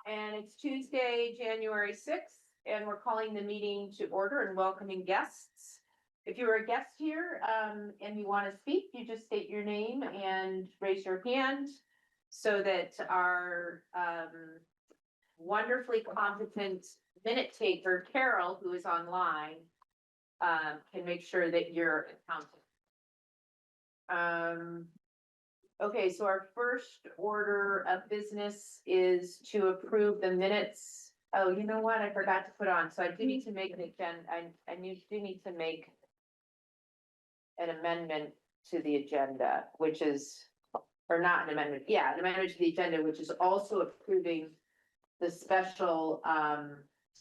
And it's Tuesday, January 6th, and we're calling the meeting to order and welcoming guests. If you're a guest here, and you want to speak, you just state your name and raise your hand so that our, wonderfully competent minute taker, Carol, who is online, can make sure that you're accounted. Okay, so our first order of business is to approve the minutes. Oh, you know what? I forgot to put on, so I do need to make an agenda. I do need to make an amendment to the agenda, which is, or not an amendment, yeah, an amendment to the agenda, which is also approving the special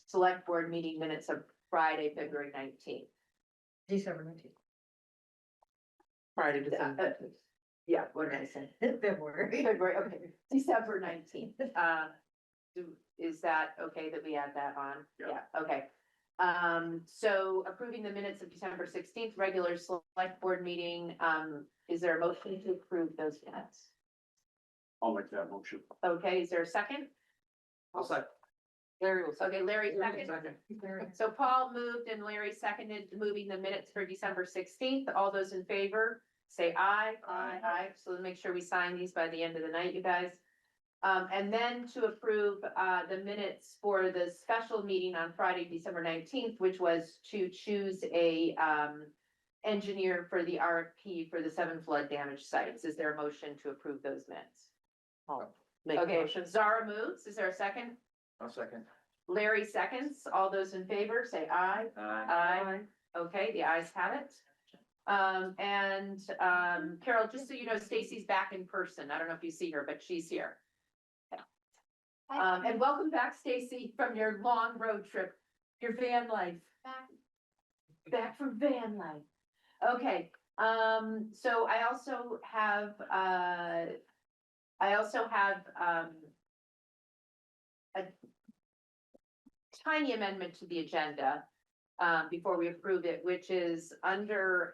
select board meeting minutes of Friday, February 19th. December 19th. Friday, December. Yeah, what did I say? February. February, okay, December 19th. Is that okay that we add that on? Yeah. Okay. So approving the minutes of December 16th, regular select board meeting, is there a motion to approve those minutes? I'll make that motion. Okay, is there a second? I'll second. Larry will Okay, Larry second. So Paul moved and Larry seconded, moving the minutes for December 16th. All those in favor, say aye. Aye. So let's make sure we sign these by the end of the night, you guys. And then to approve the minutes for the special meeting on Friday, December 19th, which was to choose a engineer for the RFP for the 7 flood damage sites. Is there a motion to approve those minutes? Okay, Zara moves. Is there a second? I'll second. Larry seconds. All those in favor, say aye. Aye. Okay, the ayes have it. Carol, just so you know, Stacy's back in person. I don't know if you see her, but she's here. And welcome back, Stacy, from your long road trip, your van life. Back from van life. Okay, so I also have a tiny amendment to the agenda before we approve it, which is under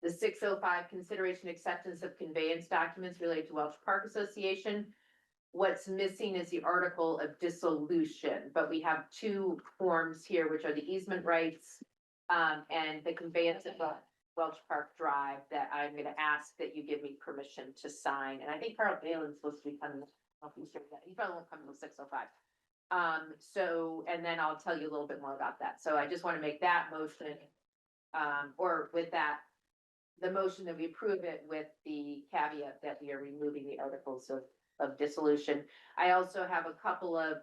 the 605 consideration acceptance of conveyance documents related to Welch Park Association. What's missing is the article of dissolution, but we have 2 forms here, which are the easement rights and the conveyance of Welch Park Drive that I'm going to ask that you give me permission to sign. And I think Carl Balin's supposed to be coming. He probably won't come until 6:05. So, and then I'll tell you a little bit more about that. So I just want to make that motion, or with that, the motion that we approve it with the caveat that we are removing the articles of dissolution. I also have a couple of,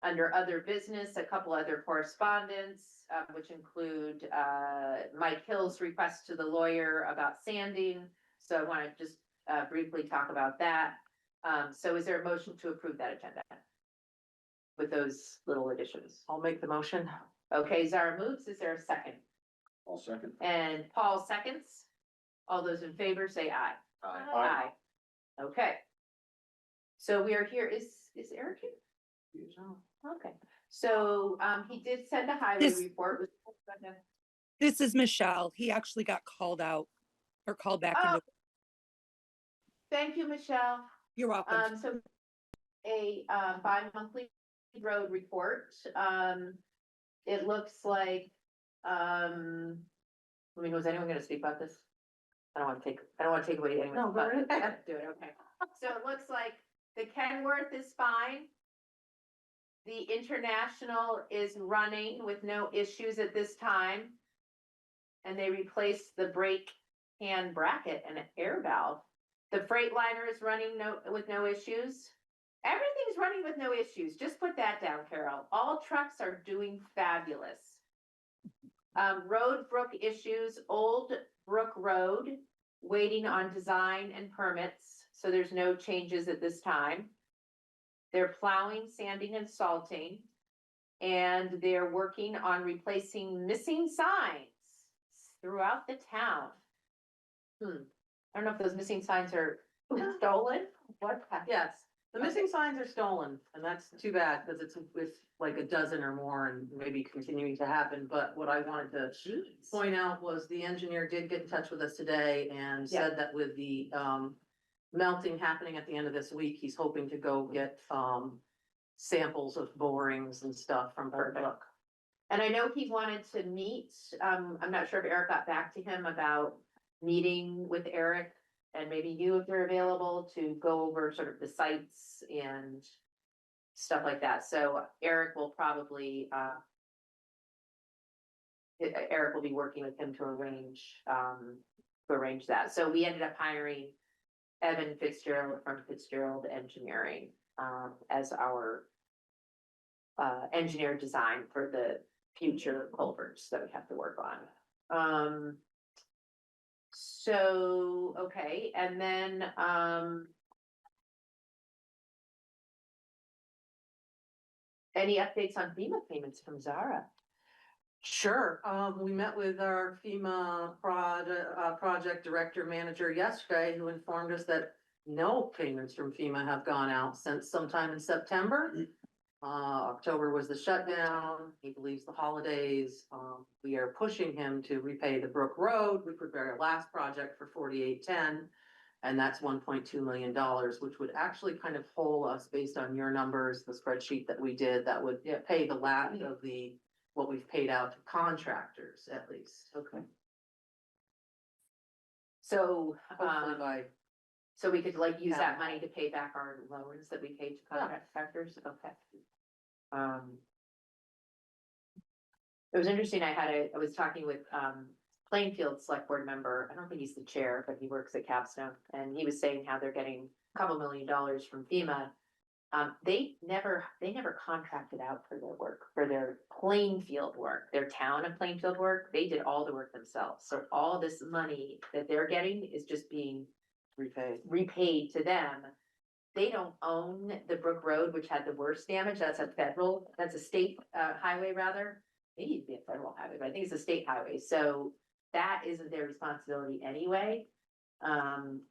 under other business, a couple other correspondence, which include, Mike Hill's request to the lawyer about sanding. So I want to just, briefly talk about that. So is there a motion to approve that agenda with those little additions? I'll make the motion. Okay, Zara moves. Is there a second? I'll second. And Paul seconds. All those in favor say aye. Aye. Okay. So we are here. Is Eric here? Okay. So, he did send a highway report. This is Michelle. He actually got called out or called back. Oh. Thank you, Michelle. You're welcome. So a bi-monthly road report. It looks like, I mean, was anyone gonna speak about this? I don't wanna take away anyone's. No, go ahead. I have to do it, okay. So it looks like the Kenworth is fine. The International is running with no issues at this time. And they replaced the brake hand bracket and an air valve. The Freightliner is running with no issues. Everything's running with no issues. Just put that down, Carol. All trucks are doing fabulous. Road Brook issues, Old Brook Road, waiting on design and permits. So there's no changes at this time. They're plowing, sanding, and salting. And they're working on replacing missing signs throughout the town. I don't know if those missing signs are stolen. What? Yes, the missing signs are stolen, and that's too bad, because it's like a dozen or more and maybe continuing to happen, but what I wanted to point out was the engineer did get in touch with us today and said that with the melting happening at the end of this week, he's hoping to go get, samples of borings and stuff from Bird Perfect. Brook. And I know he wanted to meet, I'm not sure if Eric got back to him about meeting with Eric. And maybe you, if you're available, to go over sort of the sites and stuff like that. So Eric will probably, Eric will be working with him to arrange that. So we ended up hiring Evan Fitzgerald from Fitzgerald Engineering, as our engineer design for the future culverts that we have to work on. So, okay, and then, any updates on FEMA payments from Zara? Sure, we met with our FEMA project director manager yesterday, who informed us that no payments from FEMA have gone out since sometime in September. October was the shutdown, he believes the holidays, we are pushing him to repay the Brook Road, which would be our last project for 4810. And that's $1.2 million, which would actually kind of hold us based on your numbers, the spreadsheet that we did, that would pay the last of what we've paid out to contractors at least. Okay. So, Hopefully by, so we could like use Yeah. that money to pay back our loans that we paid to contractors, okay. It was interesting, I was talking with, Plainfield Select Board member, I don't think he's the chair, but he works at Capstone, and he was saying how they're getting a couple $1 million from FEMA. They never contracted out for their work, for their Plainfield work, their town of Plainfield work, they did all the work themselves, so all this money that they're getting is just being repaid to them. They don't own the Brook Road, which had the worst damage, that's a state, highway rather. Maybe it'd be a federal highway, but I think it's a state highway, so that isn't their responsibility anyway.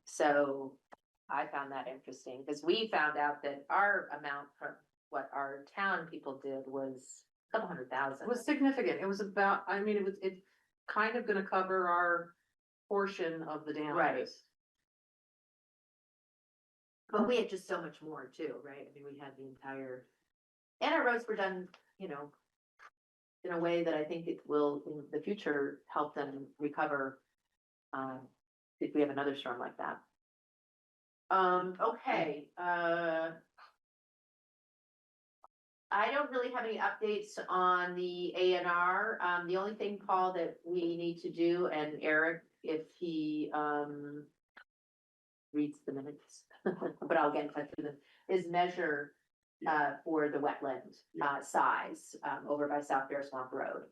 So I found that interesting, because we found out that our amount from what our town people did was a couple $100,000. it was significant, it was about, I mean, it's kind of gonna cover our portion of the Right. damages. But we had just so much more too, right? I mean, we had the entire, and our roads were done, you know, in a way that I think it will in the future help them recover. If we have another storm like that. Okay, I don't really have any updates on the A&R. The only thing, Paul, that we need to do, and Eric, if he, reads the minutes, but I'll get in touch with him, is measure, for the wetland, size, over by South Bear Swamp Road.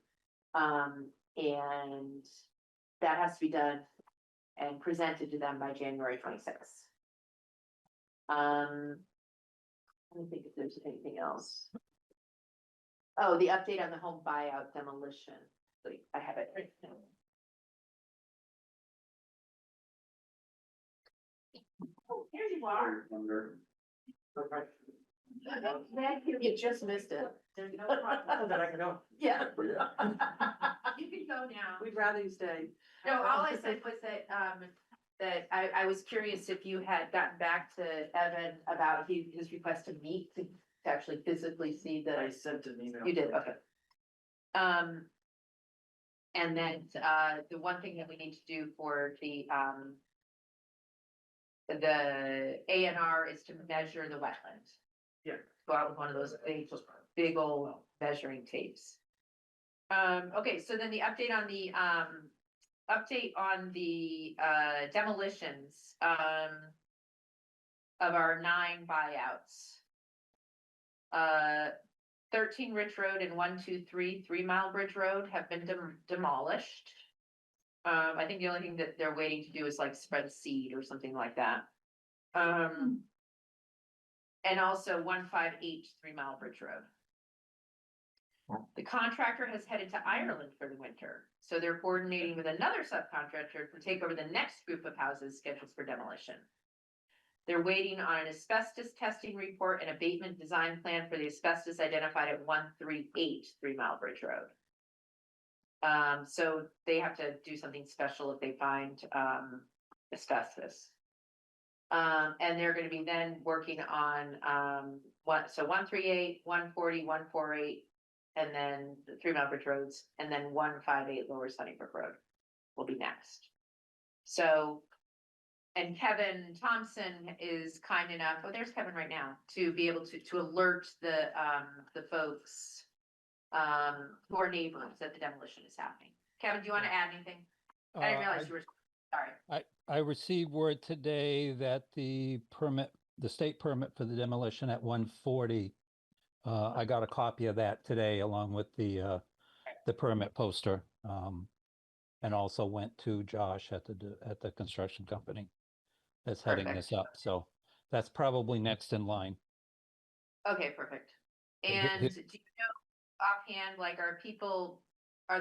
And that has to be done and presented to them by January 26th. Let me think if there's anything else. Oh, the update on the home buyout demolition. Wait, I have it right now. Oh, here you are. Thank you. You just missed it. There's no problem. That I can go. Yeah. You can go now. We'd rather you stay. No, all I said was that I was curious if you had gotten back to Evan about his request to meet, to actually physically see I the, sent an email. you did, okay. And then, the one thing that we need to do for the A&R is to measure the wetland. Yeah. Go out with one of those big old measuring tapes. Okay, so then the update on the demolitions, of our 9 buyouts. 13 Rich Road and 123 3 Mile Bridge Road have been demolished. I think the only thing that they're waiting to do is like spread seed or something like that. And also 158 3 Mile Bridge Road. The contractor has headed to Ireland for the winter, so they're coordinating with another subcontractor to take over the next group of houses scheduled for demolition. They're waiting on an asbestos testing report and abatement design plan for the asbestos identified at 138 3 Mile Bridge Road. So they have to do something special if they find asbestos. And they're gonna be then working on, 138, 140, 148, and then the 3 Mile Bridge Roads, and then 158 Lower Sunnybrook Road will be next. So, and Kevin Thompson is kind enough, oh, there's Kevin right now, to be able to alert the folks, who are neighbors that the demolition is happening. Kevin, do you want to add anything? I didn't realize you were, sorry. I received word today that the state permit for the demolition at 140, I got a copy of that today along with the permit poster. And also went to Josh at the construction company that's heading Perfect. this up. So that's probably next in line. Okay, perfect. And do you know offhand, like, are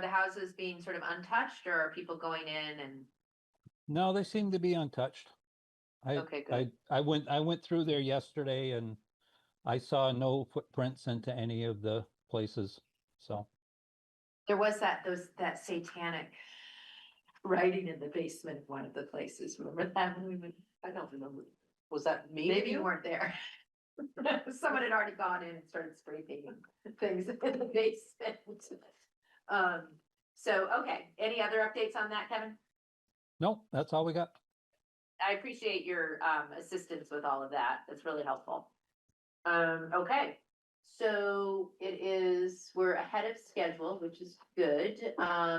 the houses being sort of untouched, or are people going in and? No, they seem to be untouched. Okay, good. I went through there yesterday and I saw no footprints into any of the places. So There was that satanic writing in the basement of one of the places, remember that? I don't remember. Was that me? Maybe you weren't there. Someone had already gone in and started spray painting things in the basement. So, okay, any other updates on that, Kevin? no, that's all we got. I appreciate your assistance with all of that. That's really helpful. Okay, so we're ahead of schedule, which is good. Bless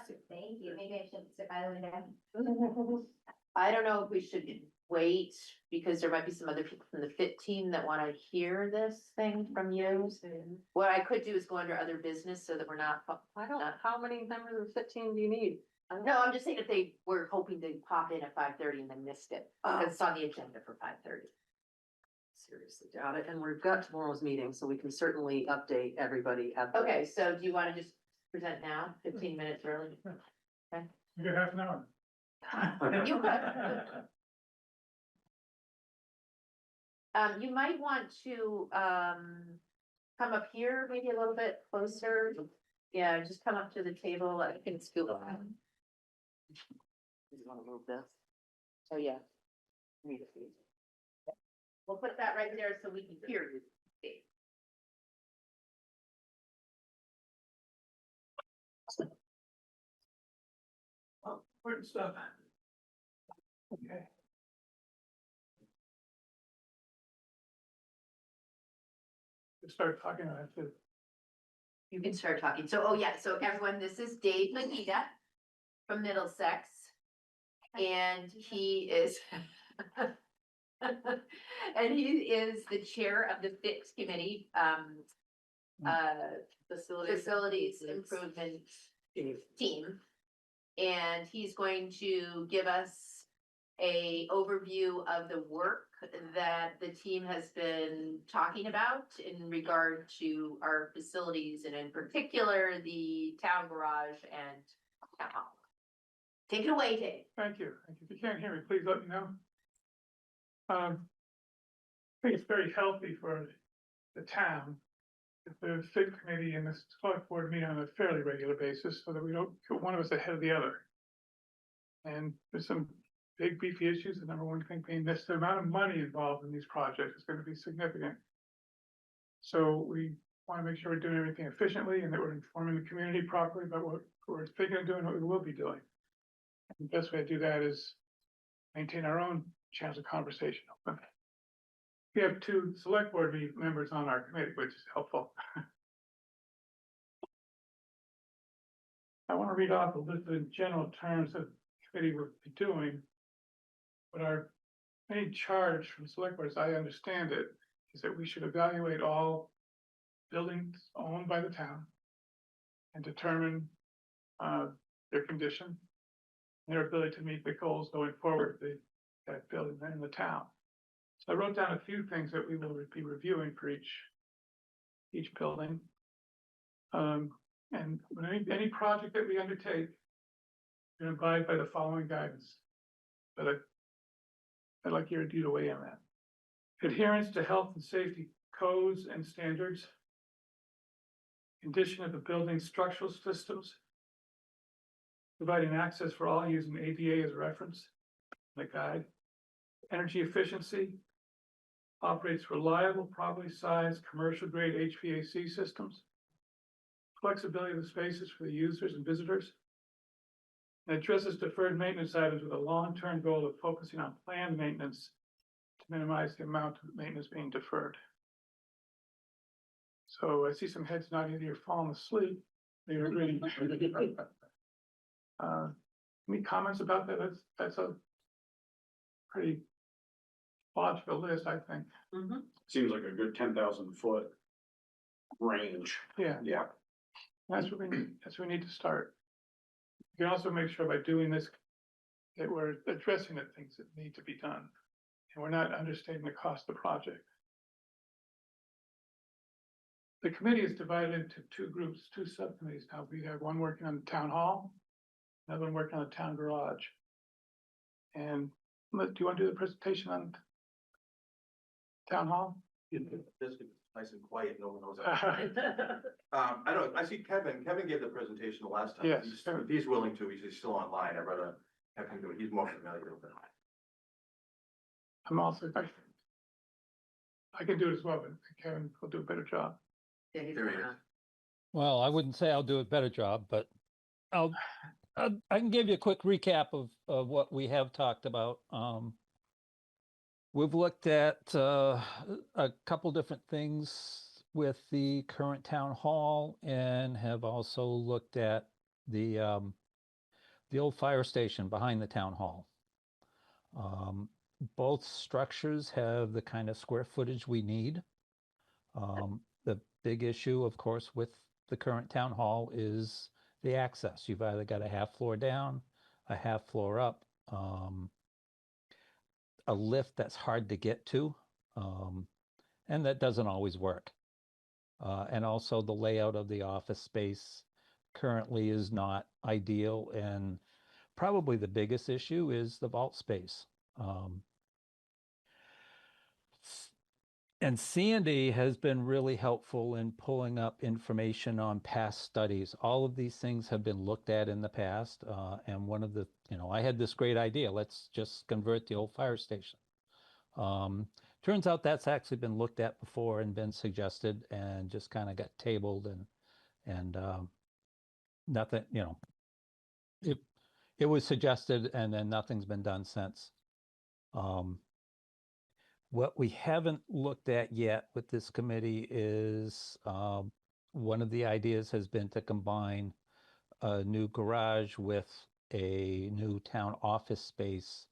you. Thank you. Maybe I shouldn't sit by the window. I don't know if we should wait, because there might be some other people from the FIT team that want to hear this thing from you. What I could do is go under other business so that we're not. How many members of the FIT team do you need? No, I'm just saying if they were hoping to pop in at 5:30 and then missed it, because it's on the agenda for 5:30. Seriously doubt it, and we've got tomorrow's meeting, so we can certainly update everybody at. Okay, so do you want to just present now, 15 minutes early? You got half an hour. You could. You might want to, come up here, maybe a little bit closer. Yeah, just come up to the table. I can scoot. You wanna move this? Oh, yeah. Read it, please. We'll put that right there so we can hear you. Important stuff. Okay. Let's start talking. I have to. You can start talking. So, oh yeah, so everyone, this is Dave Magida from Middlesex. And he is. And he is the chair of the FIT committee, facilities improvement team. And he's going to give us a overview of the work that the team has been talking about in regard to our facilities, and in particular, the town garage and town hall. Take it away, Dave. Thank you. If you can't hear me, please let me know. I think it's very healthy for the town if the FIT committee and the select board meet on a fairly regular basis, so that we don't put one of us ahead of the other. And there's some big beefy issues. The number one thing being this, the amount of money involved in these projects is going to be significant. So we want to make sure we're doing everything efficiently and that we're informing the community properly about what we're thinking of doing, what we will be doing. And the best way to do that is maintain our own channels of conversation open. We have 2 select board members on our committee, which is helpful. I want to read off a list of general terms that the committee will be doing. But our main charge from select board, as I understand it, is that we should evaluate all buildings owned by the town and determine their condition, their ability to meet the goals going forward, that building in the town. So I wrote down a few things that we will be reviewing for each building. And when any project that we undertake, we abide by the following guidance. But I'd like you to weigh in on that. Adherence to health and safety codes and standards. Condition of the building's structural systems. providing access for all using ADA as a reference, the guide. Energy efficiency operates reliable, properly sized, commercial grade HVAC systems. Flexibility of the spaces for the users and visitors. And addresses deferred maintenance items with a long-term goal of focusing on planned maintenance to minimize the amount of maintenance being deferred. So I see some heads nodding, you're falling asleep. You're agreeing. Any comments about that? That's a pretty logical list, I think. Seems like a good 10,000 foot range. Yeah, Yeah. that's what we need to start. You can also make sure by doing this, that we're addressing the things that need to be done. And we're not understating the cost of the project. The committee is divided into two groups, two subcommittees now. We have one working on the town hall, another one working on the town garage. And do you want to do the presentation on town hall? This is nice and quiet, no one knows that. I don't, I see Kevin gave the presentation the last time. Yes. If he's willing to, he's still online, I'd rather have him do it, he's more familiar with it. I'm also, I can do it as well, but Kevin will do a better job. Yeah, he's There he going is. on. Well, I wouldn't say I'll do a better job, but I can give you a quick recap of what we have talked about. We've looked at a couple different things with the current town hall and have also looked at the old fire station behind the town hall. Both structures have the kind of square footage we need. The big issue, of course, with the current town hall is the access. You've either got a half floor down, a half floor up, a lift that's hard to get to, and that doesn't always work. And also the layout of the office space currently is not ideal, and probably the biggest issue is the vault space. And Sandy has been really helpful in pulling up information on past studies. All of these things have been looked at in the past. And one of the, I had this great idea, let's just convert the old fire station. Turns out that's actually been looked at before and been suggested and just kind of got tabled and nothing, it was suggested and then nothing's been done since. What we haven't looked at yet with this committee is one of the ideas has been to combine a new garage with a new town office space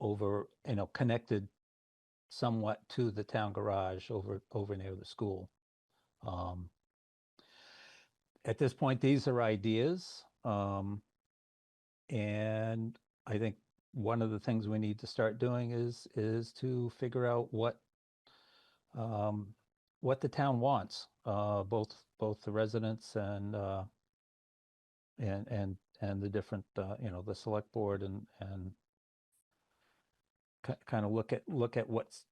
over, connected somewhat to the town garage over near the school. At this point, these are ideas. And I think one of the things we need to start doing is to figure out what the town wants, both the residents and the different the select board and kind of look at what's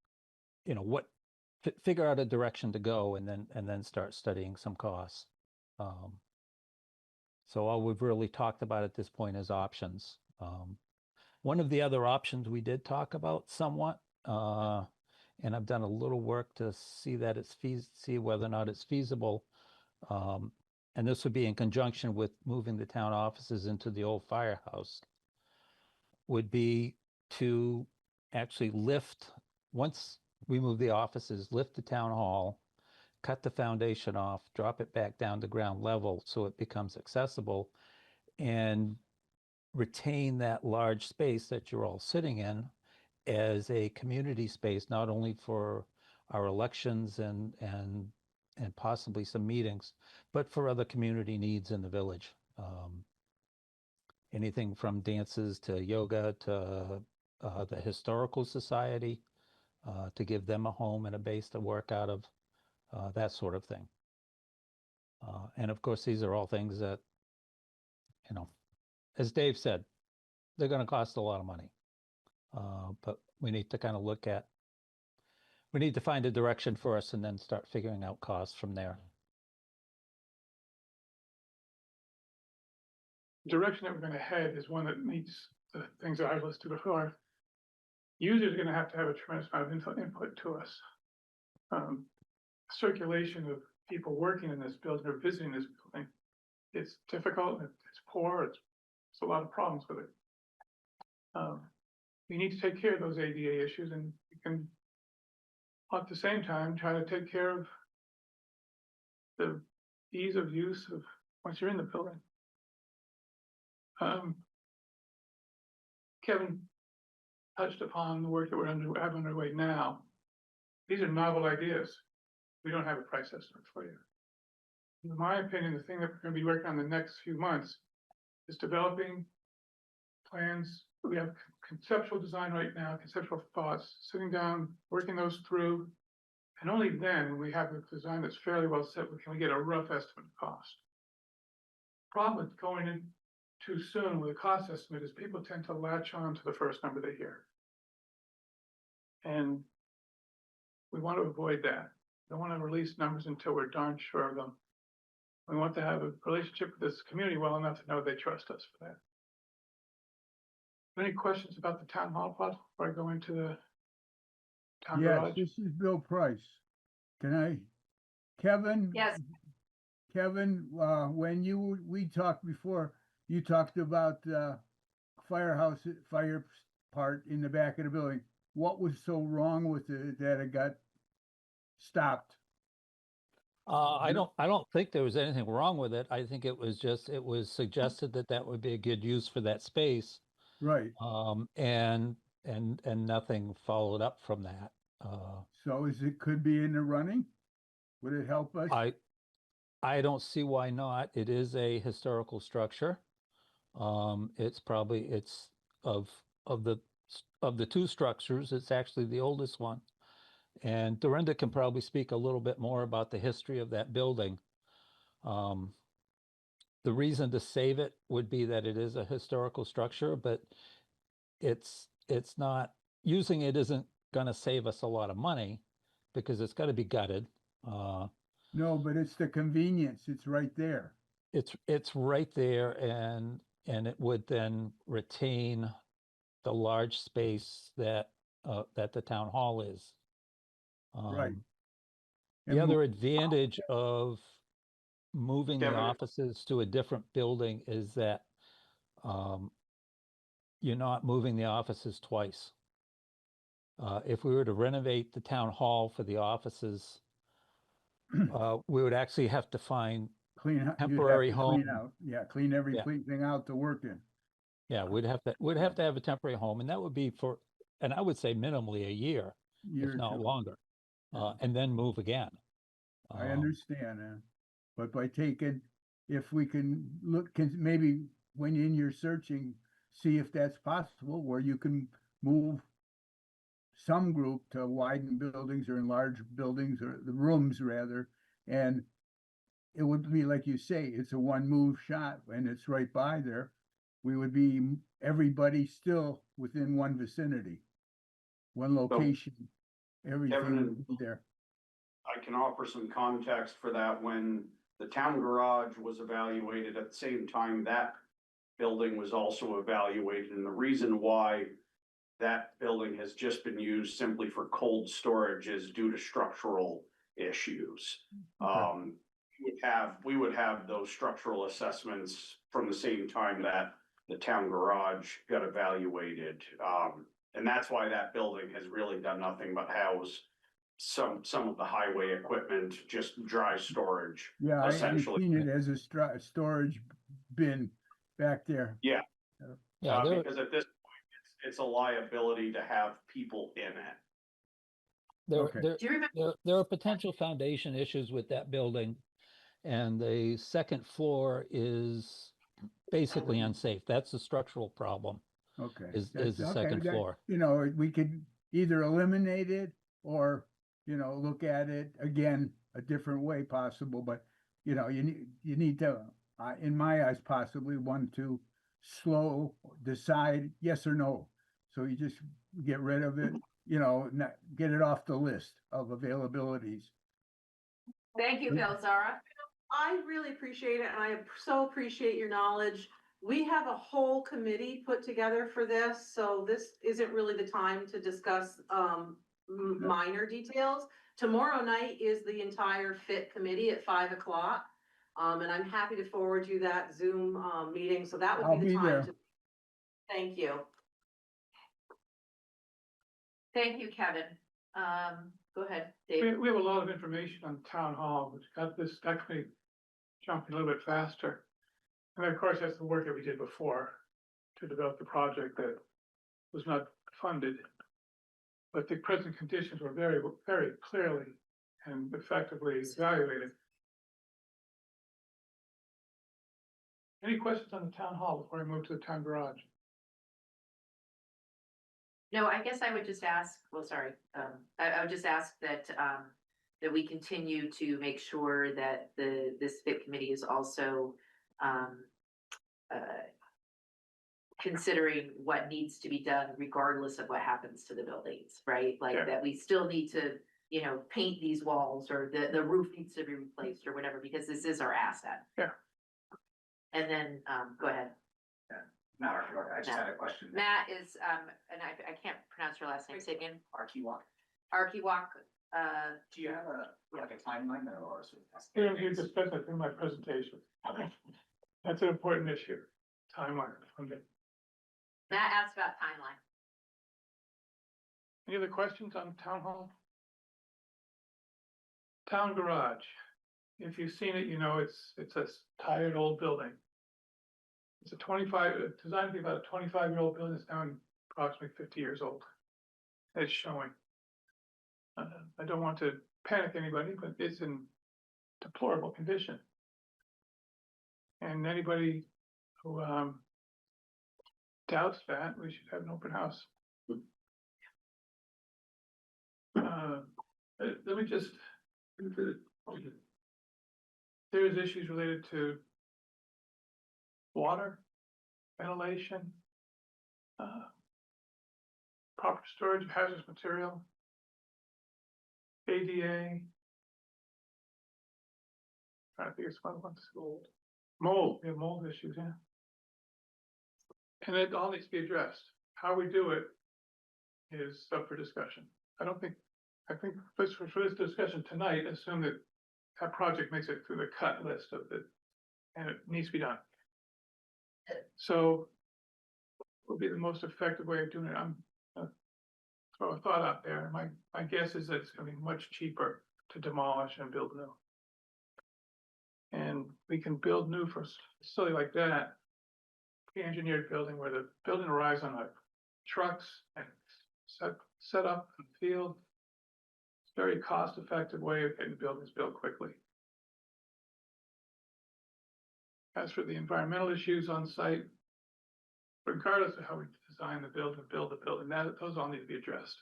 figure out a direction to go and then start studying some costs. So all we've really talked about at this point is options. One of the other options we did talk about somewhat, and I've done a little work to see that see whether or not it's feasible. And this would be in conjunction with moving the town offices into the old firehouse, would be to actually lift, once we move the offices, lift the town hall, cut the foundation off, drop it back down to ground level so it becomes accessible, and retain that large space that you're all sitting in as a community space, not only for our elections and possibly some meetings, but for other community needs in the village. Anything from dances to yoga to the Historical Society, to give them a home and a base to work out of, that sort of thing. And of course, these are all things that, as Dave said, they're going to cost a lot of money. But we need to kind of we need to find a direction for us and then start figuring out costs from there. direction that we're gonna head is one that meets the things that I've listed before. Users are gonna have a tremendous amount of input to us. Circulation of people working in this building or visiting this building, it's difficult, it's poor, it's a lot of problems with it. We need to take care of those ADA issues, and we can, at the same time, try to take care of the ease of use of once you're in the building. Kevin touched upon the work that have underway now. These are novel ideas. We don't have a price estimate for you. In my opinion, the thing that we're gonna be working on the next few months is developing plans. We have conceptual design right now, conceptual thoughts, sitting down, working those through. And only then, when we have a design that's fairly well set, can we get a rough estimate of cost. Problem with going in too soon with a cost estimate is people tend to latch on to the first number they hear. And we want to avoid that. We don't want to release numbers until we're darn sure of them. We want to have a relationship with this community well enough to know they trust us for that. Any questions about the town hall plot before I go into the town Yes, garage? this is Bill Price. Can I, Kevin? Yes. Kevin, when we talked before, you talked about fire part in the back of the building. What was so wrong with it that it got stopped? I don't think there was anything wrong with it. I think it was suggested that that would be a good use for that space. Right. And nothing followed up from that. So could be in the running? Would it help us? I don't see why not. It is a historical structure. It's of the two structures, it's actually the oldest one. And Dorinda can probably speak a little bit more about the history of that building. The reason to save it would be that it is a historical structure, but it's not, using it isn't going to save us a lot of money because it's got to be gutted. No, but it's the convenience. It's right there. It's right there, and it would then retain the large space that the town hall is. Right. The other advantage of moving the Kevin? offices to a different building is that you're not moving the offices twice. If we were to renovate the town hall for the offices, we would actually have to find Clean out. temporary Clean home. out. Yeah, clean everything out to work in. Yeah, we'd have to have a temporary home, and that would be and I would say minimally a year, if not longer, and then move again. I understand that. But by if we can maybe when you're searching, see if that's possible, where you can move some group to widen buildings or enlarge buildings, or the rooms rather, and it would be like you say, it's a one move shot and it's right by there. We would be everybody still within one vicinity, one location, everything would be there. I can offer some context for that. When the town garage was evaluated at the same time, that building was also evaluated. And the reason why that building has just been used simply for cold storage is due to structural issues. Okay. We would have those structural assessments from the same time that the town garage got evaluated. And that's why that building has really done nothing but house some of the highway equipment, just dry storage. Yeah, I've essentially. seen it as a storage bin back there. Yeah. Yeah, Because at this point, it's a liability to have people in it. Okay. Do you remember? There are potential foundation issues with that building, and the second floor is basically unsafe. That's the structural problem. Okay. Is That's- the second floor. You know, we could either eliminate it or, look at it again, a different way possible, but, you need to, in my eyes, possibly want to decide yes or no. So you just get rid of it, not get it off the list of availabilities. Thank you, Bill. Zara? I really appreciate it, and I so appreciate your knowledge. We have a whole committee put together for this, so this isn't really the time to discuss, minor details. Tomorrow night is the entire FIT committee at 5 o'clock. And I'm happy to forward you that Zoom, meeting, so that I'll would be be the there. time to. Thank you. Thank you, Kevin. Go ahead, Dave. We have a lot of information on town hall, which got this actually jumping a little bit faster. And of course, that's the work that we did before to develop the project that was not funded. But the present conditions were very, very clearly and effectively evaluated. Any questions on the town hall before I move to the town garage? No, I guess I would just ask, well, sorry, I would just ask that, that we continue to make sure that this FIT committee is also, considering what needs to be done regardless of what happens to the buildings, right? Like Yeah. that we still need to, paint these walls or the roof needs to be replaced or whatever, because this is our asset. Yeah. And then, go ahead. Matt, I just had a question. Matt is, and I can't pronounce your last name, say again, Arkiwalk, Arkiwalk, do you have like a timeline or? You don't need to discuss that in my presentation. That's an important issue, timeline. Okay. Matt asked about timeline. Any other questions on town hall? Town garage. If you've seen it, you know, it's a tired old building. It's designed to be about a 25-year-old building. It's now approximately 50 years old. It's showing. I don't want to panic anybody, but it's in deplorable condition. And anybody who doubts that, we should have an open house. Let me just. There's issues related to water, ventilation, proper storage of hazardous material, ADA. Trying to think of some other ones. Mold, we have mold issues, yeah. And it all needs to be addressed. How we do it is up for discussion. I think for this discussion tonight, assume that that project makes it through the cut list of it, and it needs to be done. So, will be the most effective way of doing it. I'm throw a thought out there. My guess is that it's going to be much cheaper to demolish and build new. And we can build new for a facility like that, pre-engineered building where the building arrives on trucks and set up in the field. It's a very cost-effective way of getting buildings built quickly. As for the environmental issues on site, regardless of how we design the building, those all need to be addressed.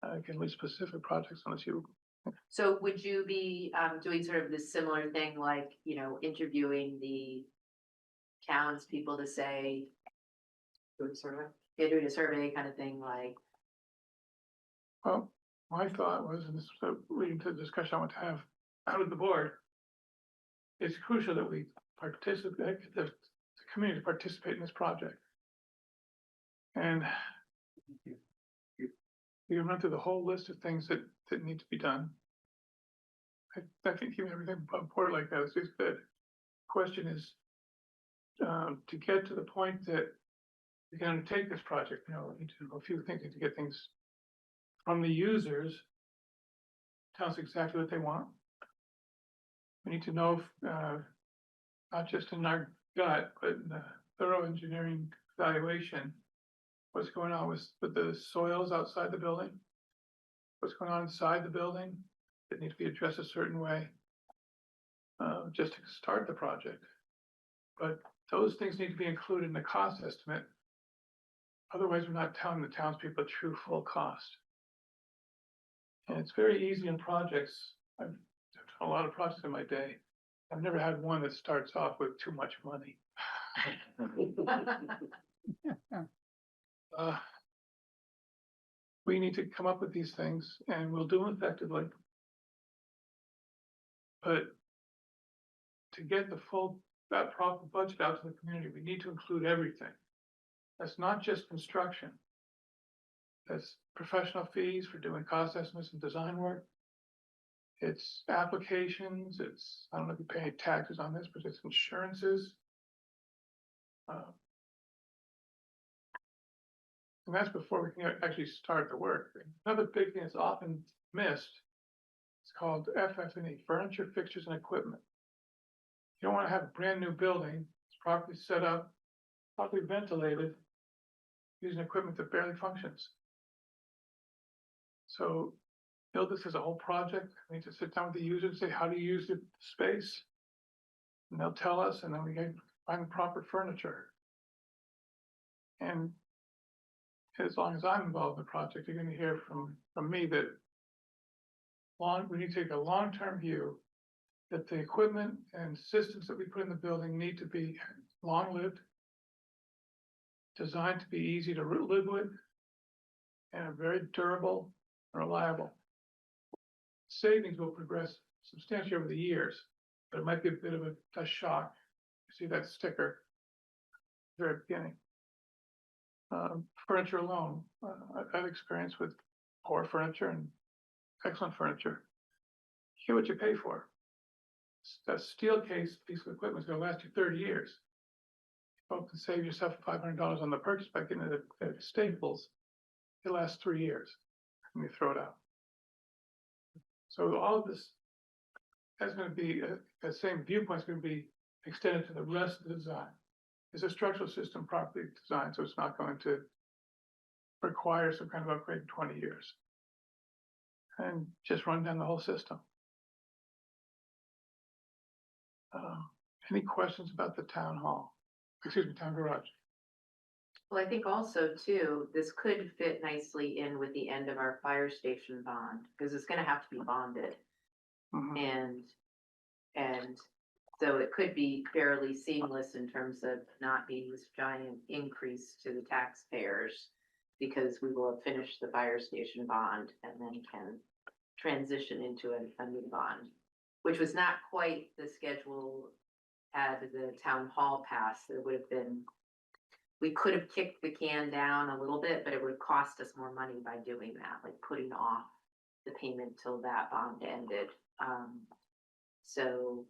I can list specific projects unless you. So would you be doing sort of this similar thing, like, interviewing the townspeople to say, doing a survey kind of thing, like? Well, my thought was, and this was leading to the discussion I want to have out with the board. It's crucial that we participate, the community participate in this project. And you can run through the whole list of things that need to be done. I think even everything on board like that is good. Question is, to get to the point that we can undertake this project, we need to do a few things to get things from the users. Tell us exactly what they want. We need to know, not just in our gut, but in the thorough engineering evaluation, what's going on with the soils outside the building, what's going on inside the building that need to be addressed a certain way, just to start the project. But those things need to be included in the cost estimate. Otherwise, we're not telling the townspeople the true full cost. And it's very easy in projects. I've done a lot of projects in my day. I've never had one that starts off with too much money. We need to come up with these things and we'll do them effectively. But to get the full, that proper budget out to the community, we need to include everything. That's not just construction. That's professional fees for doing cost estimates and design work. It's applications, it's, I don't know if you pay taxes on this, but it's insurances. And that's before we can actually start the work. Another big thing that's often missed, it's called FF&E, furniture, fixtures, and equipment. You don't want to have a brand new building, it's properly set up, properly ventilated, using equipment that barely functions. So build this as a whole project. We need to sit down with the user and say, how do you use the space? And they'll tell us, and then we can find the proper furniture. And as long as I'm involved in the project, you're gonna hear from me that we need to take a long-term view that the equipment and systems that we put in the building need to be long-lived, designed to be easy to live with, and are very durable and reliable. Savings will progress substantially over the years, but it might be a bit of a shock. You see that sticker at the very beginning. Furniture alone, I've experienced with poor furniture and excellent furniture. Hear what you pay for. That steel case piece of equipment is gonna last you 30 years. You hope to save yourself $500 on the purchase by getting it at Staples. It lasts 3 years, and you throw it out. So all of this, that's gonna be, that same viewpoint is gonna be extended to the rest of the design. Is the structural system properly designed so it's not going to require some kind of upgrade in 20 years? And just run down the whole system. Any questions about the town hall? Excuse me, town garage? Well, I think also too, this could fit nicely in with the end of our fire station bond, because it's gonna have to be bonded. Mhm. And so it could be fairly seamless in terms of not being this giant increase to the taxpayers. Because we will have finished the fire station bond and then can transition into a new bond. Which was not quite the schedule had the town hall passed. There would have been. We could have kicked the can down a little bit, but it would cost us more money by doing that, like putting off the payment till that bond ended. So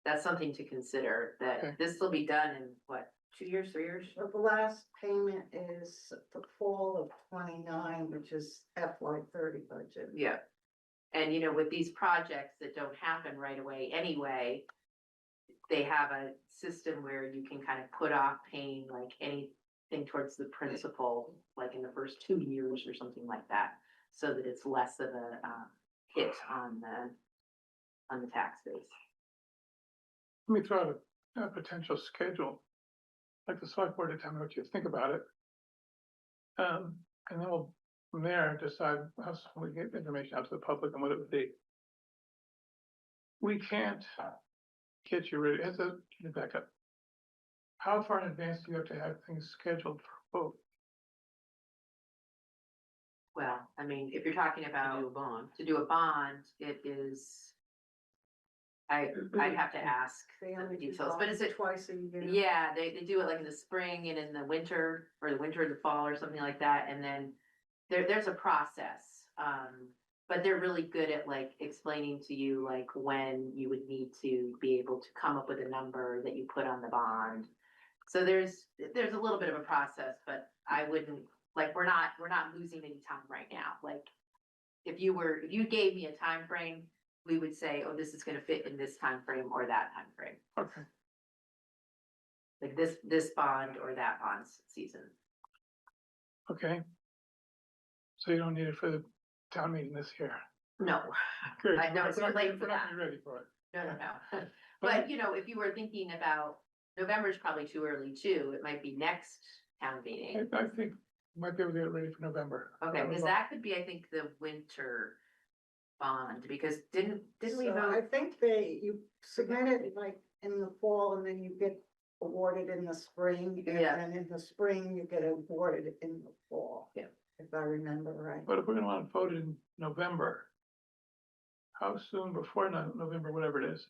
that's something to consider, Okay. that this will be done in what, 2 years, 3 years? But the last payment is the fall of 29, which is FY30 budget. Yeah. And you know, with these projects that don't happen right away anyway, they have a system where you can kind of put off paying like anything towards the principal, like in the first 2 years or something like that. So that it's less of a hit on the tax base. Let me throw out a potential schedule. Like the select board to tell me what you think about it. And then we'll, from there, decide how soon we get information out to the public and what it would be. We can't get you ready, let me back up. How far in advance do you have to have things scheduled for vote? Well, I mean, if you're talking about to do a bond, it is. I'd have to ask They the only do details, but is bonds it? twice a year. Yeah, they do it like in the spring and in the winter, or the winter and the fall or something like that, and then there's a process. But they're really good at like explaining to you like when you would need to be able to come up with a number that you put on the bond. So there's a little bit of a process, but I wouldn't, like, we're not losing any time right now. Like, if you gave me a time frame, we would say, oh, this is gonna fit in this time frame or that time frame. Okay, Like this bond or that bond season. okay. So you don't need it for the town meeting this year. No, Good. I know, it's We're too not- late for we're not that. gonna be ready for it. no. But you know, if you were thinking about, November's probably too early too. It might be next town meeting. I think we might be able to get it ready for November. Okay, because that could be, I think, the winter bond, because didn't we So I vote? think you submit it like in the fall and then you get awarded in the spring. Yeah. And in the spring, you get awarded in the fall. Yeah. If I remember right. But if we're gonna want to vote in November, how soon before November, whatever it is,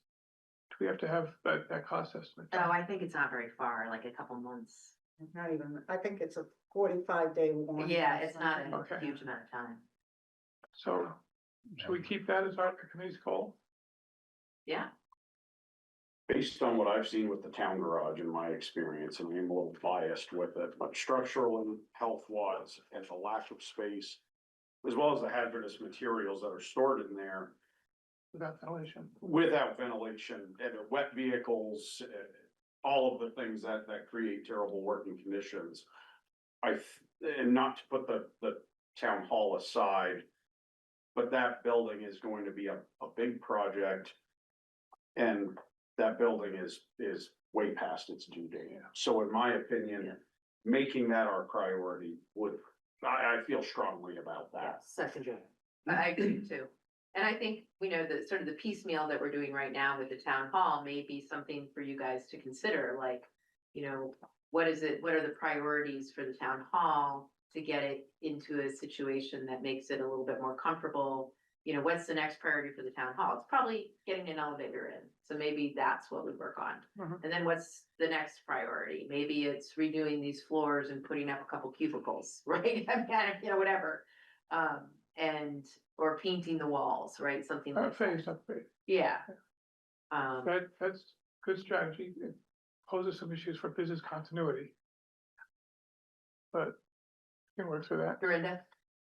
we have to have that cost estimate? Oh, I think it's not very far, like a couple months. Not even, I think it's a 45-day warning. Yeah, or it's not something. a Okay. huge amount of time. So should we keep that as our committee's goal? Yeah, Based on what I've seen with the town garage in my experience, and I'm a little biased with it, but structural and health wise and the lack of space, as well as the hazardous materials that are stored in there Without ventilation. without ventilation and the wet vehicles, all of the things that create terrible working conditions. And not to put the town hall aside, but that building is going to be a big project. And that building is way past its due date. So in my opinion, making that our priority would, I feel strongly about that. Second. I agree too. And I think, the sort of the piecemeal that we're doing right now with the town hall may be something for you guys to consider, like, what is it, what are the priorities for the town hall to get it into a situation that makes it a little bit more comfortable? What's the next priority for the town hall? It's probably getting an elevator in, so maybe that's what we work on. Mhm. And then what's the next priority? Maybe it's redoing these floors and putting up a couple cubicles, right? I'm kind of, whatever. Or painting the walls, right? Something like that. Upgrade. Yeah. That's good strategy. It poses some issues for business continuity. But we can work through that. Dorinda?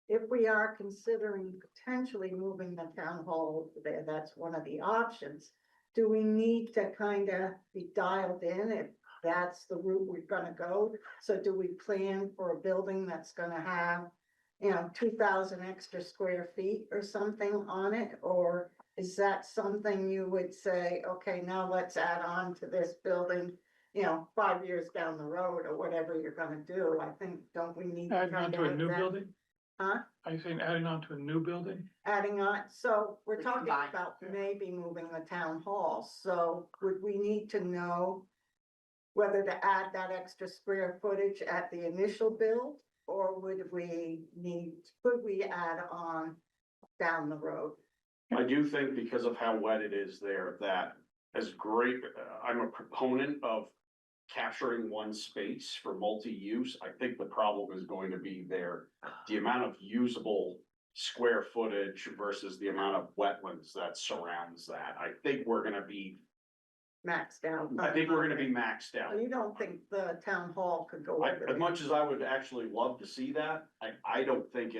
If we are considering potentially moving the town hall over there, that's one of the options. Do we need to kind of be dialed in if that's the route we're gonna go? So do we plan for a building that's gonna have, 2,000 extra square feet or something on it? Or is that something you would say, okay, now let's add on to this building, 5 years down the road or whatever you're gonna do? I think, don't we need to Adding on kind to of a have new that? building? Huh? Are you saying adding on to a new building? Adding on, so we're Like talking combine. about Yeah. maybe moving the town hall, so would we need to know whether to add that extra square footage at the initial build, or could we add on down the road? I do think because of how wet it is there, that as great, I'm a proponent of capturing one space for multi-use. I think the problem is going to be the amount of usable square footage versus the amount of wetlands that surrounds that. I think we're gonna be Maxed out? maxed So out. you don't think the town hall could go I, over as there? much as I would actually love to see that, I don't think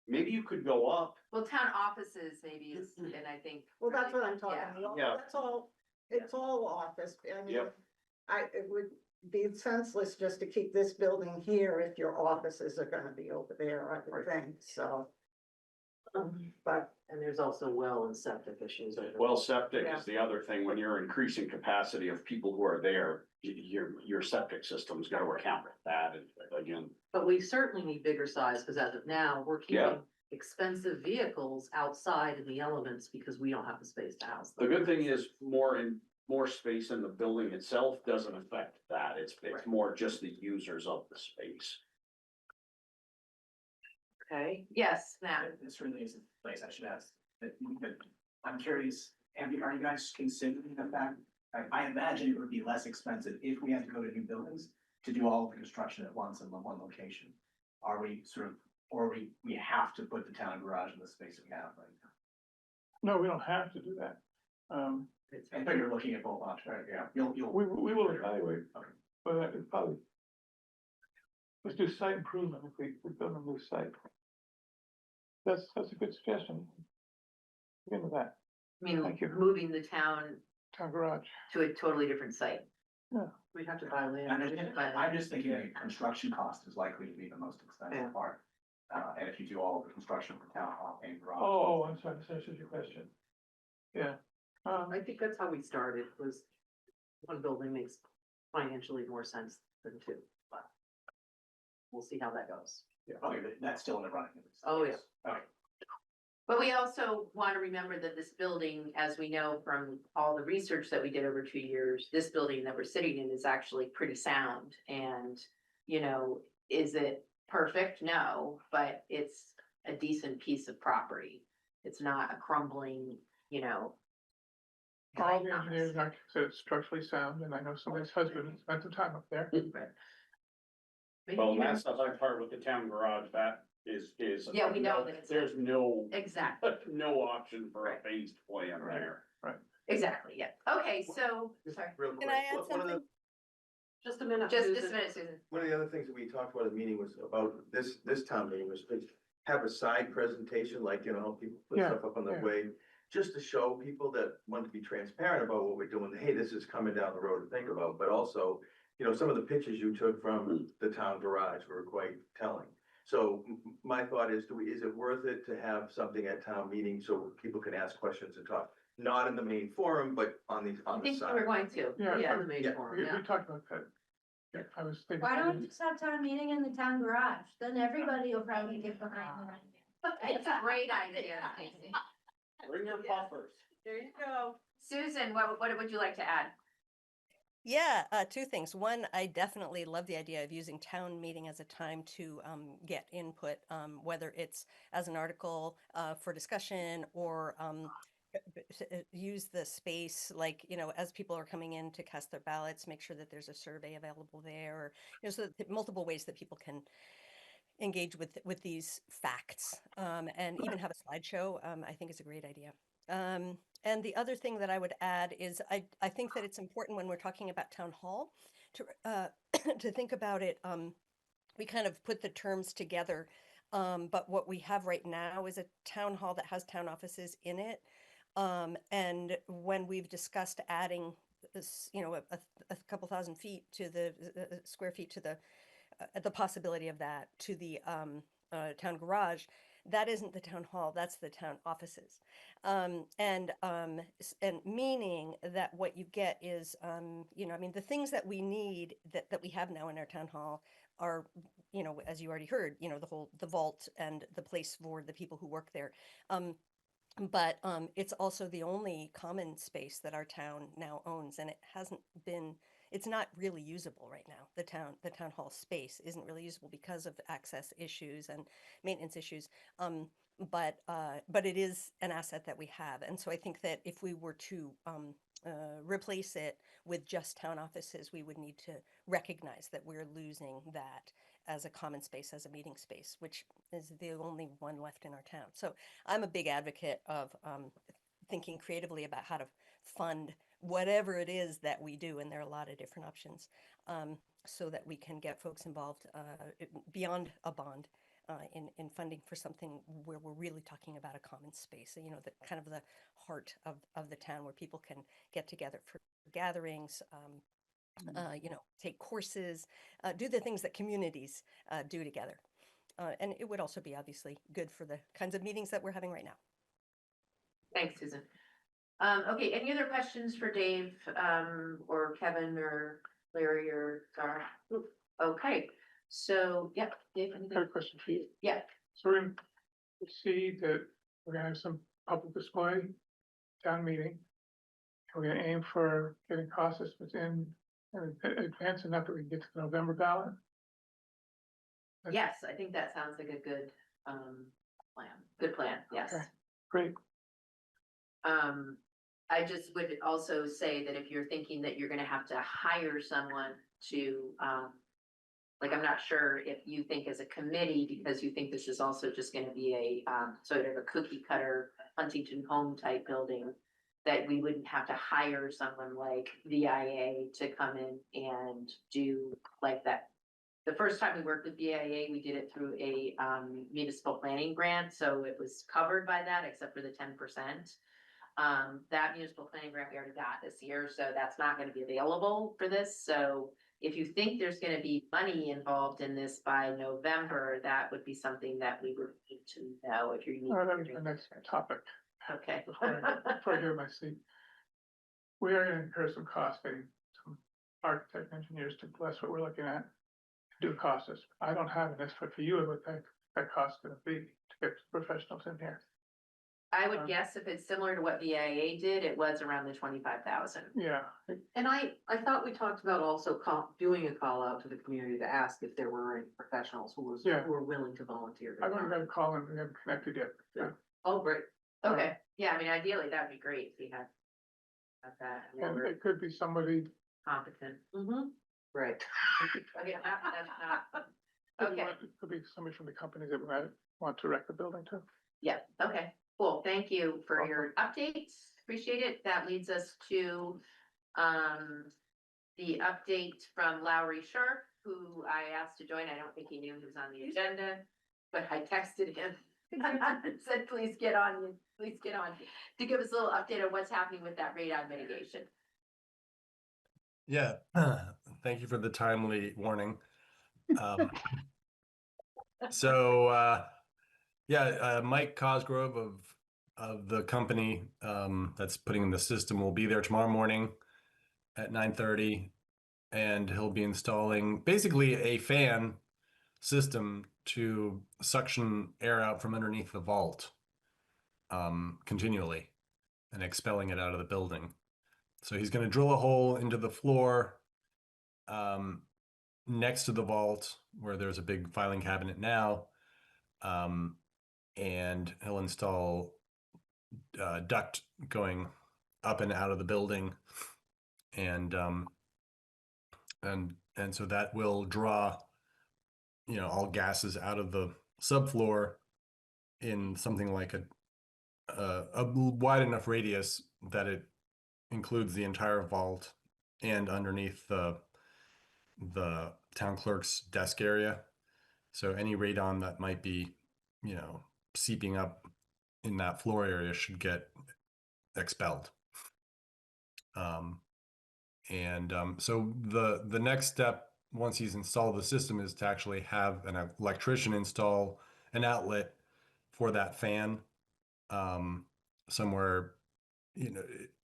maybe you could go up. Well, town offices maybe is, and I think. Well, that's what I'm talking Yeah. about, Yeah. that's all, it's all office, I mean, Yep. it would be senseless just to keep this building here if your offices are gonna be over there, I would think, so. But, And there's also well and septic issues. Well, septic is the other thing. When you're increasing capacity of people who are there, your septic system's gotta account for that, and again. But we certainly need bigger size, because as of now, we're Yeah. keeping expensive vehicles outside in the elements because we don't have the space to house them. The good thing is more space in the building itself doesn't affect that. It's more just the users of the space. Okay, Yes, Matt. This really is a place I should ask, but I'm curious, are you guys considering the fact, I imagine it would be less expensive if we had to go to new buildings to do all of the construction at once in one location. Are we or we have to put the town garage in the space we have right now? No, we don't have to do that. I thought you were looking at both options, right? Yeah. You'll. We will evaluate, Okay. but it probably. Let's do site improvement if we build a new site. That's a good suggestion. Get into that, I mean, Thank you. moving the town town garage. to a totally different site. we'd have to buy land. I'm just thinking the construction cost is likely to be the most Yeah. expensive part. And if you do all of the construction for town hall and garage. Oh, I'm sorry, this answers your question. Yeah. I think that's how we started, was one building makes financially more sense than two, but we'll see how that goes. Okay, but that's still in the running. Oh, yeah. Okay. But we also want to remember that this building, as we know from all the research that we did over 2 years, this building that we're sitting in is actually pretty sound. And, is it perfect? No, but it's a decent piece of property. It's not a crumbling, all the guidance. engineers and architects said it's structurally sound, and I know somebody's husband spent some time up there. Maybe Well, even- that's the hard part with the town garage, that is. Yeah, we know that it's- There's no, Exactly, no option for a phased plan there. exactly, yeah. Okay, so, sorry, Real quick, Can I add one of the, something? Just a minute. just a Susan. minute, Susan. one of the other things that we talked about at the meeting was about this town meeting was to have a side presentation, like, you know, how people put Yeah, stuff up on the yeah. way. Just to show people that want to be transparent about what we're doing, hey, this is coming down the road to think about, but also, you know, some of the pictures you took from the town garage were quite telling. So my thought is, is it worth it to have something at town meeting so people can ask questions and talk? Not in the main forum, but on the I think side. we were going to. Yeah. On the main Yeah. forum, We yeah. talked about that. Yeah, I was thinking. Why don't we just have town meeting in the town garage? Then everybody will probably get behind the. It's a great idea, Casey. Bring your buffers. There you go. Susan, what would you like to add? Yeah, two things. One, I definitely love the idea of using town meeting as a time to get input, whether it's as an article for discussion or use the space, like, you know, as people are coming in to cast their ballots, make sure that there's a survey available there, or, you know, so that multiple ways that people can engage with these facts, and even have a slideshow, I think is a great idea. And the other thing that I would add is I think that it's important when we're talking about town hall to to think about it. We kind of put the terms together, but what we have right now is a town hall that has town offices in it. And when we've discussed adding this, you know, a couple thousand feet to the square feet to the possibility of that to the town garage, that isn't the town hall, that's the town offices. And meaning that what you get is, you know, I mean, the things that we need that we have now in our town hall are, you know, as you already heard, you know, the vault and the place for the people who work there. But it's also the only common space that our town now owns, and it hasn't been, it's not really usable right now. The town hall space isn't really usable because of access issues and maintenance issues. But it is an asset that we have. And so I think that if we were to replace it with just town offices, we would need to recognize that we're losing that as a common space, as a meeting space, which is the only one left in our town. So I'm a big advocate of thinking creatively about how to fund whatever it is that we do, and there are a lot of different options, so that we can get folks involved beyond a bond in funding for something where we're really talking about a common space, you know, the kind of the heart of the town where people can get together for gatherings, you know, take courses, do the things that communities do together. And it would also be obviously good for the kinds of meetings that we're having right now. Thanks, Susan. Okay, any other questions for Dave, or Kevin or Larry or Sarah? Okay, so, yeah, Dave, I have a anything? question for you. Yeah. So we're gonna see that we're gonna have some public display, town meeting. We're gonna aim for getting cost estimates in advance enough that we can get to the November ballot. Yes, I think that sounds like a good, plan. Good plan, yes. Okay. Great. I just would also say that if you're thinking that you're gonna have to hire someone to, like, I'm not sure if you think as a committee, because you think this is also just gonna be a, sort of a cookie cutter Huntington home type building, that we wouldn't have to hire someone like VIA to come in and do like that. The first time we worked with VIA, we did it through a, municipal planning grant, so it was covered by that, except for the 10%. That municipal planning grant we already got this year, so that's not gonna be available for this, so if you think there's gonna be money involved in this by November, that would be something that we would need to know if you need. Oh, that was my next topic. Okay. Before I hear my seat. We are gonna incur some cost, getting some architect engineers to bless what we're looking at, to do cost estimate. I don't have an estimate for you, what that cost gonna be to get professionals in here. I would guess if it's similar to what VIA did, it was around the 25,000. Yeah, And I thought we talked about also doing a call out to the community to ask if there were any professionals who Yeah. were willing to volunteer. I've only got a call and we haven't connected yet. Oh, great. Okay, yeah, I mean, ideally, that would be great if you had. About that, And it could be somebody, competent. Right. Okay, that's not, could be okay, could be somebody from the company that might want to wreck the building too. yeah, okay, cool, thank you for your updates, appreciate it, that leads us to, the update from Lowry Sharp, who I asked to join, I don't think he knew he was on the agenda, but I texted him. and said, please get on, to give us a little update on what's happening with that radon mitigation. Yeah, thank you for the timely warning. Um, Mike Cosgrove of the company that's putting in the system will be there tomorrow morning at 9:30, and he'll be installing basically a fan system to suction air out from underneath the vault continually and expelling it out of the building. So he's going to drill a hole into the floor next to the vault where there's a big filing cabinet now, and he'll install duct going up and out of the building, and so that will draw, all gases out of the subfloor in something like a wide enough radius that it includes the entire vault and underneath the town clerk's desk area. So any radon that might be, seeping up in that floor area should get expelled. So the next step, once he's installed the system, is to actually have an electrician install an outlet for that fan somewhere,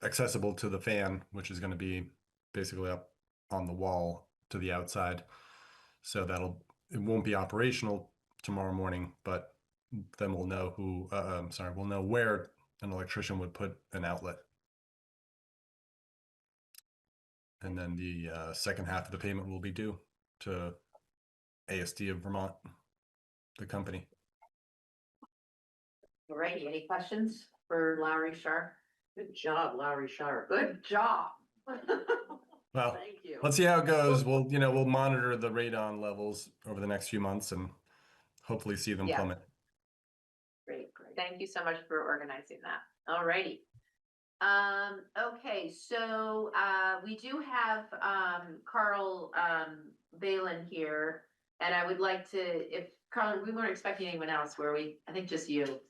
accessible to the fan, which is going to be basically up on the wall to the outside. So it won't be operational tomorrow morning, but then we'll know we'll know where an electrician would put an outlet. And then the second half of the payment will be due to ASD of Vermont, the company. All righty, any questions for Lowry Sharp? Good job, Lowry Sharp. Good job. Well, Thank you. let's see how it goes. We'll monitor the radon levels over the next few months and hopefully see them Yeah. plummet. Great, thank you so much for organizing that. All righty. Okay, so, we do have, Carl, Balin here. And I would like to, if Carl, we weren't expecting anyone else, were we? I think just you.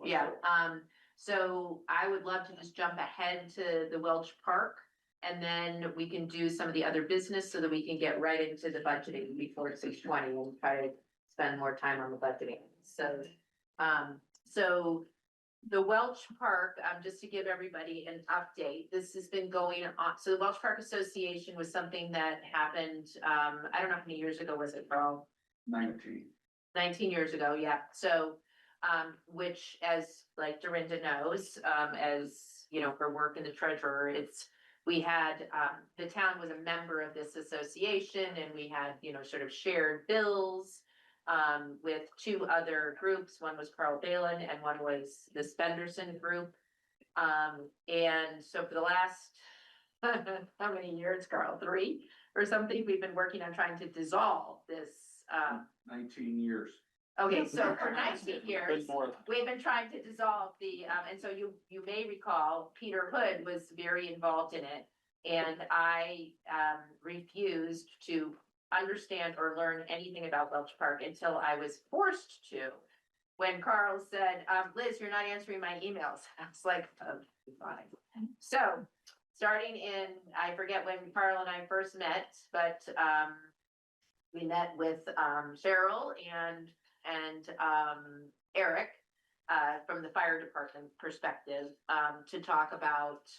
Yeah, so I would love to just jump ahead to the Welch Park. And then we can do some of the other business so that we can get right into the budgeting before 6:20 and try to spend more time on the budgeting. So the Welch Park, just to give everybody an update, this has been going on. So the Welch Park Association was something that happened, I don't know how many years ago was it, Carl? 19 years ago, yeah. So, which, as like Dorinda knows, as her work in the treasurer, we had, the town was a member of this association, and we had, sort of shared bills with two other groups. One was Carl Balin and one was the Spenderson group. And so for the last, how many years, Carl? 3 or something, we've been working on trying to dissolve this. 19 years. Okay, so for 19 years, we've been trying to dissolve the, and so you may recall, Peter Hood was very involved in it. And I refused to understand or learn anything about Welch Park until I was forced to. When Carl said, Liz, you're not answering my emails. I was like, oh, fine. So starting in, I forget when Carl and I first met, but we met with Cheryl and Eric from the fire department perspective to talk about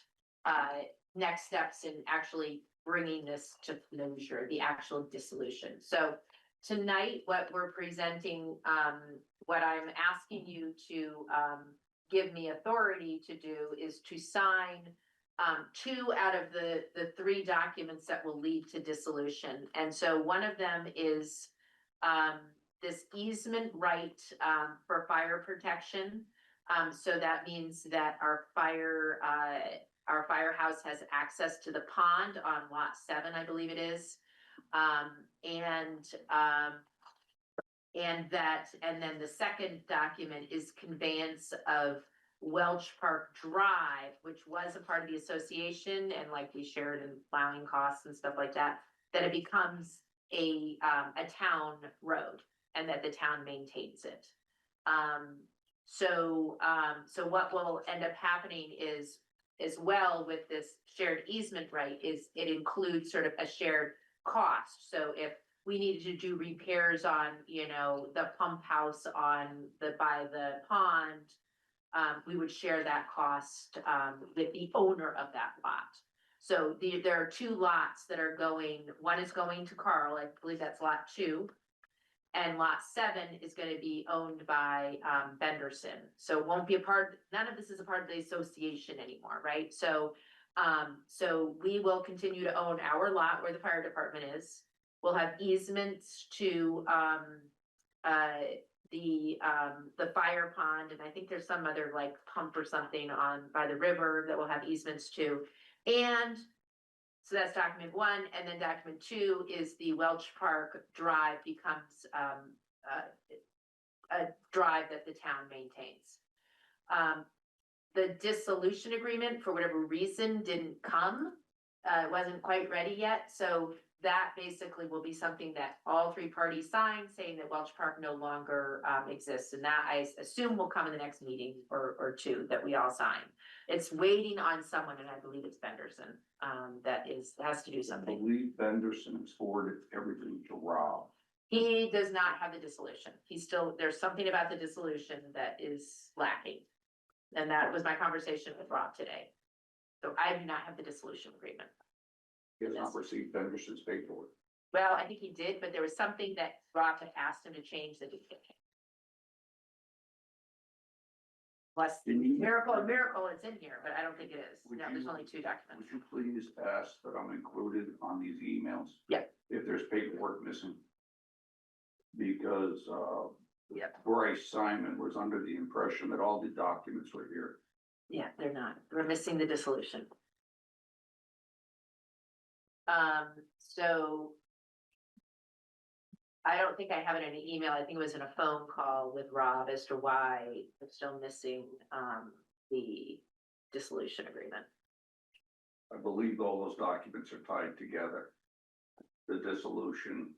next steps in actually bringing this to closure, the actual dissolution. So tonight, what we're presenting, what I'm asking you to give me authority to do is to sign 2 out of the 3 documents that will lead to dissolution. And so one of them is this easement right for fire protection. So that means that our fire our firehouse has access to the pond on lot 7, I believe it is. And then the second document is conveyance of Welch Park Drive, which was a part of the association, and like we shared in plowing costs and stuff like that, that it becomes a town road and that the town maintains it. So what will end up happening is, as well with this shared easement right, is it includes sort of a shared cost. So if we needed to do repairs on, you know, the pump house by the pond, we would share that cost, with the owner of that lot. So there are 2 lots that are going, one is going to Carl, I believe that's lot 2. And lot 7 is gonna be owned by, Benderson. So it won't be none of this is a part of the association anymore, right? So we will continue to own our lot where the fire department is. We'll have easements to, the fire pond, and I think there's some other like pump or something by the river that will have easements to. And so that's document 1, and then document 2 is the Welch Park Drive becomes a drive that the town maintains. The dissolution agreement, for whatever reason, didn't come. It wasn't quite ready yet, so that basically will be something that all 3 parties sign, saying that Welch Park no longer exists, and that I assume will come in the next meeting or 2 that we all sign. It's waiting on someone, and I believe it's Benderson, has to do I something. believe Benderson has forwarded everything to Rob. He does not have the dissolution. There's something about the dissolution that is lacking. And that was my conversation with Rob today. So I do not have the dissolution agreement. He has not received Benderson's paperwork. Well, I think he did, but there was something that Rob had asked him to change that he didn't. Plus, miracle, it's in here, but I don't think it is. Would No, there's you- only 2 documents. Would you please ask that I'm included on these emails? Yeah. If there's paperwork missing. Because, Yep. Bryce Simon was under the impression that all the documents were here. Yeah, they're not. We're missing the dissolution. So I don't think I have it in an email. I think it was in a phone call with Rob as to why I'm still missing, the dissolution agreement. I believe all those documents are tied together. The dissolution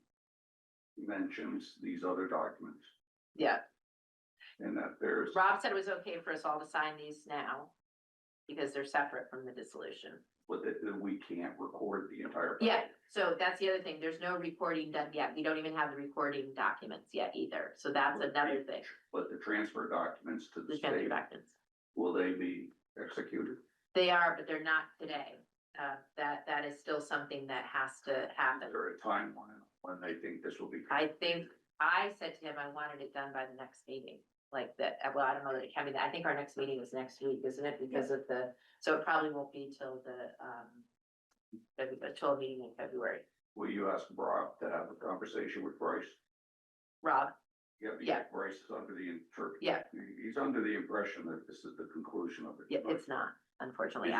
mentions these other documents Yeah, and that there's. Rob said it was okay for us all to sign these now because they're separate from the dissolution. But that we can't record the entire. Yeah, so that's the other thing. There's no recording done yet. We don't even have the recording documents yet either. So that's another thing. But the transfer documents to the The transfer state, documents. will they be executed? They are, but they're not today. That is still something that has to Is happen. there a timeline when they think this will be? I think, I said to him, I wanted it done by the next meeting. Like that, well, I don't know that it can be, I think our next meeting is next week, isn't it? Because of so it probably won't be till till a meeting in February. Will you ask Rob to have a conversation with Bryce? Rob, Yeah, Yeah. because Bryce is under the Yeah. He's under the impression that this is the conclusion of it. yeah, it's not, unfortunately.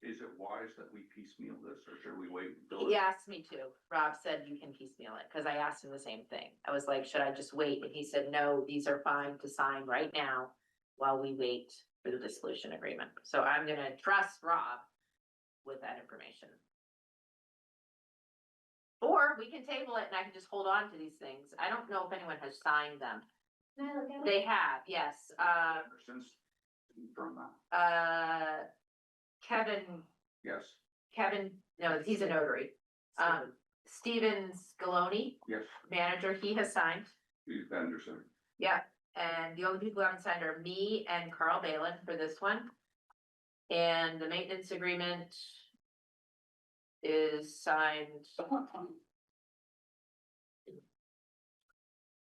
Is it wise that we piecemeal this, or should we wait until? He asked me to. Rob said you can piecemeal it, because I asked him the same thing. I was like, should I just wait? And he said, no, these are fine to sign right now while we wait for the dissolution agreement. So I'm gonna trust Rob with that information. Or we can table it and I can just hold on to these things. I don't know if anyone has signed them. Can I look at it? They have, yes. Since, from that, Kevin, yes, no, he's a notary. Steven Scaloni, yes, manager, he has signed. Steve Benderson. Yeah, and the only people who haven't signed are me and Carl Balin for this one. And the maintenance agreement is signed.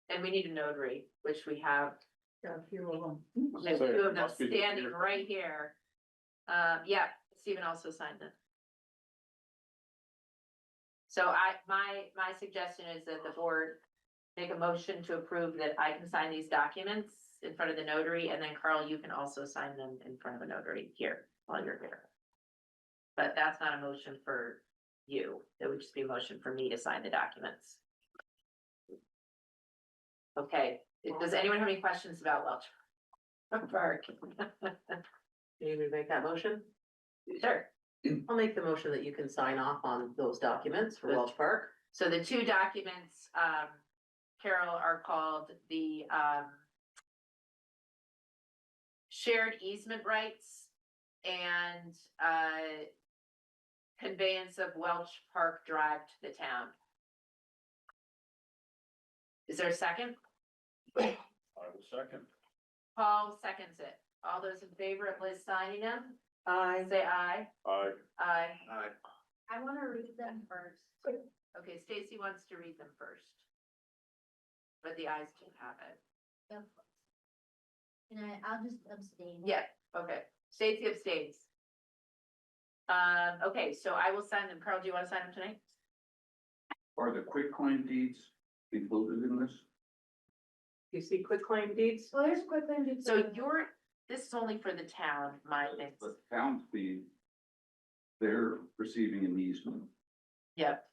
And we need a notary, which we have. Got a few of them. We have 2 of them standing right here. Yeah, Stephen also signed it. So my suggestion is that the board make a motion to approve that I can sign these documents in front of the notary, and then Carl, you can also sign them in front of a notary here while you're here. But that's not a motion for you. It would just be a motion for me to sign the documents. Okay, does anyone have any questions about Welch Park? You need me to make that motion? Sure. I'll make the motion that you can sign off on those documents for Welch Park. So the two documents, Carol, are called the, shared easement rights and, conveyance of Welch Park Drive to the town. Is there a second? I will second. Paul seconds it. All those in favor of Liz signing them, I say aye. Aye. Aye. I wanna read them first. Okay, Stacy wants to read them first. But the ayes can have it. And I'll just abstain. Yeah, okay. Stacy abstains. Okay, so I will sign them. Carl, do you want to sign them tonight? Are the quitclaim deeds included in this? You see quitclaim deeds? Well, there's quick thing to. So this is only for the town, my things. The town fee, they're receiving an easement. Yep.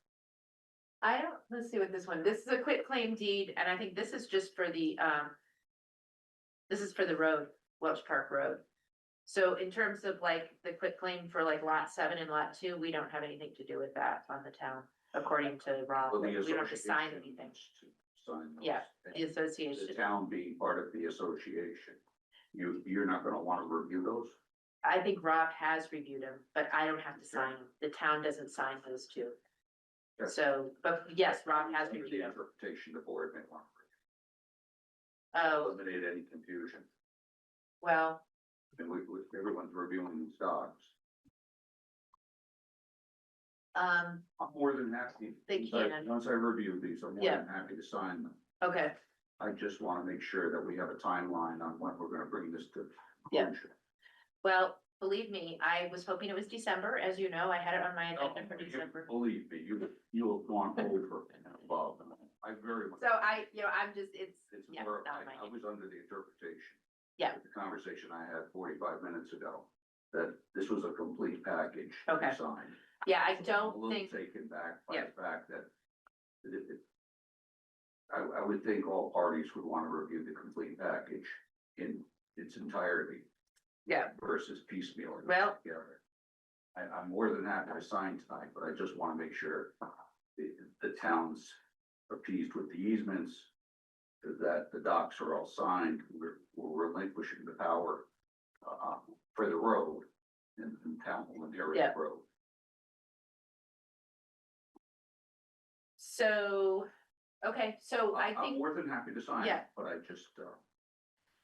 Let's see what this one, this is a quitclaim deed, and I think this is just for the, this is for the road, Welch Park Road. So in terms of like the quitclaim for like lot 7 and lot 2, we don't have anything to do with that on the town, according to Rob. Well, the We don't have to sign association anything. needs to sign those. Yeah, the And association. The town being part of the association, you're not gonna wanna review those? I think Rob has reviewed them, but I don't have to sign them. The town doesn't sign those two. Okay. So, but yes, Rob has Under reviewed the them. interpretation the board may want to Oh, eliminate any confusion. well, And everyone's reviewing these docs. um, I'm more than happy. They can. Once I review these, I'm more Yeah. than happy to sign them. okay, I just wanna make sure that we have a timeline on when we're gonna bring this to Yeah. conclusion. well, believe me, I was hoping it was December, as you know, I had it on my agenda for December. Believe me, you have gone over and above, and I very much. So I'm just, it's yeah, more, not I my, was under the interpretation. Yeah. with The conversation I had 45 minutes ago, that this was a complete package. Okay. Signed. yeah, I A don't little think, taken back by Yeah. the fact that I would think all parties would want to review the complete package in its entirety. Yeah. Versus piecemeal. Well- Together. I'm more than happy to sign tonight, but I just want to make sure the town's appeased with the easements, that the docs are all signed, we're relinquishing the power for the road and town will inherit Yeah. the road. so, okay, so I I'm think. more than happy to sign Yeah. it, but I just,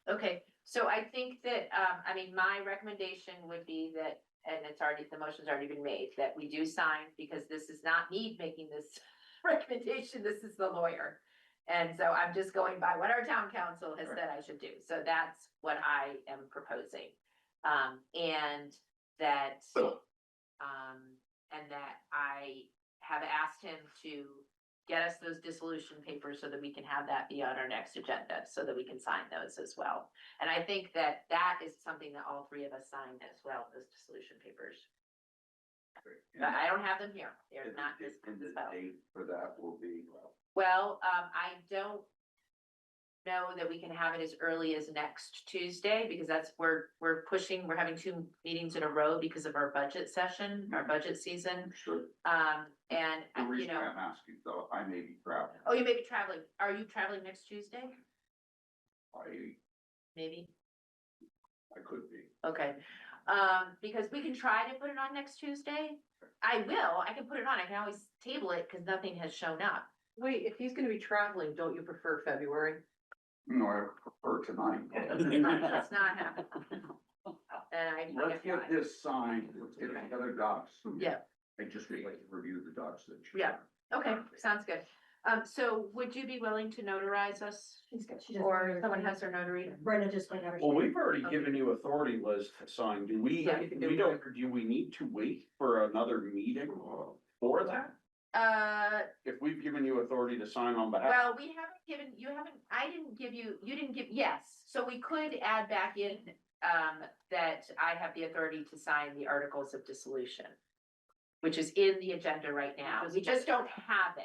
Okay, so I think that, I mean, my recommendation would be that, and it's already, the motion's already been made, that we do sign, because this is not me making this recommendation, this is the lawyer. And so I'm just going by what our town council has said I should do, so that's what I am proposing. And that, I have asked him to get us those dissolution papers so that we can have that be on our next agenda, so that we can sign those as well. And I think that that is something that all three of us sign as well, those dissolution papers. But I don't have them here, they're not this. and the date for that will be, Well, I don't know that we can have it as early as next Tuesday, because that's, we're pushing, we're having 2 meetings in a row because of our budget session, our budget season. sure. And, The you reason know, I'm asking, though, I may be traveling. oh, you may be traveling. Are you traveling next Tuesday? Maybe? I could be. Okay, because we can try to put it on next Tuesday. I can put it on. I can always table it because nothing has shown up. Wait, if he's gonna be traveling, don't you prefer February? No, I prefer tonight. That's not happening. And Let's get this signed, let's get the other docs. Yeah. I just would like to review the docs that you. Yeah. Okay, sounds good. So would you be willing to notarize us? She Or someone has their notary? Brenda just went over. Well, we've already given you authority, Liz, to sign. Do we, Yeah. do we need to wait for another meeting for that? If we've given you authority to sign on behalf. Well, we haven't given, I didn't give you, yes, so we could add back in, that I have the authority to sign the articles of dissolution. which is in the agenda right now. We just don't have it.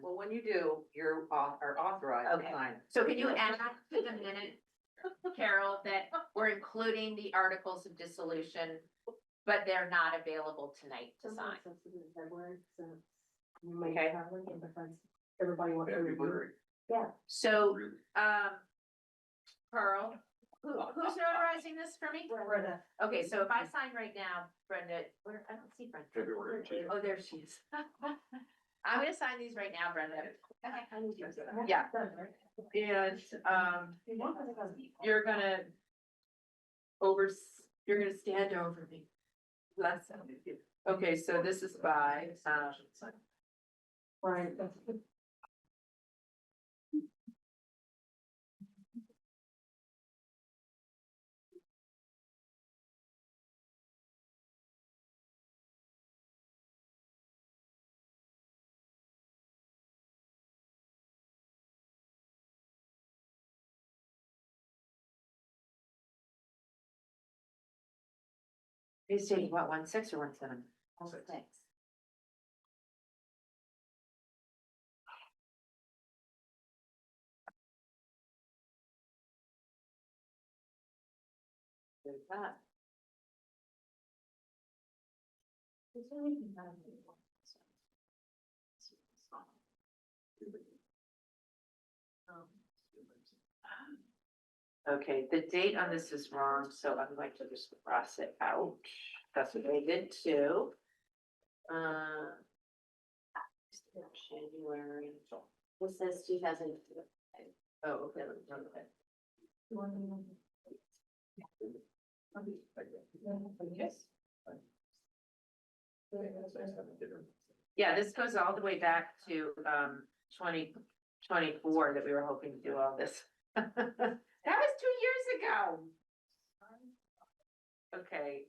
Well, when you do, you're are authorized to Okay. sign. So can you add to the minute, Carol, that we're including the articles of dissolution, but they're not available tonight to sign? Okay. February. So, Carl, who's notarizing this for me? Brenda. Okay, so if I sign right now, Brenda, where, I don't see Brenda. February. Oh, there she is. I'm gonna sign these right now, Brenda. Yeah. And, you're gonna you're gonna stand over me. Bless you. Okay, so this is by, Right. he's taking what, 1/6 or 1/7? 1/6. There's that. Okay, the date on this is wrong, so I'm going to just cross it out. That's what they did too. January. This says 2000. Oh, okay, let me run with it. Yes. Yeah, this goes all the way back to 2024 that we were hoping to do all this. That was 2 years ago. Okay.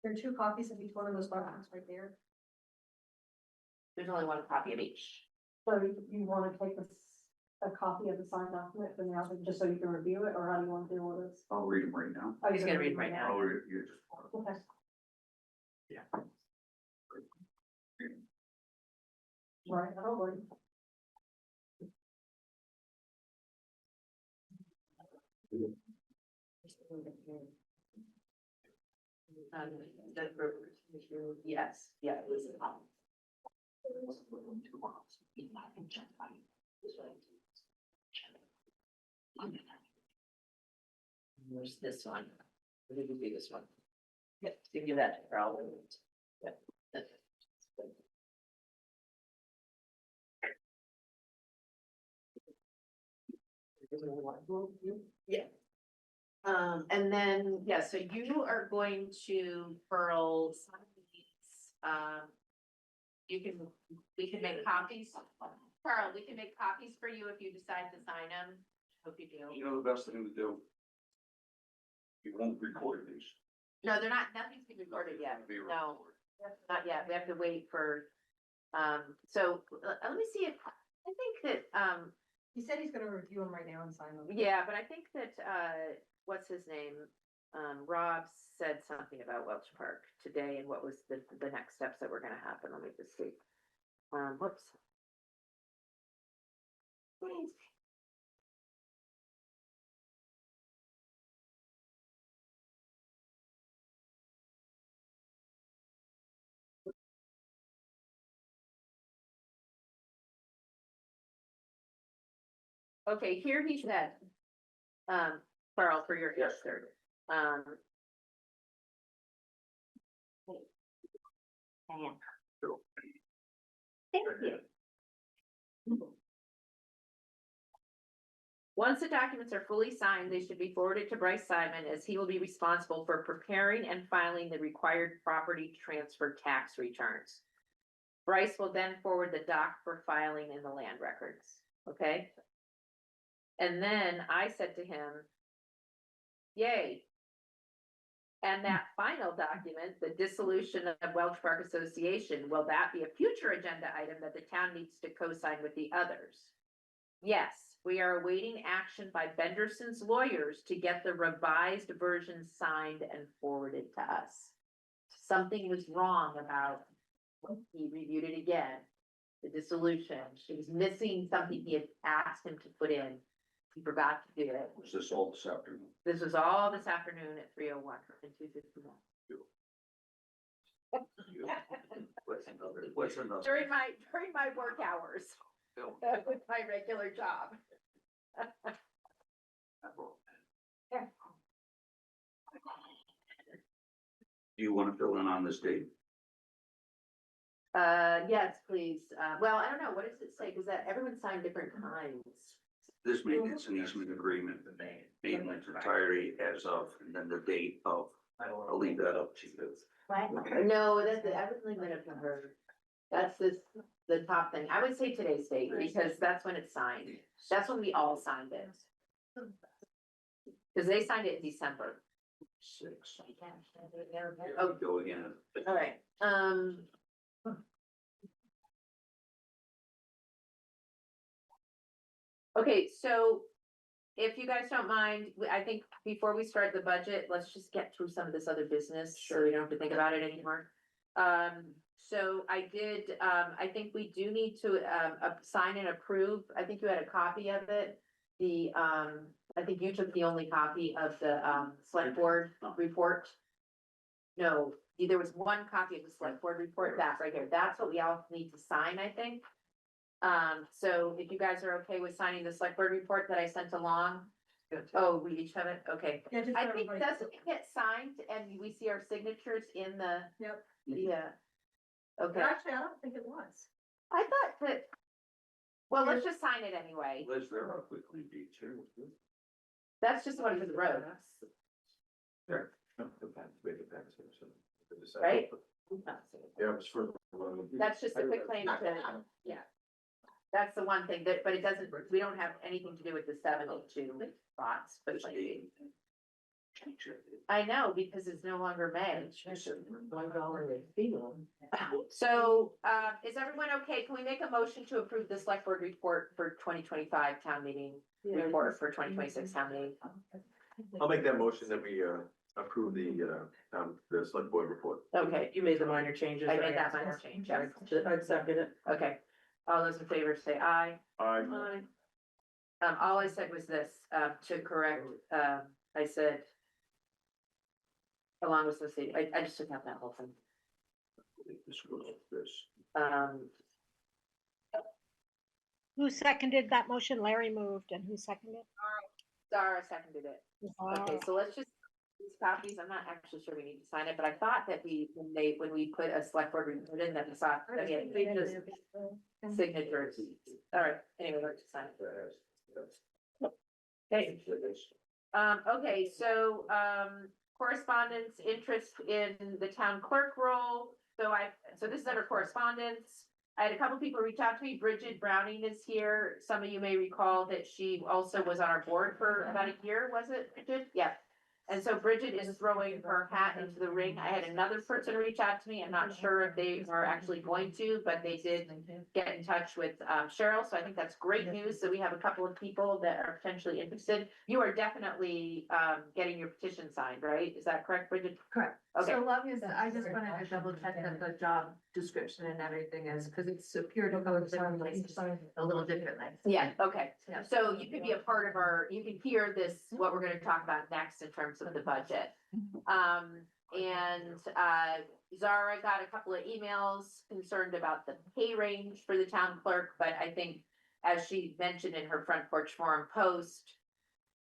There are 2 copies of each one of those documents right there. There's only one copy of each. So you wanna take a copy of the signed document from the other, just so you can review it, or how do you wanna deal with this? I'll read them right now. Oh, He's you're gonna read right now. I'll read it, you just. Okay. Yeah. Right, I don't worry. Yes, yeah, it was. Where's this one? Where did we do this one? Yep, you can give that to Carl. Yep. Yeah. And then, yeah, so you are going to Pearl, sign these, we can make copies. Carl, we can make copies for you if you decide to sign them. Hope you do. You know the best thing to do? You won't record these. No, nothing's been recorded yet. Be No, recorded. not yet. We have to wait for, so let me see if, I think that, He said he's gonna review them right now and sign them. yeah, but I think that, what's his name? Rob said something about Welch Park today and what was the next steps that were gonna happen. Let me just see. Whoops. Okay, here he said, Carl, for your answer, thank you. Once the documents are fully signed, they should be forwarded to Bryce Simon, as he will be responsible for preparing and filing the required property transfer tax returns. Bryce will then forward the doc for filing in the land records, okay? And then I said to him, yay. And that final document, the dissolution of Welch Park Association, will that be a future agenda item that the town needs to co-sign with the others? Yes, we are awaiting action by Benderson's lawyers to get the revised version signed and forwarded to us. Something was wrong about, he reviewed it again, the dissolution. It was missing something he had asked him to put in. He forgot to do it. Was this all this afternoon? This was all this afternoon at 3:01 and 2:51. What's another? During my work hours with my regular job. Do you want to fill in on this date? Yes, please. Well, I don't know. What does it say? Because that everyone signed different times. This maintenance and easement agreement, maintenance entirety as of, and then the date of. I'll leave that up to you. What? No, that's I would leave it up to her. That's the top thing. I would say today's date because that's when it's signed. That's when we all signed it. Because they signed it in December. 6. Oh. Go again. All right, okay, so if you guys don't mind, I think before we start the budget, let's just get through some of this other business, so we don't have to think about it anymore. So I did, I think we do need to, sign and approve, I think you had a copy of it. I think you took the only copy of the, select board report. No, there was one copy of the select board report, that's right here, that's what we all need to sign, I think. So if you guys are okay with signing the select board report that I sent along. Oh, we each have it, okay. Yeah, just I so think, everybody- doesn't it get signed and we see our signatures in the, Yep. yeah. Okay, Actually, I don't think it was. I thought that, well, let's just sign it anyway, Liz, there are quickly beats here. that's just one for the road, There. right? Yeah, it was for. That's just a quick claim to, yeah. That's the one thing that, but it doesn't, we don't have anything to do with the 72 spots, but like, I know, because it's no longer May. So, is everyone okay? Can we make a motion to approve the select board report for 2025 town meeting? Report for 2026 town meeting? I'll make that motion that we, approve the select board report. Okay, You made the minor changes. I made that minor change, yes. I'd second it. Okay, all those in favor say aye. Aye. All I said was this, to correct, I said. Along with the city, I just took out that whole thing. This goes like this. Who seconded that motion? Larry moved, and who seconded? Zara seconded it. Okay, so let's just, these copies, I'm not actually sure we need to sign it, but I thought that when we put a select board report in, that we saw, again, we just signatures. All right, anyway, let's just sign it. Okay. Okay, so, correspondence, interest in the town clerk role. So this is under correspondence. I had a couple people reach out to me. Bridget Browning is here. Some of you may recall that she also was on our board for about a year, was it, Bridget? Yeah. And so Bridget is throwing her hat into the ring. I had another person reach out to me. I'm not sure if they are actually going to, but they did get in touch with Cheryl. So I think that's great news. So we have a couple of people that are potentially interested. You are definitely getting your petition signed, right? Is that correct, Bridget? Correct. Okay. So long as, I just wanted to double check that the job description and everything is, because it's appeared to go a little differently. Yeah, okay. Yeah. So you can be a part of you can hear this, what we're gonna talk about next in terms of the budget. Zara got a couple of emails concerned about the pay range for the town clerk, but I think as she mentioned in her Front Porch Forum post,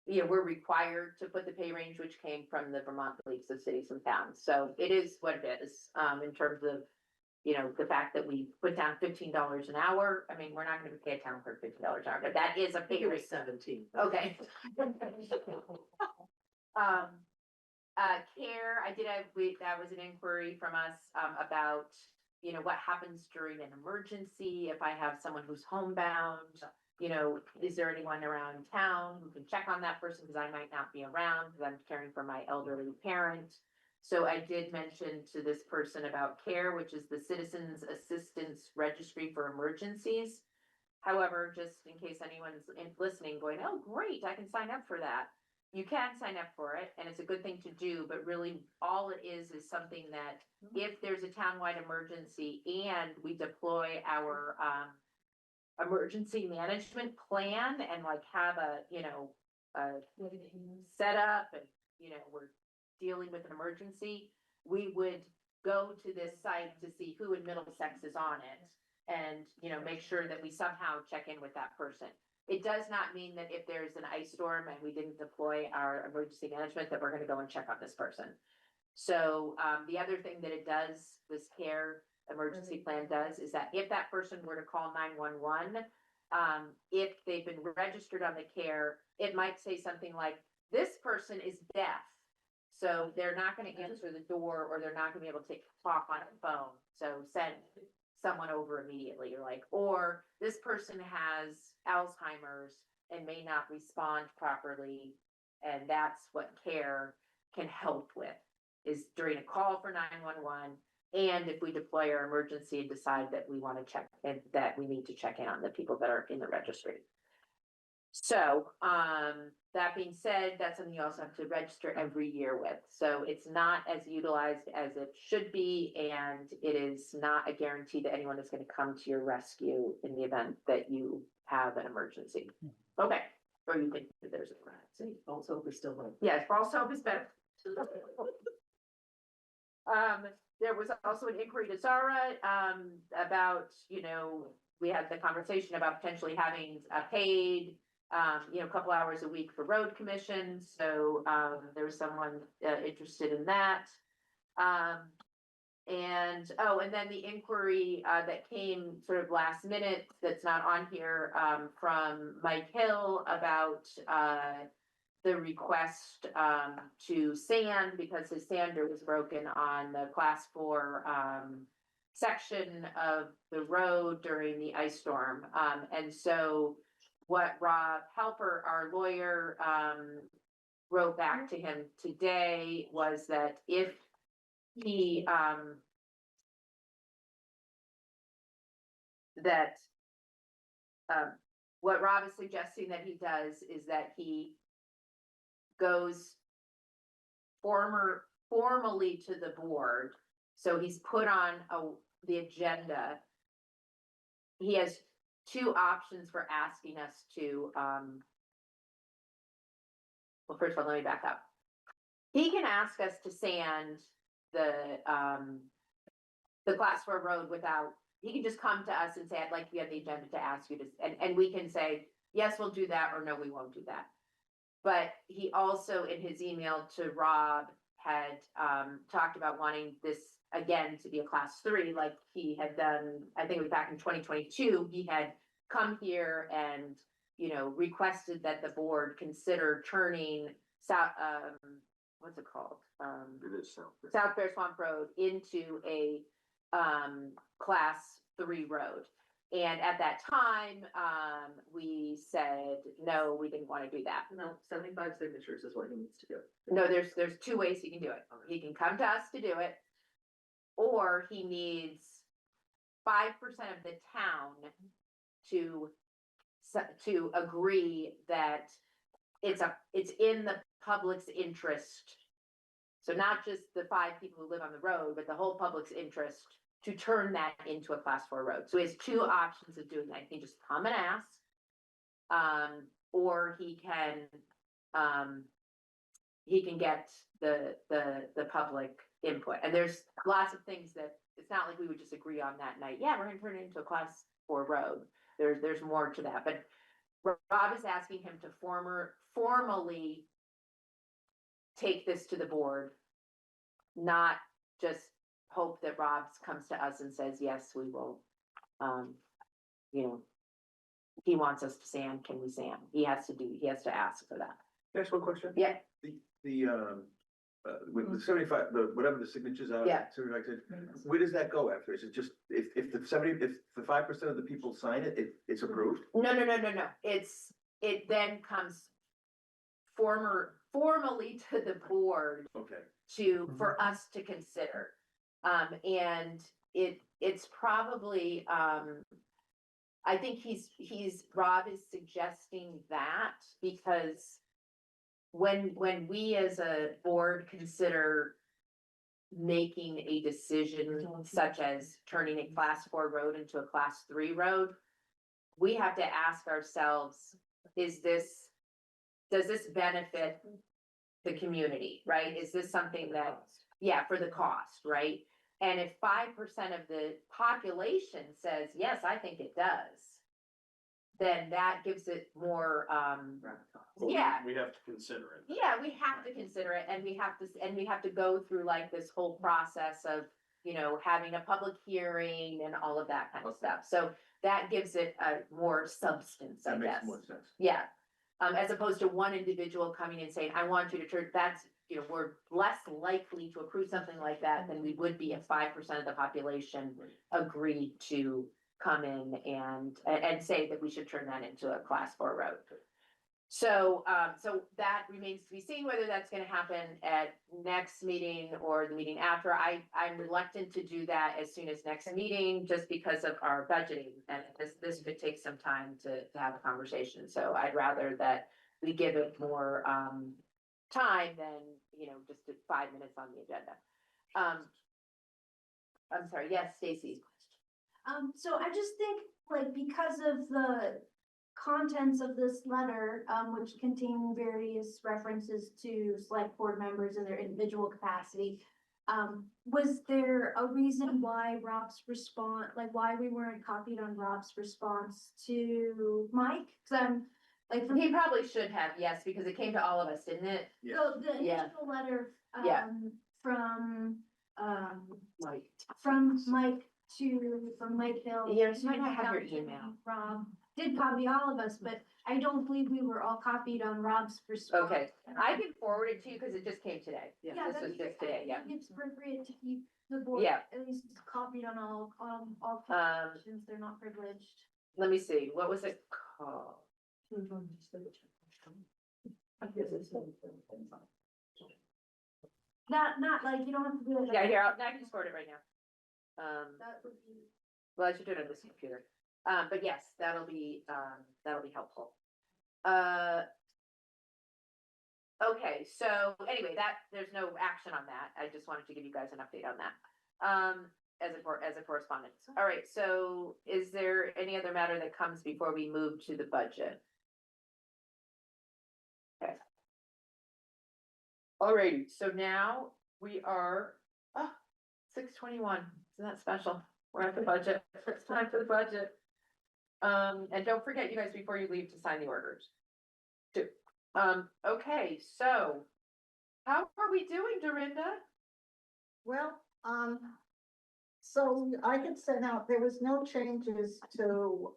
we're required to put the pay range, which came from the Vermont Leagues of Cities and Towns. So it is what it is, in terms of, the fact that we put down $15 an hour. I mean, we're not gonna pay a town clerk $15 an hour, but that is a pay rate. 17. Okay. Care, that was an inquiry from us, about you know, what happens during an emergency, if I have someone who's homebound, you know, is there anyone around town who can check on that person, because I might not be around, because I'm caring for my elderly parent. So I did mention to this person about CARE, which is the Citizens Assistance Registry for Emergencies. However, just in case anyone's listening going, oh, great, I can sign up for that. You can sign up for it, and it's a good thing to do, but really all it is something that if there's a townwide emergency and we deploy our emergency management plan and like have a, you know, set up and, you know, we're dealing with an emergency, we would go to this site to see who in Middlesex is on it and, you know, make sure that we somehow check in with that person. It does not mean that if there's an ice storm and we didn't deploy our emergency management, that we're gonna go and check on this person. So, the other thing that it does, this CARE emergency plan does, is that if that person were to call 911, if they've been registered on the CARE, it might say something like, this person is deaf. So they're not gonna answer the door, or they're not gonna be able to talk on a phone. So send someone over immediately, or this person has Alzheimer's and may not respond properly. And that's what CARE can help with, is during a call for 911. And if we deploy our emergency and decide that we want to check and that we need to check in on the people that are in the registry. So, that being said, that's something you also have to register every year with. So it's not as utilized as it should be, and it is not a guarantee that anyone is going to come to your rescue in the event that you have an emergency. Okay, or you think that there's an emergency. false hope is still like. Yes, false hope is better. There was also an inquiry to Zara, about, you know, we had the conversation about potentially having a paid, you know, a couple hours a week for road commission. So, there was someone interested in that. And then the inquiry, that came sort of last minute, that's not on here, from Mike Hill about, the request to sand, because his sander was broken on the class 4 section of the road during the ice storm. And so what Rob Halper, our lawyer, wrote back to him today was that if he what Rob is suggesting that he does is that he goes formally to the board. So he's put on the agenda. He has two options for asking us to, well, first of all, let me back up. He can ask us to sand the class 4 road without, he can just come to us and say, I'd like to be on the agenda to ask you to, and we can say, yes, we'll do that, or no, we won't do that. But he also, in his email to Rob, had talked about wanting this again to be a class 3, like he had done. I think it was back in 2022. He had come here and, you know, requested that the board consider turning South, what's it called? It is South Bear Swamp Road into a class 3 road. And at that time, we said, no, we didn't want to do that. No, 75 signatures is what he needs to do. No, there's two ways he can do it. He can come to us to do it, or he needs 5% of the town to agree that it's in the public's interest. So not just the 5 people who live on the road, but the whole public's interest to turn that into a class 4 road. So he has 2 options of doing that. He can just come and ask, or he can get the public input. And there's lots of things that it's not like we would just agree on that night. Yeah, we're gonna turn it into a class 4 road. There's more to that, but Rob is asking him to formally take this to the board, not just hope that Rob comes to us and says, yes, we will, you know, he wants us to sand, can we sand? He has to ask for that. Next one question. Yeah. The with the 75, whatever the signatures are. Yeah. 75, where does that go after? Is it just, if the 5% of the people sign it, it's approved? No. It then comes formally to the board Okay. for us to consider. And it's probably, I think Rob is suggesting that because when we as a board consider making a decision such as turning a class 4 road into a class 3 road, we have to ask ourselves, does this benefit the community, right? Is this something that, for the cost, right? And if 5% of the population says, yes, I think it does, then that gives it more, We have to consider it. yeah, we have to consider it, and we have to go through like this whole process of, having a public hearing and all of that kind of stuff. So that gives it a more substance, I That guess. makes more sense. Yeah, as opposed to one individual coming and saying, I want you to turn, that's, we're less likely to approve something like that than we would be if 5% of the population agreed to come in and say that we should turn that into a class 4 road. So that remains to be seen whether that's gonna happen at next meeting or the meeting after. I'm reluctant to do that as soon as next meeting, just because of our budgeting, and this could take some time to have a conversation. So I'd rather that we give it more, time than, just 5 minutes on the agenda. I'm sorry, yes, Stacy. So I just think, like, because of the contents of this letter, which contain various references to select board members in their individual capacity, was there a reason why Rob's response, like why we weren't copied on Rob's response to Mike? Cause I'm like, He probably should have, yes, because it came to all of us, didn't it? so the Yeah. initial letter, Yeah. from Mike. from Mike Hill. Yeah, to you might not have your Duncan email. and Rob did copy all of us, but I don't believe we were all copied on Rob's response. Okay, I can forward it to you because it just came today. Yeah, This that'd was be just great. today, yeah. I think it's appropriate to keep the board Yeah. at least copied on all Um, since they're not privileged. Let me see, what was it called? Not like, you don't have to do it. Yeah, here, I can just forward it right now. That would be. Well, I should do it on this computer. But yes, that'll be helpful. Okay, so anyway, there's no action on that. I just wanted to give you guys an update on that. As a correspondence. All right, so is there any other matter that comes before we move to the budget? Okay. Alrighty, so now we are, 6:21, isn't that special? We're at the budget, it's time for the budget. And don't forget, you guys, before you leave, to sign the orders. Too. Okay, so how are we doing, Dorinda? Well, so I had sent out, there was no changes to,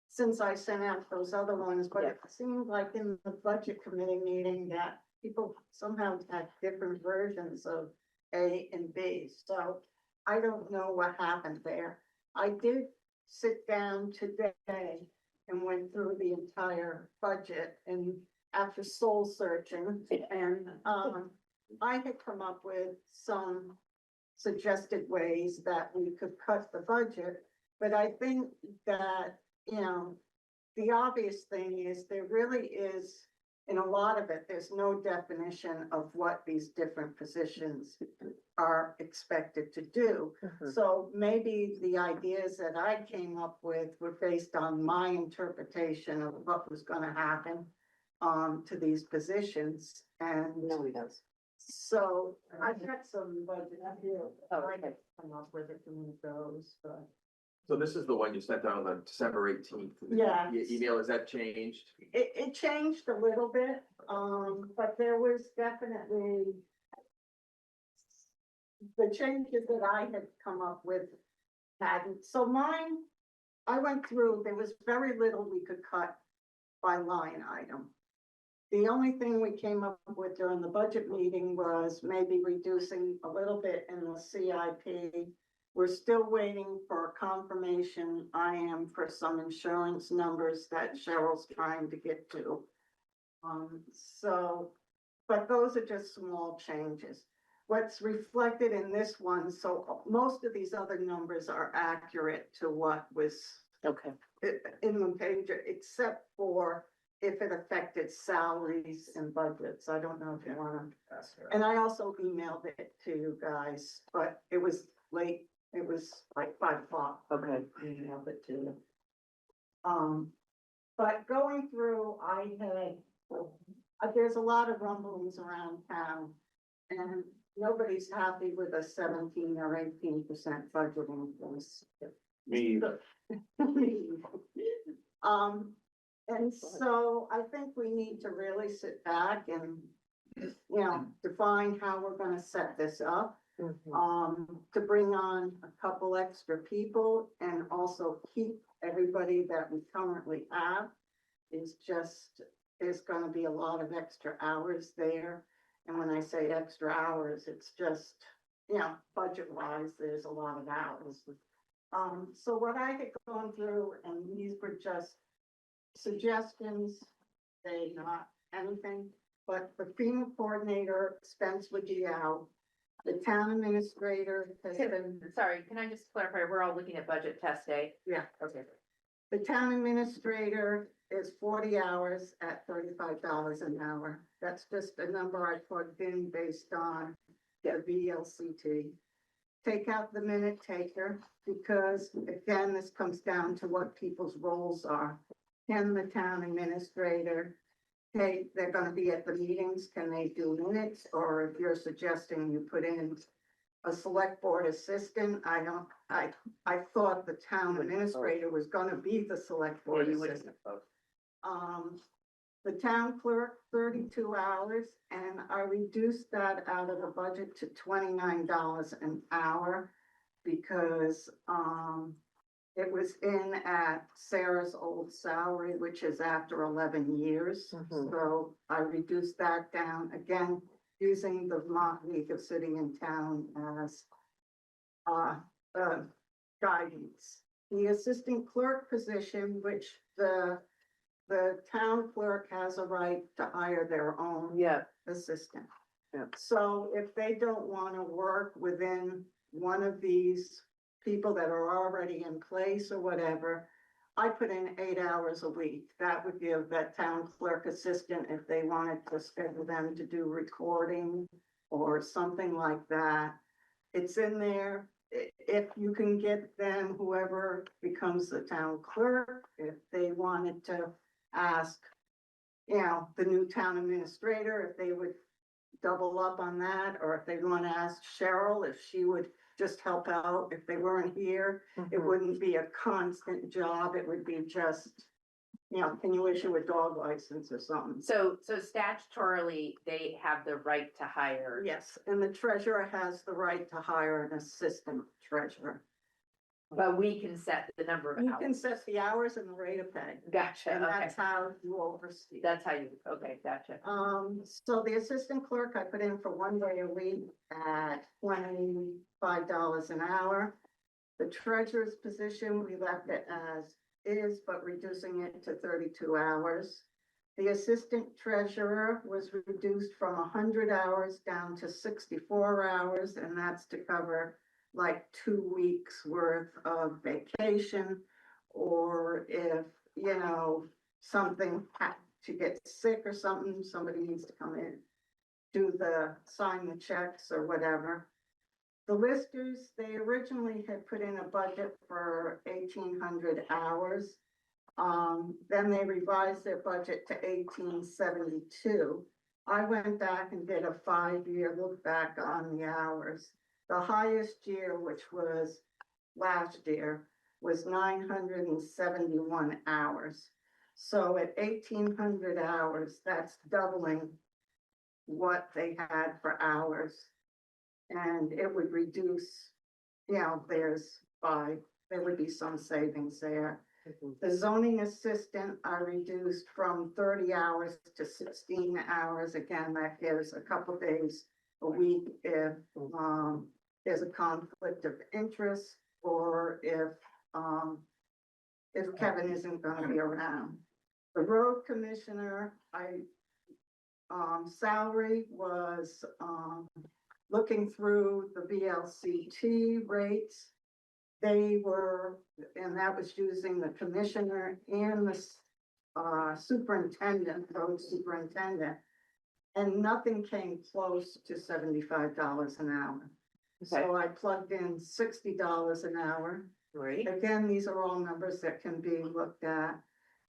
since I sent out those other ones, but it seemed like in the budget committee meeting that people somehow had different versions of A and B, so I don't know what happened there. I did sit down today and went through the entire budget and after soul searching, and, I had come up with some suggested ways that we could cut the budget, but I think that, the obvious thing is there really is, in a lot of it, there's no definition of what these different positions are expected to do. So maybe the ideas that I came up with were based on my interpretation of what was gonna happen to these positions, and Nobody does. so I've got some budget here. Oh, I okay. could come up with it from those, but. So this is the one you sent out on December 18th. Yeah. Your email, is that changed? It changed a little bit, but there was definitely. The changes that I had come up with hadn't, so mine, I went through, there was very little we could cut by line item. The only thing we came up with during the budget meeting was maybe reducing a little bit in the CIP. We're still waiting for confirmation, I am, for some insurance numbers that Cheryl's trying to get to. So, but those are just small changes. What's reflected in this one, so most of these other numbers are accurate to what was Okay. in the page, except for if it affected salaries and budgets. I don't know if you wanna. And I also emailed it to you guys, but it was late. It was like 5 o'clock. Okay. I emailed it to you. But going through, I had, there's a lot of rumblings around town, and nobody's happy with a 17 or 18% budget increase. Me, And so I think we need to really sit back and, define how we're gonna set this up. To bring on a couple extra people and also keep everybody that we currently have is just, there's gonna be a lot of extra hours there. And when I say extra hours, it's just, budget wise, there's a lot of hours. So what I had gone through, and these were just suggestions, they not anything, but the FEMA coordinator expense would be out. The town administrator has been, Sorry, can I just clarify? We're all looking at budget test day. yeah, Okay. the town administrator is 40 hours at $35 an hour. That's just a number I plugged in based on the VLCT. Take out the minute taker, because again, this comes down to what people's roles are. Can the town administrator, hey, they're gonna be at the meetings, can they do minutes? Or if you're suggesting you put in a select board assistant, I thought the town administrator was gonna be the select board assistant. The town clerk, 32 hours, and I reduced that out of the budget to $29 an hour because, it was in at Sarah's old salary, which is after 11 years. So I reduced that down again, using the Vermont League of City and Town as guidance. The assistant clerk position, which the town clerk has a right to hire their own assistant. Yeah. So if they don't want to work within one of these people that are already in place or whatever, I put in 8 hours a week. That would give that town clerk assistant, if they wanted to schedule them to do recording or something like that. It's in there. If you can get them, whoever becomes the town clerk, if they wanted to ask, the new town administrator, if they would double up on that, or if they want to ask Cheryl if she would just help out if they weren't here. It wouldn't be a constant job. It would be just, can you issue a dog license or something? So statutorily, they have the right to hire. Yes, and the treasurer has the right to hire an assistant treasurer. But we can set the number of You hours. can set the hours and the rate of pay. Gotcha, And okay. that's how you oversee. That's how you, okay, gotcha. So the assistant clerk I put in for 1 day a week at $25 an hour. The treasurer's position, we left it as is, but reducing it to 32 hours. The assistant treasurer was reduced from 100 hours down to 64 hours, and that's to cover like 2 weeks worth of vacation, or if, something had to get sick or something, somebody needs to come in, sign the checks or whatever. The listers, they originally had put in a budget for 1,800 hours. Then they revised their budget to 1,872. I went back and did a 5-year look back on the hours. The highest year, which was last year, was 971 hours. So at 1,800 hours, that's doubling what they had for hours. And it would reduce, there would be some savings there. The zoning assistant I reduced from 30 hours to 16 hours. Again, that gives a couple days a week if, there's a conflict of interest or if Kevin isn't gonna be around. The road commissioner, salary was, looking through the VLCT rates. They were, and that was using the commissioner and the superintendent, road superintendent. And nothing came close to $75 an hour. So I plugged in $60 an hour. Great. Again, these are all numbers that can be looked at.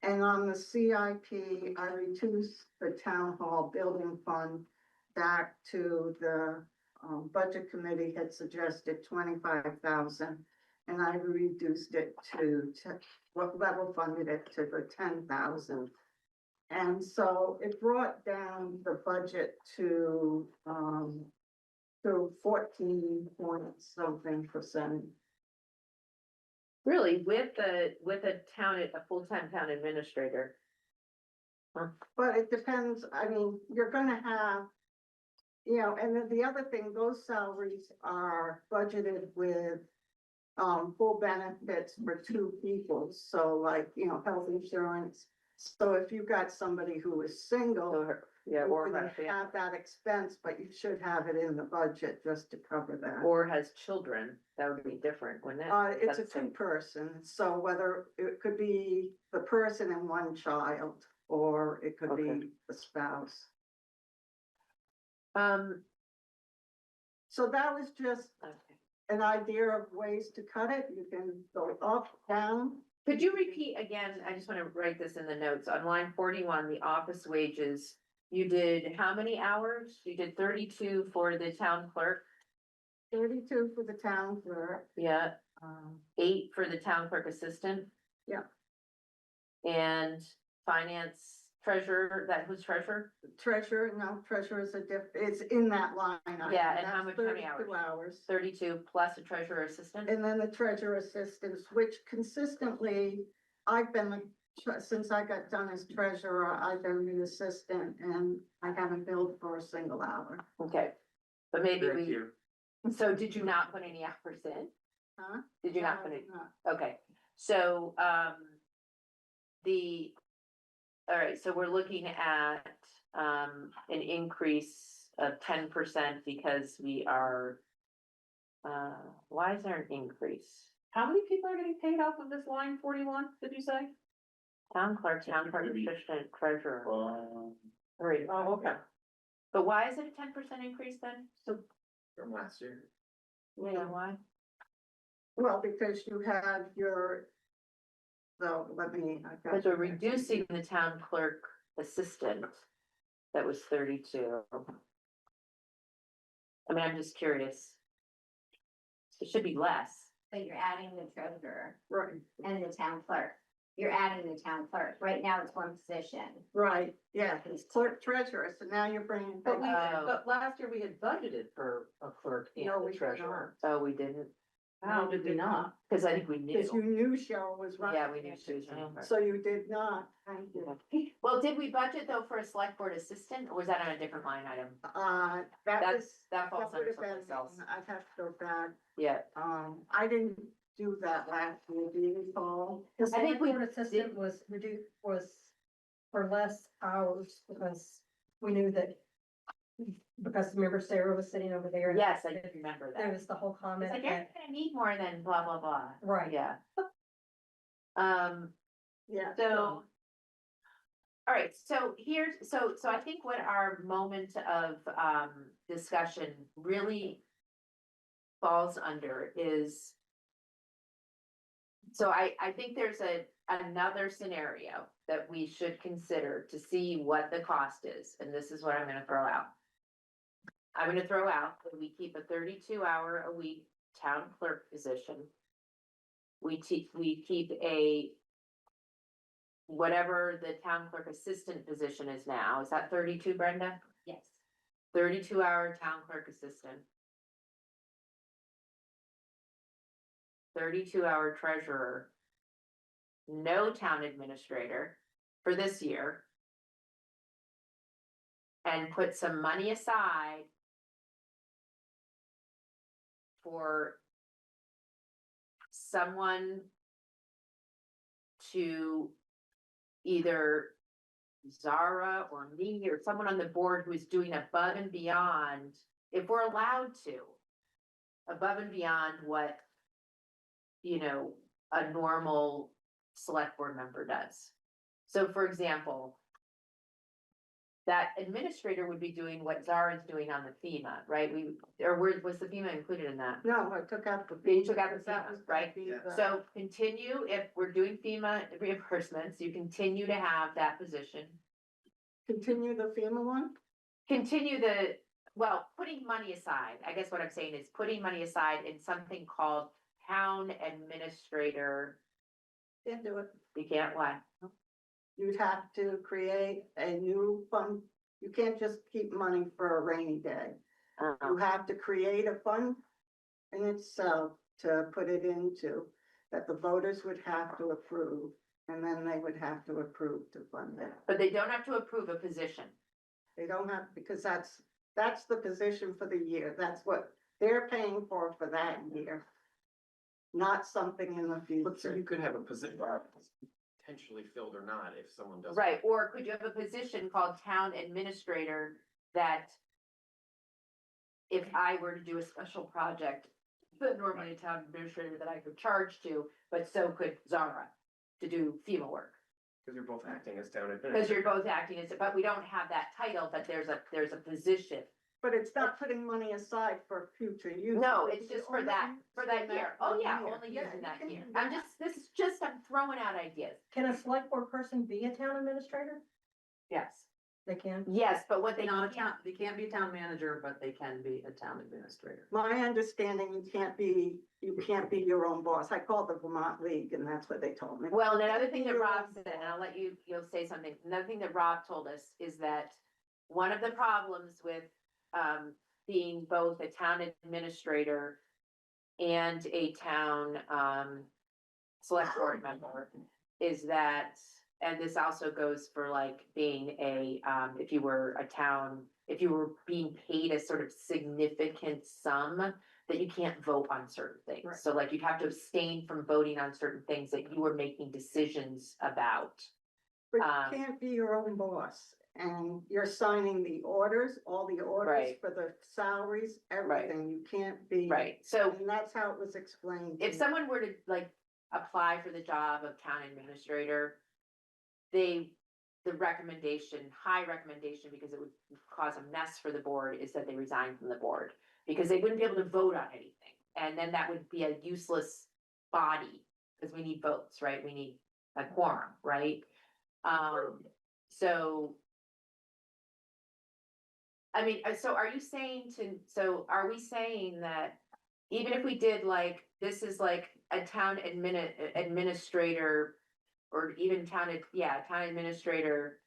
And on the CIP, I reduced the town hall building fund back to the budget committee had suggested 25,000. And I reduced it to what level funded it to the 10,000. And so it brought down the budget to 14 point something percent. Really, with a full-time town administrator. But it depends, I mean, you're gonna have, and then the other thing, those salaries are budgeted with full benefits for two people, so like, health insurance. So if you've got somebody who is single, Yeah, you or wouldn't has, have that expense, but you should have it in the budget just to cover that. or has children, that would be different, wouldn't it? It's a That's the- two-person, so whether it could be the person and one child, or it could Okay. be the spouse. Um, So that was just okay. an idea of ways to cut it. You can go up, down. Could you repeat again? I just want to write this in the notes. On line 41, the office wages, you did how many hours? You did 32 for the town clerk? 32 for the town clerk. Yeah. 8 for the town clerk assistant? Yeah. And finance treasurer, who's treasurer? Treasurer is it's in that line. item. Yeah, and how That's many 32 hours. 32 plus a treasurer assistant? And then the treasurer assistants, which consistently, since I got done as treasurer, I've been the assistant and I haven't billed for a single hour. Okay, but maybe Thank you. so did you not put any hours in? Huh? Did you not put No, it? no. Okay, so, all right, so we're looking at, an increase of 10% because we are, why is there an increase? How many people are getting paid off of this line 41, did you say? Town clerk, assistant, treasurer. Three. Oh, okay. But why is it a 10% increase then? So, From last year. yeah, why? Well, because you had Because we're reducing the town clerk assistant. That was 32. I mean, I'm just curious. It should be less. But you're adding the treasurer Right, and the town clerk. You're adding the town clerk. Right now it's one position. right, yeah, it's clerk treasurer, so now you're bringing. But Oh. but last year we had budgeted for a clerk and No, a we did treasurer. Oh, we didn't, How did we not? because I think we Because knew. you knew Cheryl was running. Yeah, we knew she was running. So you did not, thank you. Well, did we budget though for a select board assistant, or was that on a different line item? That falls would under have been, someplace else. I'd have to go back. Yeah, I didn't do that last year, do you recall? The I think select we board assistant did- was for less hours because we knew that. Because remember Sarah was sitting over there. and yes, I did remember There that. was the whole It's comment like, you're that, gonna need more than blah, blah, blah. right. Yeah. Yeah. So. All right, so here's, so I think what our moment of, discussion really falls under is. So I think there's another scenario that we should consider to see what the cost is, and this is what I'm gonna throw out. I'm gonna throw out that we keep a 32-hour-a-week town clerk position. We keep a whatever the town clerk assistant position is now. Is that 32, Brenda? Yes. 32-hour town clerk assistant. 32-hour treasurer. no town administrator for this year. And put some money aside for someone to either Zara or me or someone on the board who is doing above and beyond, if we're allowed to, above and beyond what, you know, a normal select board member does. So for example, that administrator would be doing what Zara's doing on the FEMA, right? Was the FEMA included in that? No, I took out the. You took out the because that FEMA, was gonna right? be the- So continue, if we're doing FEMA reimbursements, you continue to have that position. Continue the FEMA one? Continue putting money aside, I guess what I'm saying is putting money aside in something called town administrator. Can't do it. You can't what? You'd have to create a new fund. You can't just keep money for a rainy day. You have to create a fund in itself to put it into, that the voters would have to approve, and then they would have to approve to fund it. But they don't have to approve a position. They don't have, because that's the position for the year. That's what they're paying for that year. Not something in the But so future. you could have a position potentially filled or not if someone doesn't. Right, or could you have a position called town administrator that if I were to do a special project, but normally a town administrator that I could charge to, but so could Zara to do FEMA work. Because you're both acting as town Because administrator. you're both acting as, but we don't have that title, but there's a position. But it's not putting money aside for future use. No, it's just for Only that using year. Oh, one yeah, year. only Yeah, using you that can year. do I'm that. I'm throwing out ideas. Can a select board person be a town administrator? Yes. They can. Yes, but what they Not a can't, town, they can't be a town manager, but they can be a town administrator. My understanding, you can't be your own boss. I called the Vermont League and that's what they told me. well, and another thing that You're Rob on said, and I'll let you'll say something, another thing that Rob told us is that one of the problems with, being both a town administrator and a town, select board member is that, and this also goes for like being a, if you were being paid a sort of significant sum, that you can't vote on certain things. Right. So like you'd have to abstain from voting on certain things that you were making decisions about. But you can't be your own boss. And you're signing the orders, all the orders Right. for the salaries, everything. You can't be. Right, so And that's how it was explained. to if me. someone were to like apply for the job of town administrator, the recommendation, high recommendation, because it would cause a mess for the board, is that they resign from the board. Because they wouldn't be able to vote on anything, and then that would be a useless body, because we need votes, right? We need a quorum, right? So. I mean, so are you saying are we saying that even if we did like, this is like a town administrator or even town administrator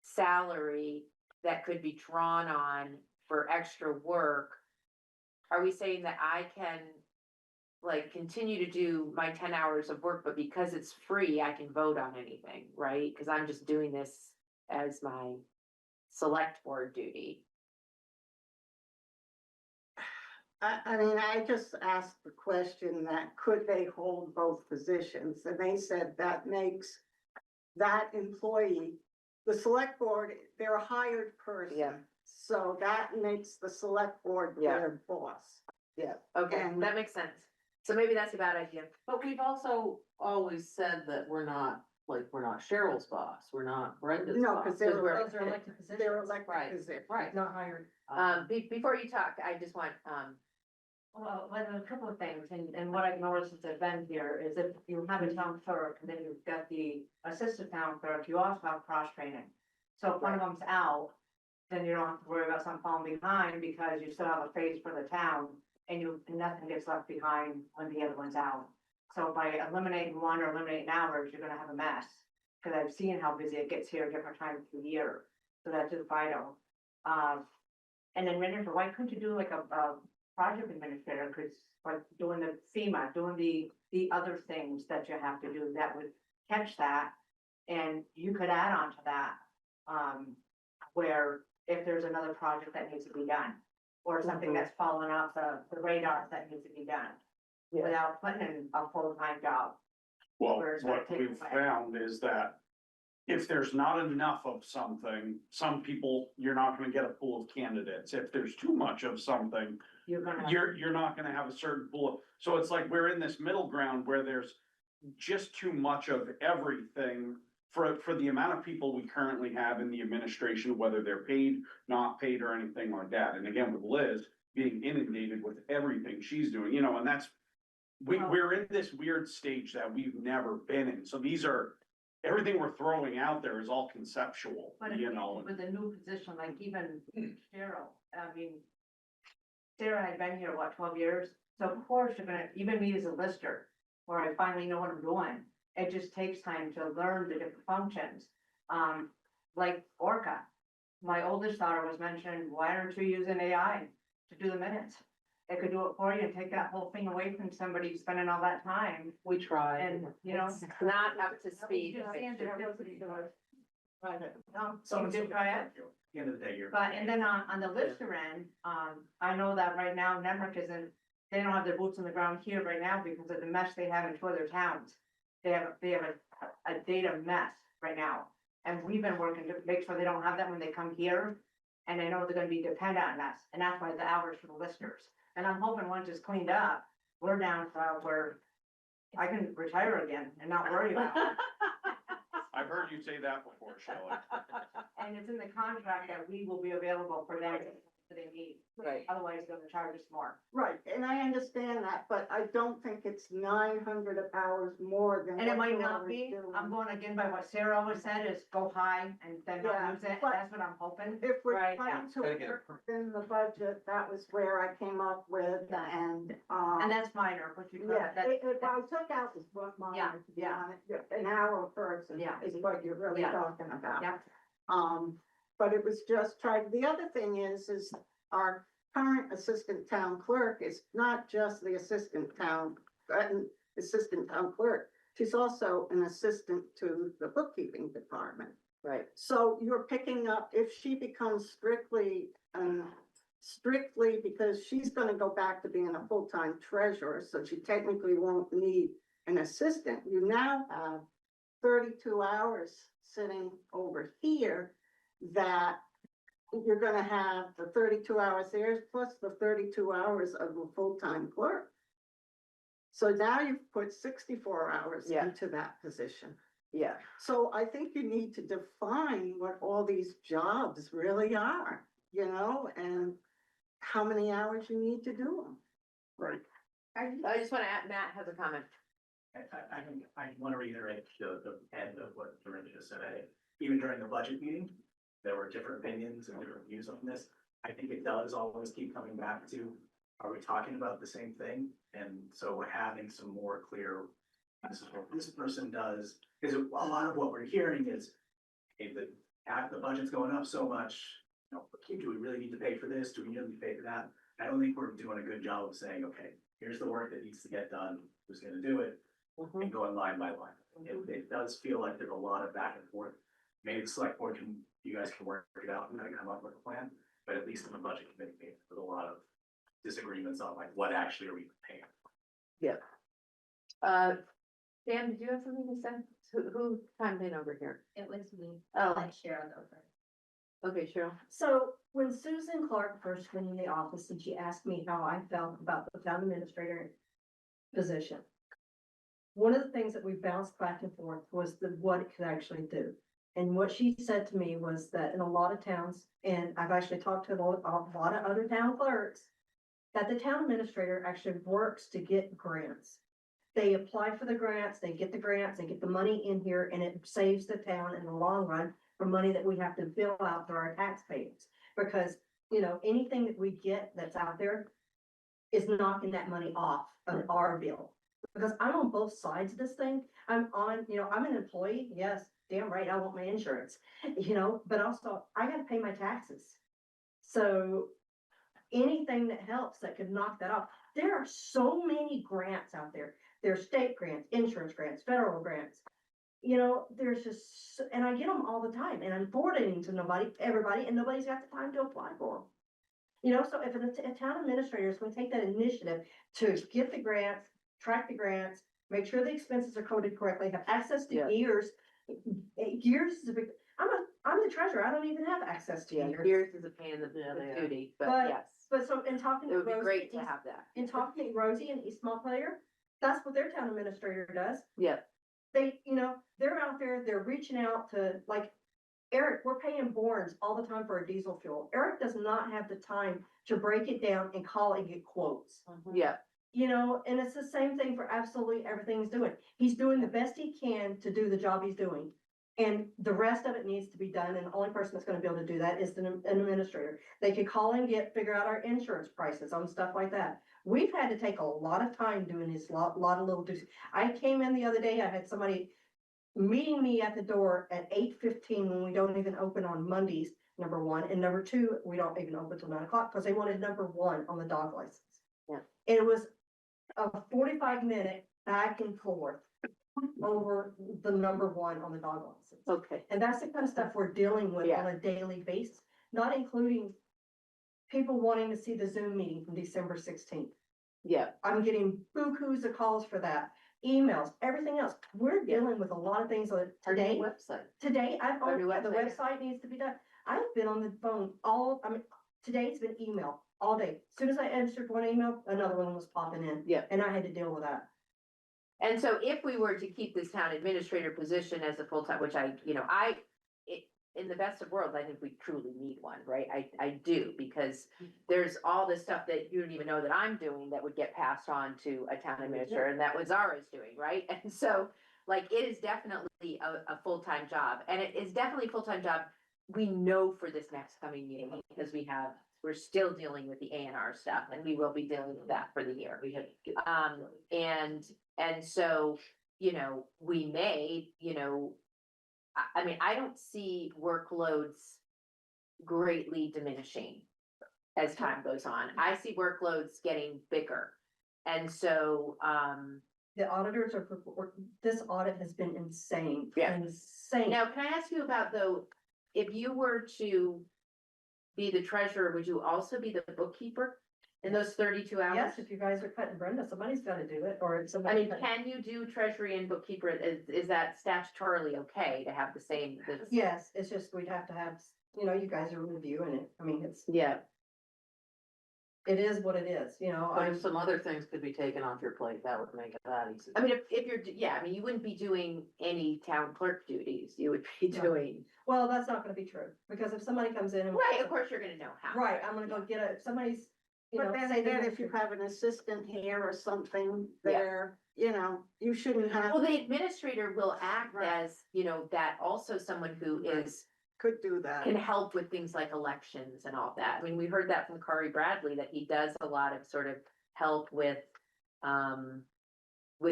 salary that could be drawn on for extra work, are we saying that I can like continue to do my 10 hours of work, but because it's free, I can vote on anything, right? Because I'm just doing this as my select board duty. I mean, I just asked the question that could they hold both positions? And they said that makes that employee, the select board, they're a hired person. Yeah. So that makes the select board Yeah. their boss. Yeah, okay, And- that makes sense. So maybe that's a bad idea. But we've also always said that we're not Cheryl's boss, we're not Brenda's No, boss. because they're Because we're- Those are elected positions. They're elected Right. positions. Right. Not hired. Before you talk, I just want, Well, a couple of things, and what I've noticed since I've been here is if you have a town clerk, and then you've got the assistant town clerk, you also have cross training. So if one of them's out, then you don't have to worry about something falling behind, because you still have a face for the town, and nothing gets left behind when the other one's out. So by eliminating one or eliminating hours, you're gonna have a mess, because I've seen how busy it gets here at different times of the year, so that's just vital. And then Jennifer, why couldn't you do like a project administrator, because like doing the FEMA, doing the other things that you have to do, that would catch that. And you could add on to that, where if there's another project that needs to be done. Or something that's fallen off the radar that needs to be done, without putting in a full-time job. Well, Where it's gonna what take we've away. found is that if there's not enough of something, some people, you're not gonna get a pool of candidates. If there's too much of something, You're gonna. you're not gonna have a certain pool. So it's like we're in this middle ground where there's just too much of everything for the amount of people we currently have in the administration, whether they're paid, not paid, or anything like that. And again, with Liz being inundated with everything she's doing, you know, and that's, we're in this weird stage that we've never been in. So these are, everything we're throwing out there is all conceptual, But you know. with a new position, like even Cheryl, I mean, Sarah had been here, what, 12 years? So of course, you're gonna, even me as a lister, where I finally know what I'm doing, it just takes time to learn the different functions. Like Orca, my oldest daughter was mentioning, why aren't you using AI to do the minutes? It could do it for you and take that whole thing away from somebody spending all that time, We try. and, you know. It's not up to speed. So did try it. At the end of the day, you're. But, and then on the lister end, I know that right now Nemrick isn't, they don't have their boots on the ground here right now because of the mess they have in two other towns. They have a data mess right now, and we've been working to make sure they don't have that when they come here. And I know they're gonna be dependent on us, and that's why the hours for the listers. And I'm hoping once it's cleaned up, we're down to where I can retire again and not worry about it. I've heard you say that before, Shelley. And it's in the contract that we will be available for them if they need. Right. Otherwise, they're gonna charge us more. Right, and I understand that, but I don't think it's 900 hours more than. And it what might you're not already be, doing. I'm going again by what Sarah always said, is go high and then Yeah, not use it, but- that's what I'm hoping. If we're Right, trying to Gotta get it work within the budget, that was where I came up with, and, And that's minor, but you. yeah, that- what I took out was what mine, Yeah, to be yeah. honest, an hour person Yeah. is what you're really Yeah. talking about. Yeah. But it was just trying, the other thing is our current assistant town clerk is not just the assistant town clerk. She's also an assistant to the bookkeeping department. Right. So you're picking up, if she becomes strictly because she's gonna go back to being a full-time treasurer, so she technically won't need an assistant. You now have 32 hours sitting over here that you're gonna have the 32 hours there plus the 32 hours of a full-time clerk. So now you've put 64 hours Yeah. into that position. Yeah. So I think you need to define what all these jobs really are, you know, and how many hours you need to do them. Right. I just wanna add, Matt has a comment. I want to reiterate the end of what Dorinda just said. Even during the budget meeting, there were different opinions and different views on this. I think it does always keep coming back to, are we talking about the same thing? And so we're having some more clear, this is what this person does, because a lot of what we're hearing is, hey, the budget's going up so much, you know, do we really need to pay for this? Do we really need to pay for that? I don't think we're doing a good job of saying, okay, here's the work that needs to get done, who's gonna do it, and going line by line. It does feel like there's a lot of back and forth. Maybe the select board you guys can work it out and kind of come up with a plan, but at least in the budget committee, there's a lot of disagreements on like, what actually are we paying? Dan, did you have something to say? Who chimed in over here? It was me. Oh. Let Cheryl go first. Okay, Cheryl. So when Susan Clark first went in the office and she asked me how I felt about the town administrator position. One of the things that we bounced back and forth was what it could actually do. And what she said to me was that in a lot of towns, and I've actually talked to a lot of other town clerks, that the town administrator actually works to get grants. They apply for the grants, they get the money in here, and it saves the town in the long run for money that we have to bill out for our taxpayers. Because, you know, anything that we get that's out there is knocking that money off of our bill. Because I'm on both sides of this thing. I'm an employee, yes, damn right, I want my insurance, you know, but also I gotta pay my taxes. So anything that helps that could knock that off. There are so many grants out there. There's state grants, insurance grants, federal grants. You know, there's just, and I get them all the time, and I'm forwarding to everybody, and nobody's got the time to apply for them. You know, so if a town administrator is gonna take that initiative to get the grants, track the grants, make sure the expenses are coded correctly, have access to Yeah. years. Years is a big, I'm the treasurer, I don't even have access to Yeah, years. yours is a pain in the Yeah, they are. duty, but But- yes, But so in talking it to would be Rosie. great to and have that. In talking to Rosie and East Montpelier, that's what their town administrator does. Yeah, They, you know, they're out there, they're reaching out to, like, Eric, we're paying Borns all the time for a diesel fuel. Eric does not have the time to break it down and call and get quotes. yeah, You know, and it's the same thing for absolutely everything he's doing. He's doing the best he can to do the job he's doing. And the rest of it needs to be done, and the only person that's gonna be able to do that is an administrator. They could call and figure out our insurance prices on stuff like that. We've had to take a lot of time doing this, lot of little do's. I came in the other day, I had somebody meeting me at the door at 8:15 when we don't even open on Mondays, number one, and number two, we don't even open till 9 o'clock, because they wanted number one on the dog license. Yeah. It was a 45-minute back and forth over the number one on the dog license. okay, And that's the kind of stuff we're dealing with Yeah. on a daily basis, not including people wanting to see the Zoom meeting from December 16th. yeah, I'm getting bukus of calls for that, emails, everything else. We're dealing with a lot of things that our new today. website. Today, Our new the website. website needs to be done. I've been on the phone today it's been email all day. As soon as I answered one email, another one was popping in. Yeah. And I had to deal with that. And so if we were to keep this town administrator position as a full-time, which in the best of worlds, I think we truly need one, right? I do, because there's all this stuff that you don't even know that I'm doing that would get passed on to a town administrator, and that what Zara's doing, right? And so, like, it is definitely a full-time job, and it is definitely a full-time job. We know for this next coming year, because we're still dealing with the A&R stuff, and we will be dealing with that for the year. We had. And so, you know, we may, you know, I mean, I don't see workloads greatly diminishing as time goes on. I see workloads getting bigger. And so, The auditors this audit has been insane. Yeah. Insane. now can I ask you about though, if you were to be the treasurer, would you also be the bookkeeper in those 32 hours? Yes, if you guys are cutting Brenda, somebody's gotta do it, or it's I somebody. mean, can you do treasury and bookkeeper? Is that statutorily okay to have the same? Yes, it's just, we'd have to have, you know, you guys are reviewing it. I mean, Yeah, it is what it is, you know. But if some other things could be taken off your plate, that would make it that easy. I mean, if you're, yeah, I mean, you wouldn't be doing any town clerk duties. You would be No. doing, Well, that's not gonna be true, because if somebody comes in and. right, of course, you're gonna know how. Right, I'm gonna go get somebody's, you know. But then say they again, want if you to- have an assistant here or something Yeah. there, you know, you shouldn't have, Well, the administrator will act Right. as, you know, that also someone who could do that. can help with things like elections and all that. I mean, we heard that from Corey Bradley, that he does a lot of sort of help with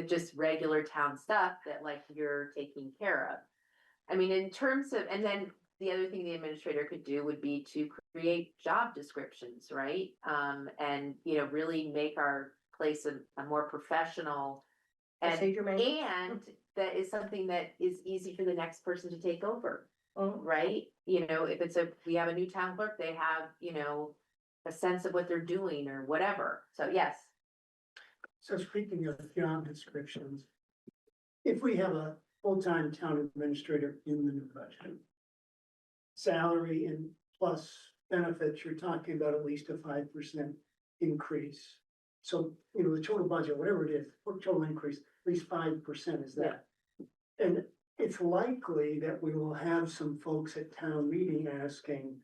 just regular town stuff that like you're taking care of. I mean, in terms of, and then the other thing the administrator could do would be to create job descriptions, right? And, you know, really make our place a more professional Procedure manual. and that is something that is easy for the next person to take over, Mhm. right? You know, if we have a new town clerk, they have, you know, a sense of what they're doing or whatever. So yes. So speaking of job descriptions, if we have a full-time town administrator in the new budget, salary and plus benefits, you're talking about at least a 5% increase. So, you know, the total budget, whatever it is, what total increase, at least 5% is that. And it's likely that we will have some folks at town meeting asking,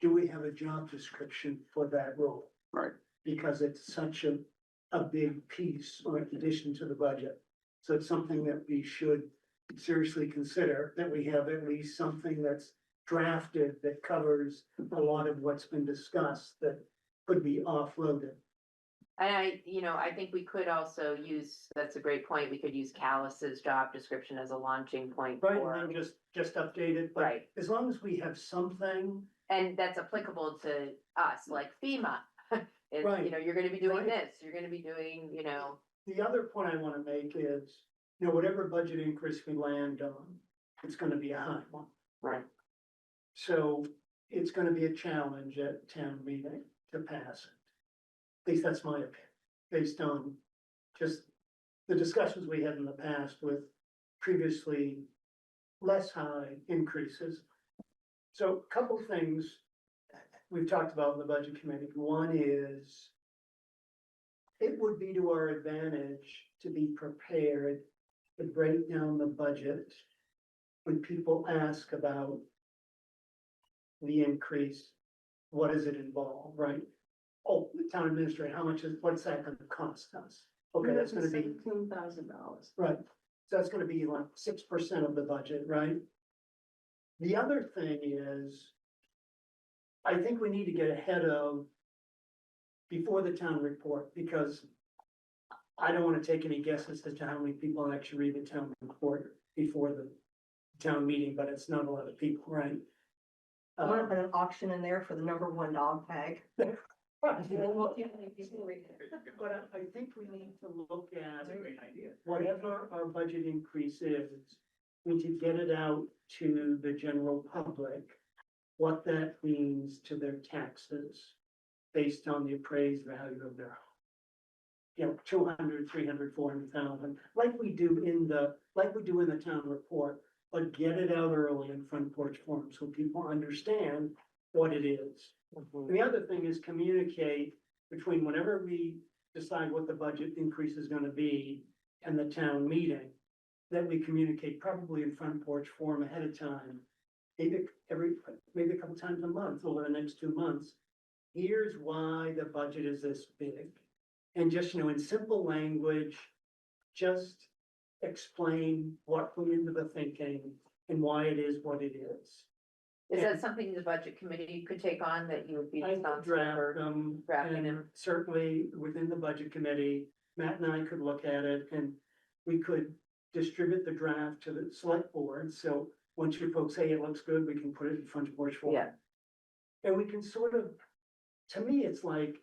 do we have a job description for that role? Right. Because it's such a big piece in addition to the budget. So it's something that we should seriously consider, that we have at least something that's drafted that covers a lot of what's been discussed that could be offloaded. And I think we could also use, that's a great point, we could use Callis's job description as a launching point Right, for, and then just update it, but right. as long as we have something, And that's applicable to us, like FEMA. It's, Right. you know, you're gonna be doing Right. this, you're gonna be doing, you know, the other point I wanna make is, you know, whatever budget increase we land on, it's gonna be a high one. Right. So it's gonna be a challenge at town meeting to pass it. At least that's my opinion, based on just the discussions we had in the past with previously less high increases. So a couple things we've talked about in the budget committee. One is it would be to our advantage to be prepared to break down the budget when people ask about the increase, what does it involve, right? Oh, the town administrator, what's that gonna cost us? Okay, that's gonna be, $17,000. right, so that's gonna be like 6% of the budget, right? The other thing is, I think we need to get ahead of before the town report, because I don't wanna take any guesses as to how many people actually read the town report before the town meeting, but it's not a lot of people, right? I'm gonna put an auction in there for the #1 dog tag. But I think we need to look at whatever our budget increase is, we need to get it out to the general public, what that means to their taxes based on the appraised value of their home. You know, 200, 300, 400,000, like we do in the town report, but get it out early in Front Porch Forum so people understand what it is. And the other thing is communicate between whenever we decide what the budget increase is gonna be and the town meeting, that we communicate probably in Front Porch Forum ahead of time, maybe a couple times a month over the next 2 months. Here's why the budget is this big. And just, you know, in simple language, just explain what went into the thinking and why it is what it is. Is that something the budget committee could take on, that you would be I could responsible draft for them, drafting and them? certainly within the budget committee, Matt and I could look at it, and we could distribute the draft to the select board, so once you folks say it looks good, we can put it in Front Porch Forum. Yeah. And we can sort of, to me, it's like,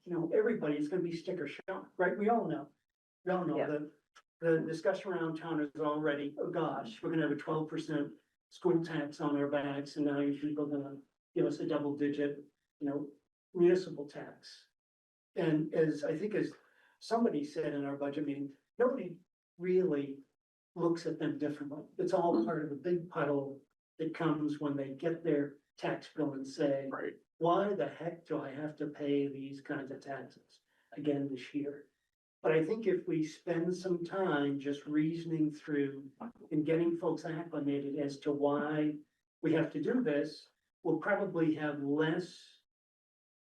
you know, everybody's gonna be sticker shock, right? We all know. Yeah. The discussion around town is already, oh gosh, we're gonna have a 12% school tax on our bags, and now you people are gonna give us a double digit, you know, municipal tax. And as somebody said in our budget meeting, nobody really looks at them differently. It's all part of a big puddle that comes when they get their tax bill and say, Right. why the heck do I have to pay these kinds of taxes again this year? But I think if we spend some time just reasoning through and getting folks acclimated as to why we have to do this, we'll probably have less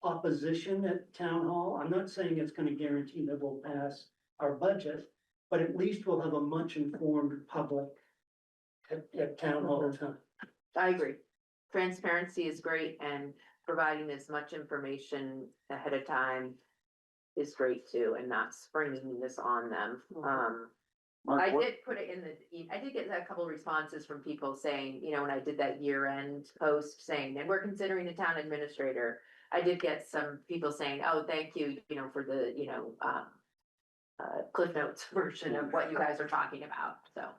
opposition at town hall. I'm not saying it's gonna guarantee that we'll pass our budget, but at least we'll have a much informed public at town hall time. I agree. Transparency is great, and providing as much information ahead of time is great too, and not springing this on them. I did put it in I did get a couple of responses from people saying, you know, when I did that year-end post saying, and we're considering a town administrator, I did get some people saying, oh, thank you, you know, for the, you know, Cliff Notes version of what you guys are talking about, so.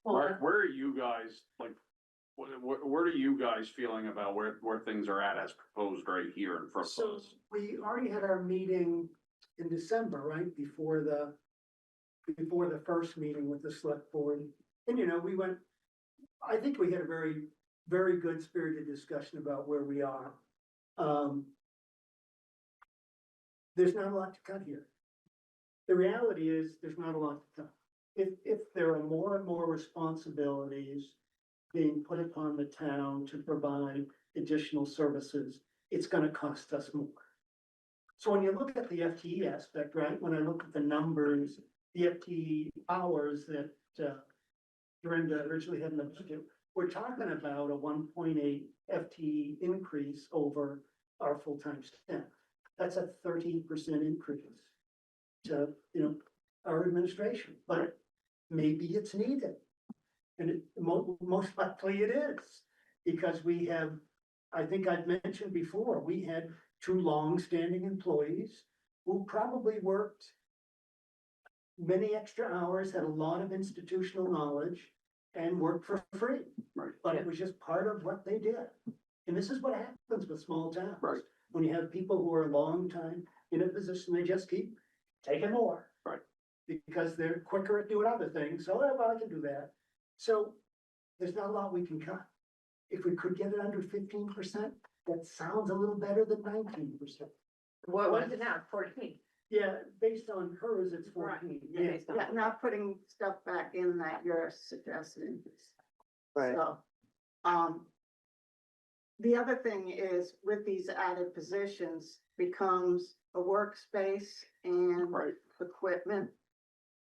Where are you guys, like, what are you guys feeling about where things are at as proposed right here in front of So us? we already had our meeting in December, right, before the first meeting with the select board. And, you know, I think we had a very, very good spirited discussion about where we are. There's not a lot to cut here. The reality is, there's not a lot to cut. If there are more and more responsibilities being put upon the town to provide additional services, it's gonna cost us more. So when you look at the FTE aspect, right, when I look at the numbers, the FTE hours that Brenda originally had in the budget, we're talking about a 1.8 FTE increase over our full-time staff. That's a 13% increase to, you know, our administration, but maybe it's needed. And most likely it is, because we have, I think I've mentioned before, we had 2 long-standing employees who probably worked many extra hours, had a lot of institutional knowledge and worked for free. Right. But it was just part of what they did. And this is what happens with small towns. Right. When you have people who are a long time in a position, they just keep taking more. Right. Because they're quicker at doing other things, so, oh, well, I can do that. So there's not a lot we can cut. If we could get it under 15%, that sounds a little better than 19%. What is it now? 14? Yeah, based on hers, it's 14. Yeah. Based on- Yeah, not putting stuff back in that you're suggesting. Right. So, the other thing is with these added positions becomes a workspace and Right. equipment,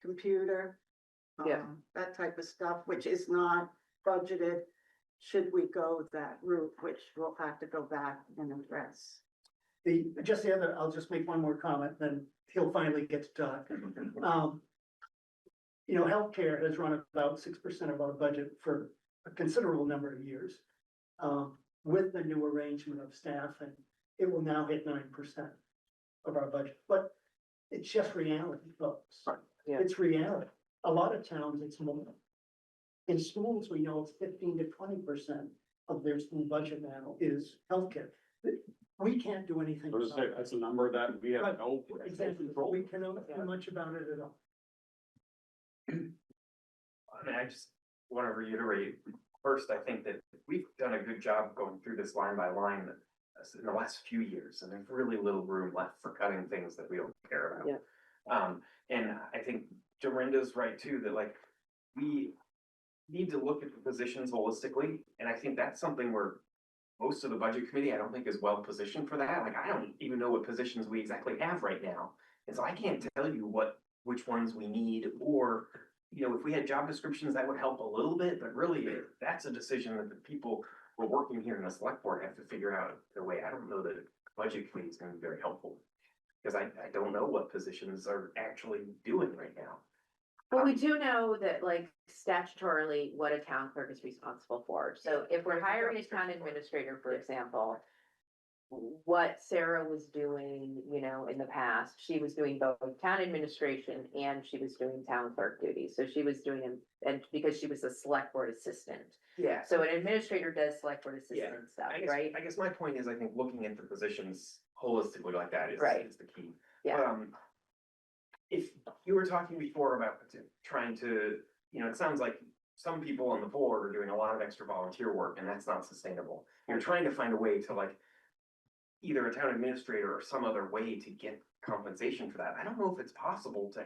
computer. Yeah. That type of stuff, which is not budgeted. Should we go that route, which we'll have to go back and address. I'll just make one more comment, then he'll finally get to talk. You know, healthcare has run about 6% of our budget for a considerable number of years. With the new arrangement of staff, and it will now hit 9% of our budget, but it's just reality, folks. Right. Yeah. It's reality. A lot of towns, it's more. In schools, we know it's 15 to 20% of their school budget now is healthcare. We can't do anything. about it. That's a number that we have no. Exactly, we cannot do much about it at all. I mean, I just want to reiterate, first, I think that we've done a good job going through this line by line in the last few years, and there's really little room left for cutting things that we don't care about. Yeah. And I think Dorinda's right too, that like, we need to look at the positions holistically, and I think that's something where most of the budget committee, I don't think is well positioned for that. Like, I don't even know what positions we exactly have right now. And so I can't tell you which ones we need, or, you know, if we had job descriptions, that would help a little bit, but really, that's a decision that the people who are working here in the select board have to figure out their way. I don't know that the budget committee is gonna be very helpful, because I don't know what positions are actually doing right now. But we do know that like statutorily what a town clerk is responsible for. So if we're hiring a town administrator, for example, what Sarah was doing, you know, in the past, she was doing both town administration and she was doing town clerk duties. So she was doing them, and because she was a select board assistant. Yeah. So an administrator does select board assistant stuff, right? I guess my point is, I think looking at the positions holistically like that is, Right. is the key. Yeah. If you were talking before about trying to, you know, it sounds like some people on the board are doing a lot of extra volunteer work, and that's not sustainable. You're trying to find a way to like, either a town administrator or some other way to get compensation for that. I don't know if it's possible to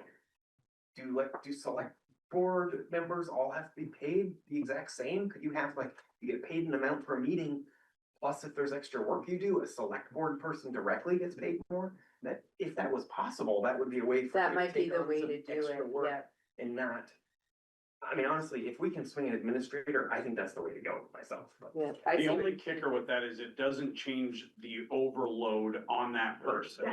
do select board members all have to be paid the exact same? Could you have like, you get paid an amount per meeting, plus if there's extra work you do, a select board person directly gets paid more? That, if that was possible, that would be a way for. That you might be take the on way some to do extra it, work yeah. And not, I mean, honestly, if we can swing an administrator, I think that's the way to go myself. But Yeah. The only kicker with that is it doesn't change the overload on that person.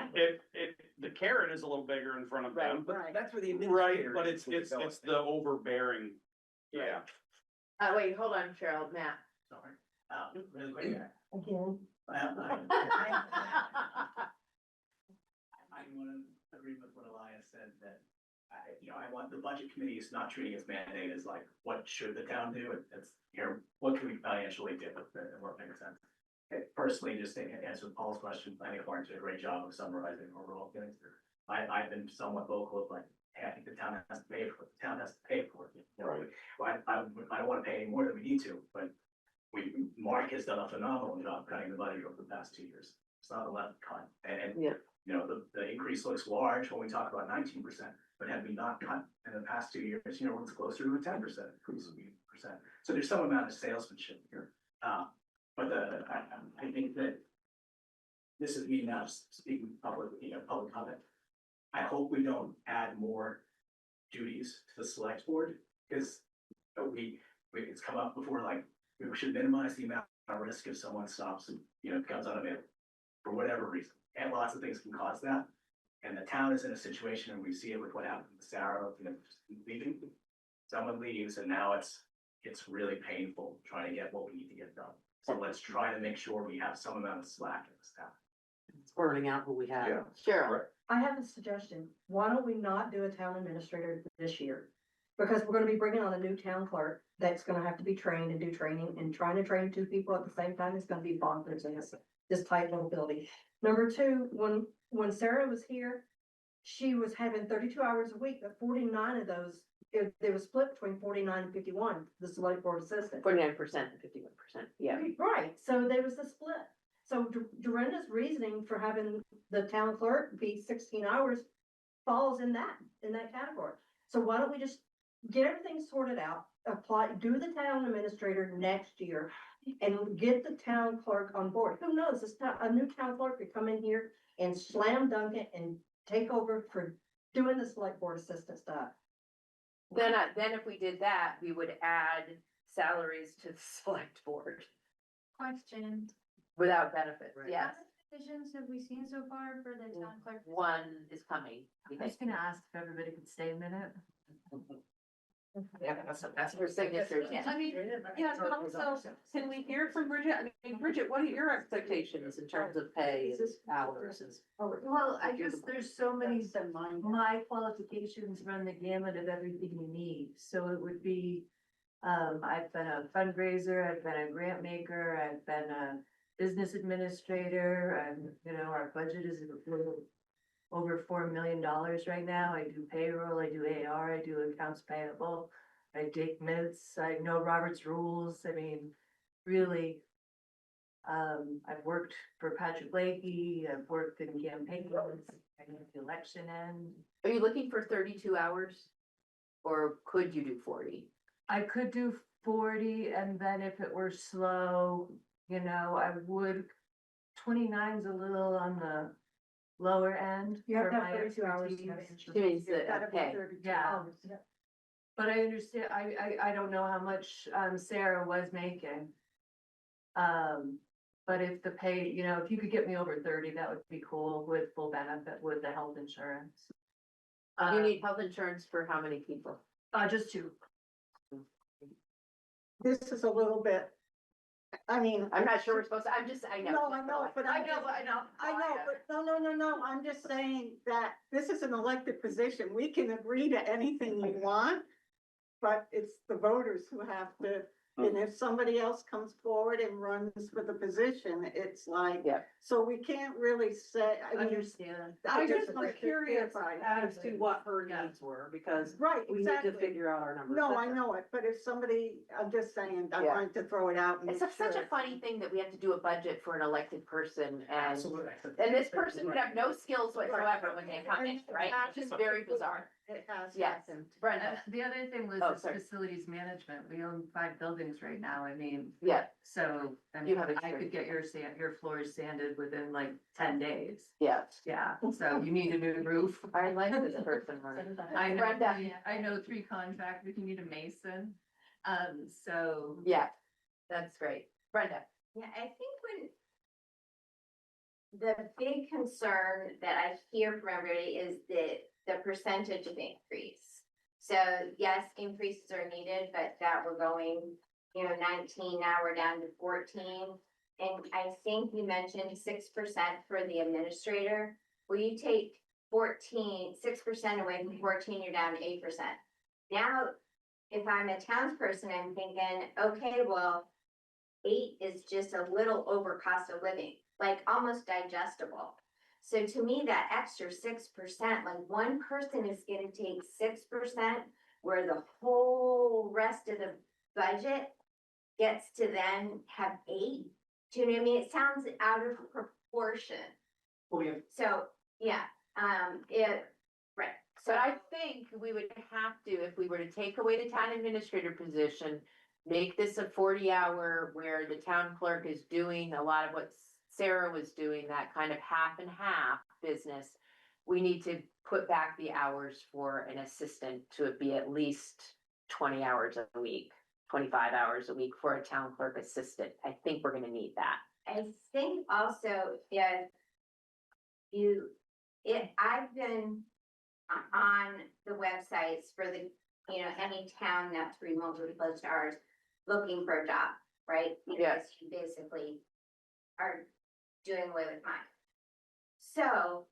The carrot is a little bigger in front of them. But that's where the Right, administrator. but is with it's the overbearing. Yeah. Wait, hold on, Cheryl, Matt. Sorry, really quick. Again. I want to agree with what Elias said, that I want, the budget committee is not treating its mandate as like, what should the town do? It's, what can we financially do and what makes sense? Personally, just to answer Paul's question, I think Lauren did a great job of summarizing overall things. I've been somewhat vocal of like, hey, I think the town has to pay for it. The town has to pay for it. I don't want to pay any more than we need to, but Mark has done a phenomenal job cutting the budget over the past 2 years. It's not a left cut. And the increase looks large when we talk about 19%, but had we not cut in the past 2 years, it's closer to a 10% increase. So there's some amount of salesmanship here. But I think that this is me now speaking public comment. I hope we don't add more duties to the select board, because it's come up before, like, we should minimize the amount of risk if someone stops and, comes out of it for whatever reason. And lots of things can cause that. And the town is in a situation, and we see it with what happened with Sarah, leaving. Someone leaves, and now it's really painful trying to get what we need to get done. So let's try to make sure we have some amount of slack in the staff. It's burning out who we have. Yeah. Cheryl. I have a suggestion. Why don't we not do a town administrator this year? Because we're gonna be bringing on a new town clerk that's gonna have to be trained and do training, and trying to train two people at the same time is gonna be bonkers in this tight little building. Number two, when Sarah was here, she was having 32 hours a week, but 49 of those, they were split between 49 and 51, the select board assistant. 49% and 51%, yeah. Right, so there was a split. So Dorinda's reasoning for having the town clerk be 16 hours falls in that category. So why don't we just get everything sorted out, do the town administrator next year, and get the town clerk on board. Who knows, a new town clerk could come in here and slam dunk it and take over for doing the select board assistant stuff. Then if we did that, we would add salaries to the select board Question. without benefits, yes. What positions have we seen so far for the town clerk? One is coming. we I was think. gonna ask if everybody could stay a minute. Yeah, that's for signatures. I mean, yeah, but also, can we hear from Bridget? I mean, Bridget, what are your expectations in terms of pay and hours? Well, I guess there's so many, my qualifications run the gamut of everything you need, so it would be. I've been a fundraiser, I've been a grant maker, I've been a business administrator, and, our budget is a little over $4 million right now. I do payroll, I do AR, I do accounts payable, I take minutes, I know Robert's rules, I mean, really. I've worked for Patrick Leahy, I've worked in campaigns, I know the election end. Are you looking for 32 hours? Or could you do 40? I could do 40, and then if it were slow, I would, 29's a little on the lower end. You have for to have my 32 hours to expertise. have insurance. She means You've gotta be okay. 32 Yeah. hours. But I understand, I don't know how much, Sarah was making. But if the pay, if you could get me over 30, that would be cool with full benefit with the health insurance. You need health insurance for how many people? Just two. This is a little bit, I mean. I'm not sure we're supposed to, I know. No, I know, but I know, but no, I'm just saying that this is an elected position. We can agree to anything you want. But it's the voters who have to, and if somebody else comes forward and runs for the position, it's like, Yeah. so we can't really say, I mean. Understand. I just just was curious as to what her needs were, because Right, we need to exactly. figure out our numbers. No, I know it, but if somebody, I'm just saying, I Yeah. wanted to throw it out. and It's make such a sure. funny thing that we have to do a budget for an elected person and Absolutely. this person would have no skills whatsoever when they come in, right? It's just very bizarre. It has Yes, happened. Brenda, The other thing was Oh, it's sorry. facilities management. We own 5 buildings right now. I mean, yeah, so, I You mean, have I could get your floors sanded within like 10 days. yeah. Yeah, so you need a new roof. I like this person. I know, Brenda. I know 3 contractors, you need a mason. So. Yeah, that's great. Brenda, Yeah, I think the big concern that I hear from everybody is the percentage of increase. So yes, increases are needed, but that we're going, 19, now we're down to 14. And I think you mentioned 6% for the administrator. Well, you take 6% away from 14, you're down to 8%. Now, if I'm a townsperson, I'm thinking, okay, well, 8 is just a little over cost of living, like almost digestible. So to me, that extra 6%, like one person is gonna take 6%, where the whole rest of the budget gets to then have 8. Do you know what I mean? It sounds out of proportion. So, yeah, right. so I think we would have to, if we were to take away the town administrator position, make this a 40-hour where the town clerk is doing a lot of what Sarah was doing, that kind of half and half business. We need to put back the hours for an assistant to be at least 20 hours a week, 25 hours a week for a town clerk assistant. I think we're gonna need that. I think also, I've been on the websites for the, any town that's remotely close to ours, looking for a job, right? Yes. Because you basically are doing away with mine. So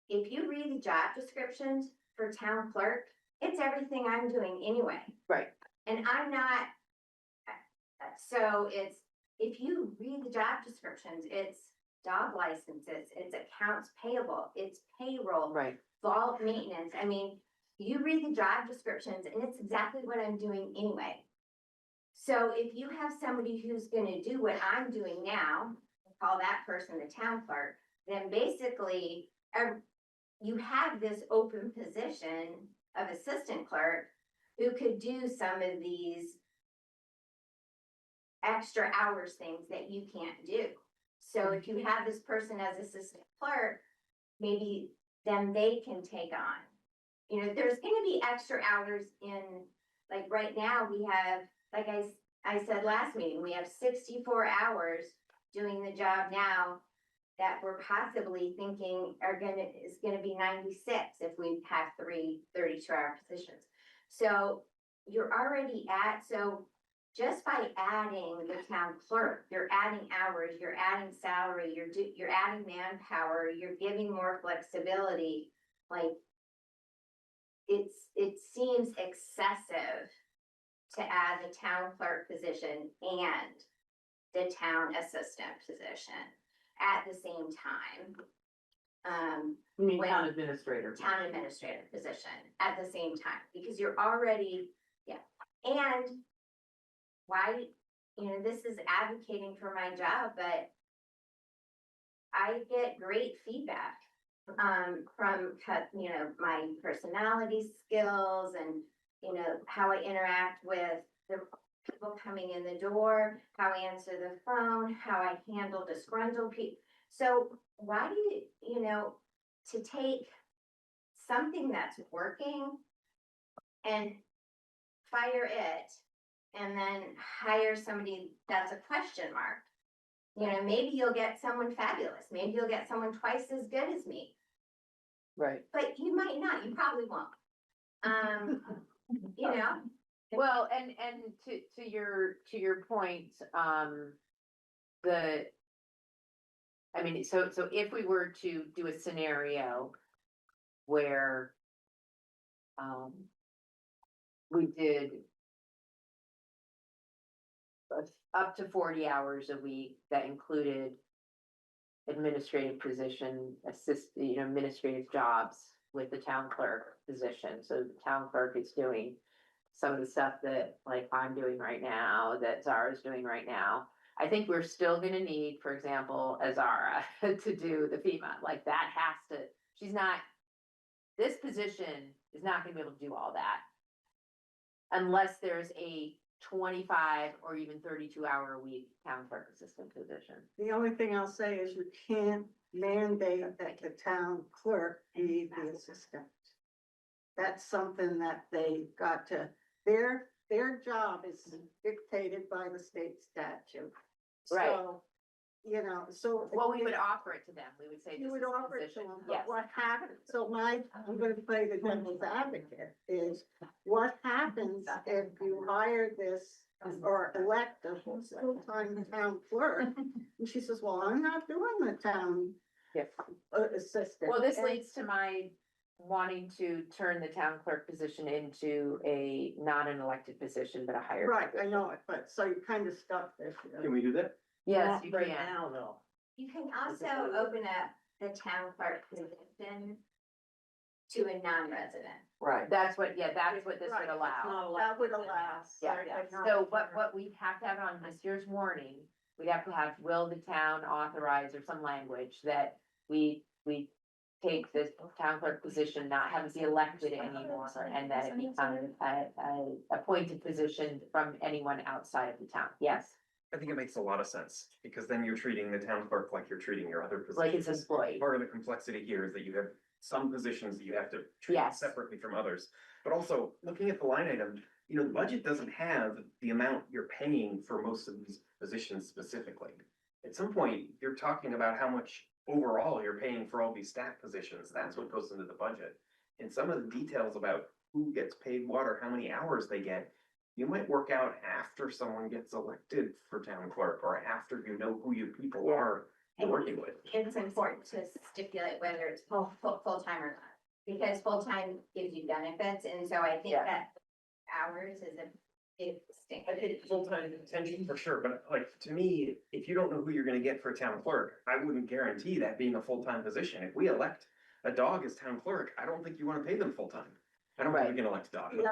if you read the job descriptions for town clerk, it's everything I'm doing anyway. Right. And I'm not, so it's, if you read the job descriptions, it's dog licenses, it's accounts payable, it's payroll. Right. Vault maintenance. I mean, you read the job descriptions and it's exactly what I'm doing anyway. So if you have somebody who's gonna do what I'm doing now, call that person the town clerk, then basically, you have this open position of assistant clerk who could do some of these extra hours things that you can't do. So if you have this person as assistant clerk, maybe then they can take on. You know, there's gonna be extra hours in, like right now, we have, like I said last meeting, we have 64 hours doing the job now that we're possibly thinking is gonna be 96 if we have 3 32-hour positions. So you're already so just by adding the town clerk, you're adding hours, you're adding salary, you're adding manpower, you're giving more flexibility. Like, it seems excessive to add the town clerk position and the town assistant position at the same time. You mean when- town administrator? Town administrator position at the same time, because you're already, and why, you know, this is advocating for my job, but I get great feedback from, you know, my personality skills and, you know, how I interact with the people coming in the door, how I answer the phone, how I handle disgruntled people. So why do you know, to take something that's working and fire it and then hire somebody that's a question mark. You know, maybe you'll get someone fabulous. Maybe you'll get someone twice as good as me, Right. but you might not. You probably won't. You know, Well, and to your point, I mean, so if we were to do a scenario where we did up to 40 hours a week that included administrative position, administrative jobs with the town clerk position. So the town clerk is doing some of the stuff that like I'm doing right now, that Zara's doing right now. I think we're still gonna need, for example, a Zara to do the FEMA, like that has to, this position is not gonna be able to do all that. Unless there's a 25 or even 32-hour a week town clerk assistant position. The only thing I'll say is you can't mandate that the town clerk be the assistant. That's something that they got to, their job is dictated by the state statute. Right. So, you know, so. Well, we would offer it to them. We would say. You this would is the offer it to position. them, Yes. but what happens, so I'm gonna play the devil's advocate, is what happens if you hire this or elect a full-time town clerk? And she says, well, I'm not doing the town Yes. assistant. Well, this And- leads to my wanting to turn the town clerk position into not an elected position, but a higher. Right, I know it, but so you kind of stuck there. Can we do that? Yes, you Right can. now, though. you can also open up the town clerk position to a non-resident. Right. That's what this would Right, allow. That would allow. Yeah, Right, I know. so what we'd have to have on this year's warning, we'd have to have, will the town authorize or some language that we take this town clerk position, not have it be elected anymore, and that it become a appointed position from anyone outside of the town. Yes, I think it makes a lot of sense, because then you're treating the town clerk like you're treating your other positions. like it's employee. Part of the complexity here is that you have some positions that you have to treat Yes. separately from others. But also, looking at the line item, you know, the budget doesn't have the amount you're paying for most of these positions specifically. At some point, you're talking about how much overall you're paying for all these staff positions. That's what goes into the budget. And some of the details about who gets paid what or how many hours they get, you might work out after someone gets elected for town clerk, or after you know who your people are you're working with. It's important to stipulate whether it's full-time or not, because full-time gives you benefits, and so I think Yeah. that hours is a big thing. I think full-time attention for sure, but like, to me, if you don't know who you're gonna get for a town clerk, I wouldn't guarantee that being a full-time position. If we elect a dog as town clerk, I don't think you wanna pay them full-time. I don't think we can elect a dog. The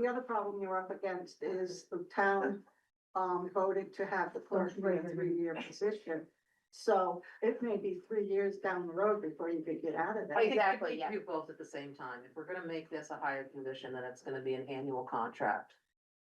other problem you're up against is the town, voted to have the clerk be a 3-year position. So it may be 3 years down the road before you could get out of that. I think Exactly, we yeah. do both at the same time. If we're gonna make this a higher position, then it's gonna be an annual contract.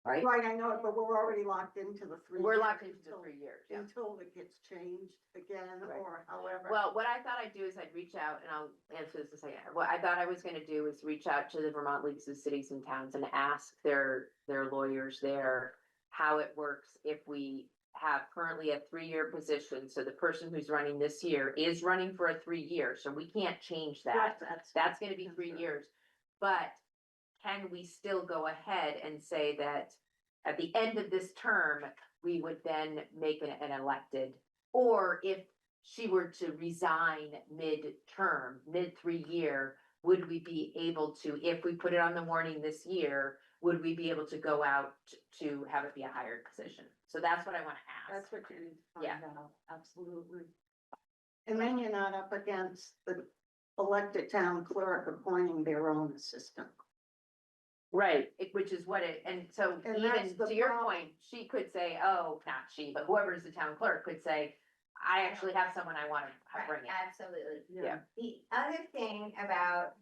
Right? Right, I know it, but we're already locked into the 3. We're years locked into the until- 3 years, yeah. Until it gets changed again, Right. or however. Well, what I thought I'd do is I'd reach out, and I'll answer this in a second. What I thought I was gonna do is reach out to the Vermont Leagues of Cities and Towns and ask their lawyers there how it works if we have currently a 3-year position. So the person who's running this year is running for a 3-year, so we can't change that. That's gonna be 3 years. But can we still go ahead and say that at the end of this term, we would then make an elected? Or if she were to resign mid-term, mid-3-year, would we be able to, if we put it on the warning this year, would we be able to go out to have it be a hired position? So that's what I wanna ask. That's what you need to find Yeah. out, absolutely. And then you're not up against the elected town clerk appointing their own assistant. Right, which is what it, and so And that's even the to your problem. point, she could say, oh, not she, but whoever's the town clerk could say, I actually have someone I wanna bring in. Absolutely. Yeah. The other thing about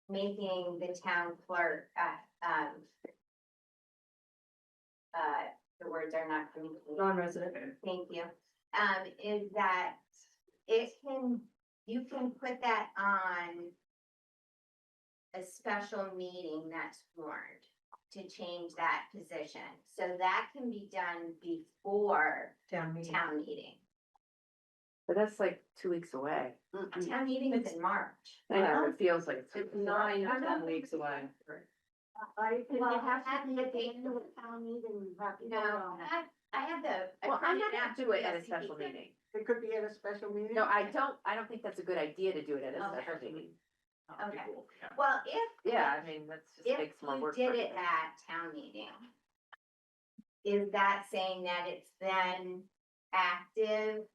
making the town clerk, the words are not coming to me. Non-resident. Thank you. Is that you can put that on a special meeting that's warned to change that position. So that can be done before Town meeting. town meeting. But that's like 2 weeks away. Town meeting is in March. I know, it feels like. It's 9 or 10 weeks away. Well, it has to be a date of the town meeting. No, I have the. Well, I'm not printed gonna do it at a out special CPC. meeting. It could be at a special meeting. No, I don't think that's a good idea to do it at a Okay. special meeting. Okay, well, Yeah, I mean, that's just if makes more you work. did for it me. at town meeting, is that saying that it's then active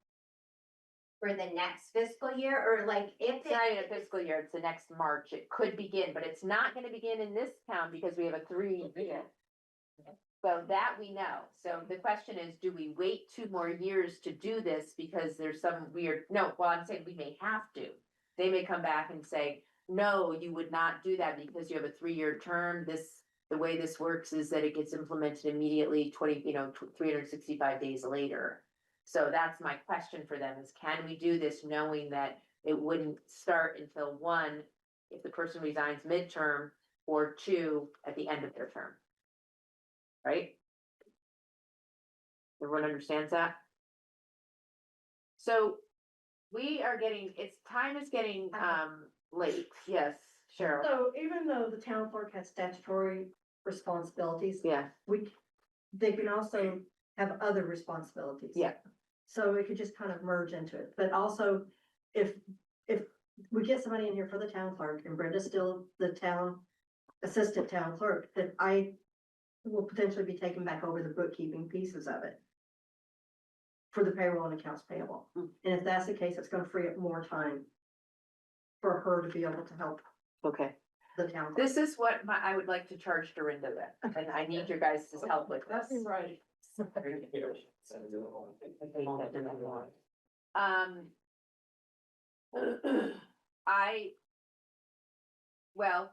for the next fiscal year, or like if It's not even a fiscal year, it's the next March. It could begin, but it's not gonna begin in this town because we have a 3-year. So that we know. So the question is, do we wait 2 more years to do this because there's some weird, no, well, I'm saying we may have to. They may come back and say, no, you would not do that because you have a 3-year term. The way this works is that it gets implemented immediately 365 days later. So that's my question for them is, can we do this knowing that it wouldn't start until 1, if the person resigns midterm, or 2, at the end of their term? Right? Everyone understands that? So we are getting, time is getting late. Yes, Cheryl. So even though the town clerk has statutory responsibilities, Yeah, they can also have other responsibilities. yeah, So it could just kind of merge into it, but also if we get somebody in here for the town clerk and Brenda's still the assistant town clerk, then I will potentially be taking back over the bookkeeping pieces of it for the payroll and accounts payable. And if that's the case, it's gonna free up more time for her to be able to help okay. the town. This is what I would like to charge Dorinda with, and I need your guys' help with this. right. Well,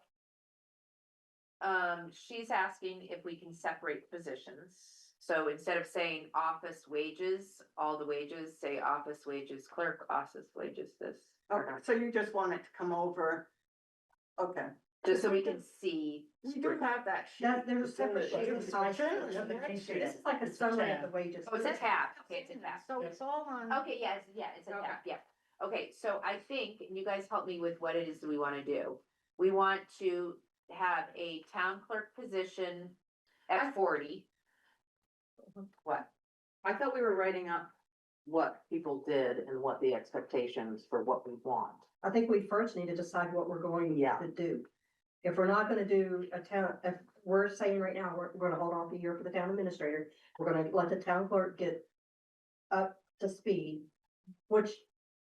she's asking if we can separate positions. So instead of saying office wages, all the wages, say office wages, clerk, office wages, this. Okay, so you just want it to come over. Okay. Just so we can see. We do have that sheet. There's a separate sheet. It's This is like a summary of the wages. Oh, it's a tab, okay, it's a tab. So it's all on. Okay, yes, yeah, it's a tab, yeah. Okay, so I think, and you guys help me with what it is that we wanna do. We want to have a town clerk position at 40. What? I thought we were writing up what people did and what the expectations for what we want. I think we first need to decide what we're going Yeah. to do. If we're not gonna do a town, if we're saying right now, we're gonna hold off a year for the town administrator, we're gonna let the town clerk get up to speed, which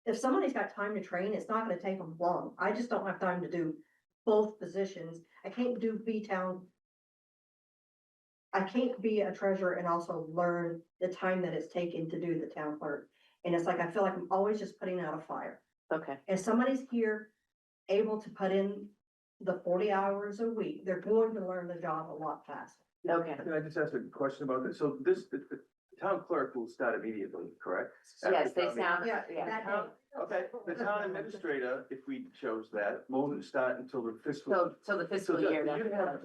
if somebody's got time to train, it's not gonna take them long. I just don't have time to do both positions. I can't be a treasurer and also learn the time that it's taken to do the town clerk. And it's like, I feel like I'm always just putting out a fire. Okay. If somebody's here able to put in the 40 hours a week, they're going to learn the job a lot faster. Okay. Can I just ask a question about this? So the town clerk will start immediately, correct? Yes, they After town meeting? sound, Yeah, yeah. that day. Okay, the town administrator, if we chose that, won't start until the fiscal. So the So fiscal year.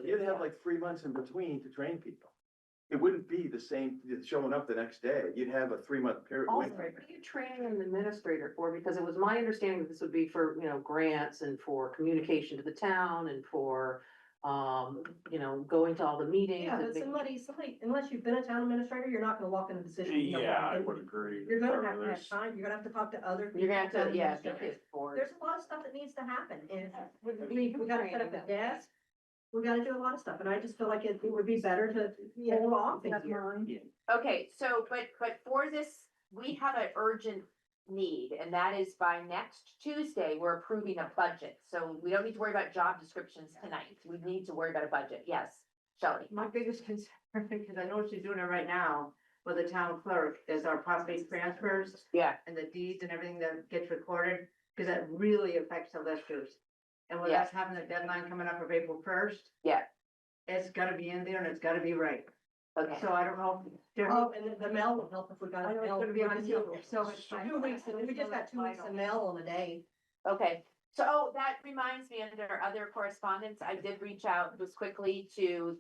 you'd have like 3 months in between to train people. It wouldn't be the same, showing up the next day. You'd have a 3-month period. Also, what are you training an administrator for? Because it was my understanding that this would be for, grants and for communication to the town and for, going to all the meetings. Yeah, and but making- somebody, unless you've been a town administrator, you're not gonna walk in a position. you don't Yeah, walk I in. would agree. You're gonna have to have time, you're gonna have to talk to other. You're gonna have people, to, yeah, town make administrators. it forward. There's a lot of stuff that needs to happen, and we gotta set up a desk. We gotta do a lot of stuff, and I just feel like it would be better to hold off a year. Okay, so, but for this, we have an urgent need, and that is by next Tuesday, we're approving a budget. So we don't need to worry about job descriptions tonight. We need to worry about a budget. Yes, Shelley. My biggest concern, because I know she's doing it right now with the town clerk, is our property transfers Yeah, and the deeds and everything that gets recorded, because that really affects the listers. And with Yeah. us having a deadline coming up of April 1st, yeah, it's gotta be in there and it's gotta be right. okay. So I don't know. if- Oh, and the mail will help if we got I a know it's mail. gonna be on you, so it's. 2 weeks, we just got 2 weeks of mail on a day. Okay, so oh, that reminds me, under other correspondence, I did reach out just quickly to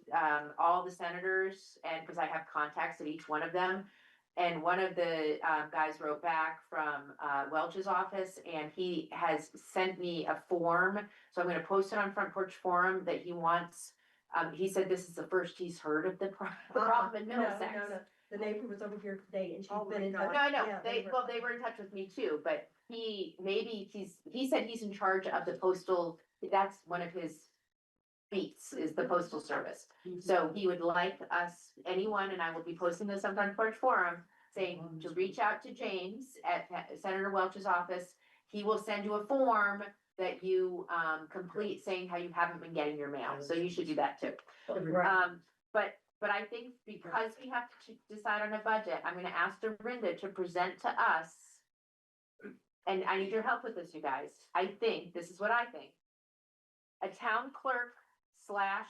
all the senators, and because I have contacts at each one of them. And one of the guys wrote back from Welch's office, and he has sent me a form. So I'm gonna post it on Front Porch Forum that he wants. He said this is the first he's heard of the problem in No, Middlesex. no. The neighbor was over here today, and she's Oh been my in God. touch. No, I know, Yeah, they were in touch with me too, but he said he's in charge of the postal, that's one of his beats, is the postal service. So he would like us, anyone, and I will be posting this on Front Porch Forum, saying to reach out to James at Senator Welch's office. He will send you a form that you complete saying how you haven't been getting your mail, so you should do that too. Right. But I think because we have to decide on a budget, I'm gonna ask Dorinda to present to us. And I need your help with this, you guys. I think, this is what I think. A town clerk slash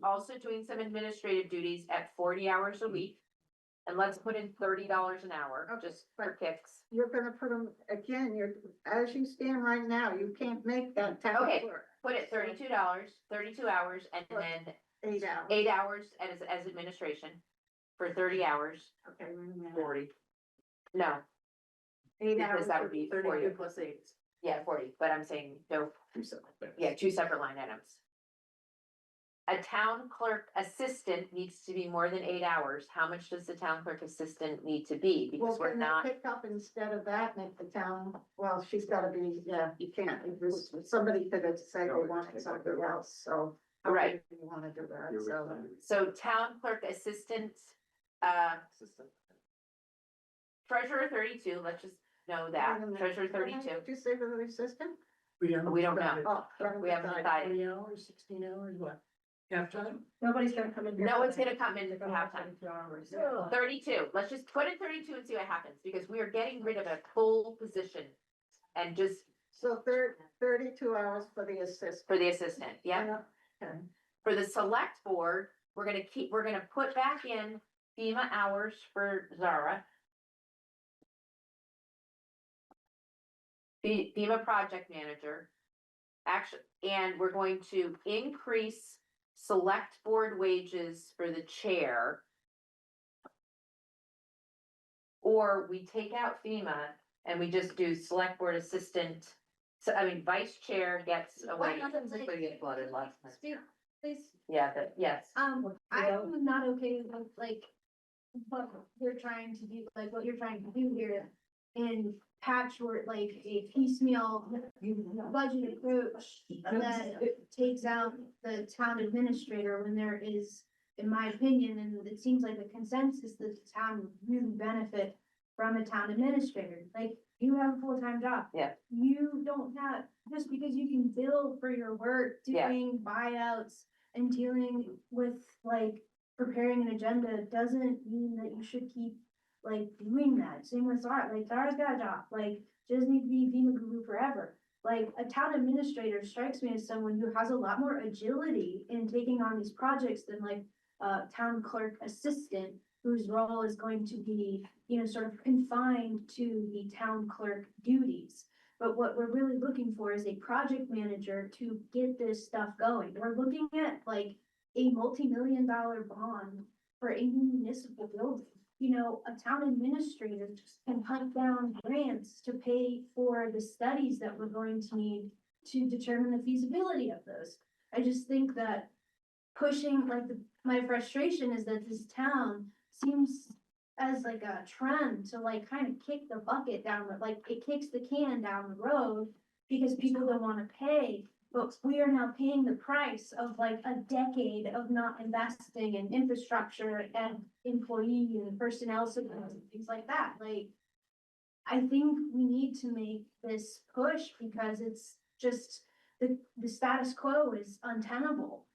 also doing some administrative duties at 40 hours a week. And let's put in $30 an hour, just for kicks. You're gonna put them, again, as you stand right now, you can't make that town Okay. clerk. Put it $32, 32 hours, and then 8 hours. 8 hours as administration for 30 hours. Okay, wait a minute. 40. No, 8 because hours. that would be 40. 32 plus 8. Yeah, 40, but I'm saying no, yeah, 2 separate line items. A town clerk assistant needs to be more than 8 hours. How much does the town clerk assistant need to be? Well, Because we're can they not, pick up instead of that, make the town, well, she's gotta be, yeah, you can't, somebody could have said they wanted something else, so. how Right. do you wanna do that, so. so town clerk assistant, treasurer 32, let's just know that, Wait a minute. treasurer How many 32. Did you say for the assistant? We don't know. Oh, We haven't decided. 20 hours, 16 hours, what? Half time? Nobody's gonna come in here. No one's gonna come in They're for gonna have halftime. 32 hours. 32, let's just put in 32 and see what happens, because we are getting rid of a full position. And just So 32 hours for the assistant. for the assistant, yeah. Okay. For the select board, we're gonna put back in FEMA hours for Zara. FEMA project manager. Actually, and we're going to increase select board wages for the chair. Or we take out FEMA and we just do select board assistant. So, I mean, vice chair gets a Why wage. not everybody get flooded last night? Steve, please, Yeah, yes. I'm not okay with like what we're trying to do, like what you're trying to do here in patchwork, like a piecemeal budget approach that takes out the town administrator when there is, in my opinion, and it seems like a consensus that the town would really benefit from a town administrator. Like, you have a full-time job. Yeah. You don't have, just because you can bill for your work, Yeah. doing buyouts and dealing with like preparing an agenda doesn't mean that you should keep like doing that. Same with Zara, like Zara's got a job, like she doesn't need to be FEMA guru forever. Like a town administrator strikes me as someone who has a lot more agility in taking on these projects than like a town clerk assistant whose role is going to be, you know, sort of confined to the town clerk duties. But what we're really looking for is a project manager to get this stuff going. We're looking at like a multi-million-dollar bond for a municipal building. You know, a town administrator can hunt down grants to pay for the studies that we're going to need to determine the feasibility of those. I just think that pushing, like, my frustration is that this town seems as like a trend to like kind of kick the bucket down, like it kicks the can down the road because people don't want to pay. But we are now paying the price of like a decade of not investing in infrastructure and employee and personnel support and things like that. Like, I think we need to make this push because it's just the status quo is untenable.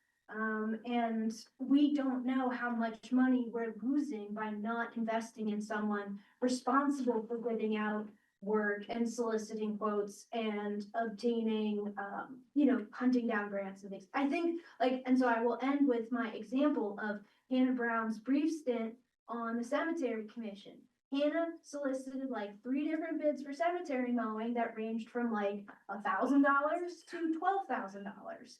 And we don't know how much money we're losing by not investing in someone responsible for bidding out work and soliciting quotes and obtaining, you know, hunting down grants and things. I think like, and so I will end with my example of Hannah Brown's brief stint on the cemetery commission. Hannah solicited like 3 different bids for cemetery mowing that ranged from like $1,000 to $12,000.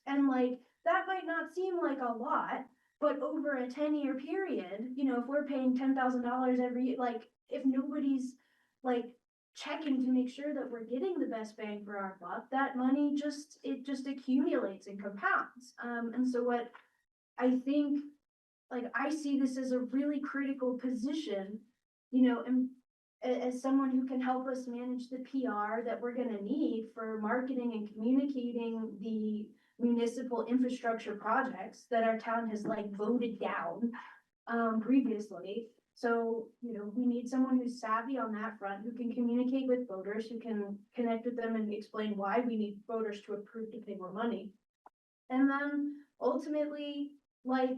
And like, that might not seem like a lot, but over a 10-year period, you know, if we're paying $10,000 every year, like if nobody's like checking to make sure that we're getting the best bang for our buck, that money just accumulates and compounds. And so what I think, like, I see this as a really critical position, you know, and as someone who can help us manage the PR that we're gonna need for marketing and communicating the municipal infrastructure projects that our town has like voted down previously. So, you know, we need someone who's savvy on that front, who can communicate with voters, who can connect with them and explain why we need voters to approve to pay more money. And then ultimately, like,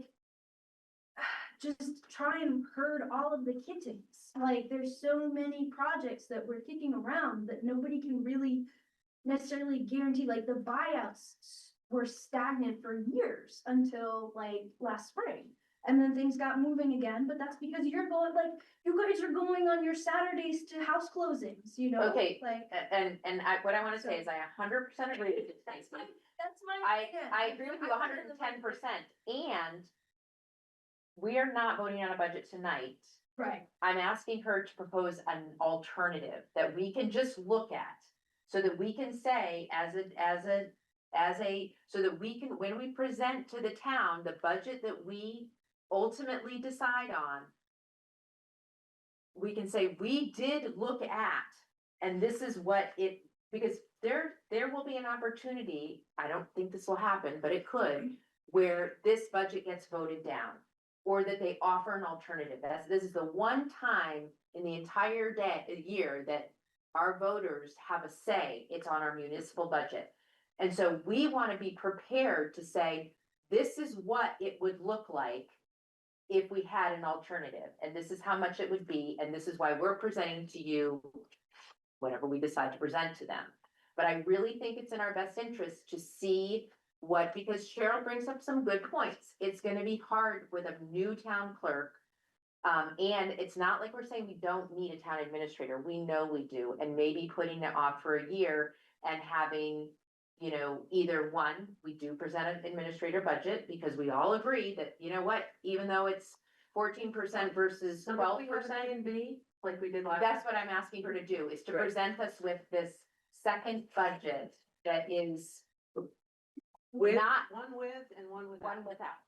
just try and herd all of the kittens. Like, there's so many projects that we're kicking around that nobody can really necessarily guarantee. Like, the buyouts were stagnant for years until like last spring. And then things got moving again, but that's because you're going, like, you guys are going on your Saturdays to house closings, you know? Okay, Like, what I wanna say is I 100% agree with you. that's my. I agree with you 110%, and we are not voting on a budget tonight. Right. I'm asking her to propose an alternative that we can just look at, so that we can say so that we can, when we present to the town, the budget that we ultimately decide on, we can say, we did look at, and this is what it, because there will be an opportunity, I don't think this will happen, but it could, where this budget gets voted down, or that they offer an alternative. This is the one time in the entire year that our voters have a say. It's on our municipal budget. And so we want to be prepared to say, this is what it would look like if we had an alternative, and this is how much it would be, and this is why we're presenting to you whatever we decide to present to them. But I really think it's in our best interest to see what, because Cheryl brings up some good points. It's gonna be hard with a new town clerk. And it's not like we're saying we don't need a town administrator. We know we do, and maybe putting it off for a year and having, you know, either one, we do present an administrator budget because we all agree that, you know what, even though it's 14% versus 12%. And B, like we did last. That's what I'm asking her to do, is to Right. present us with this second budget that is With, not one with and one without. one without.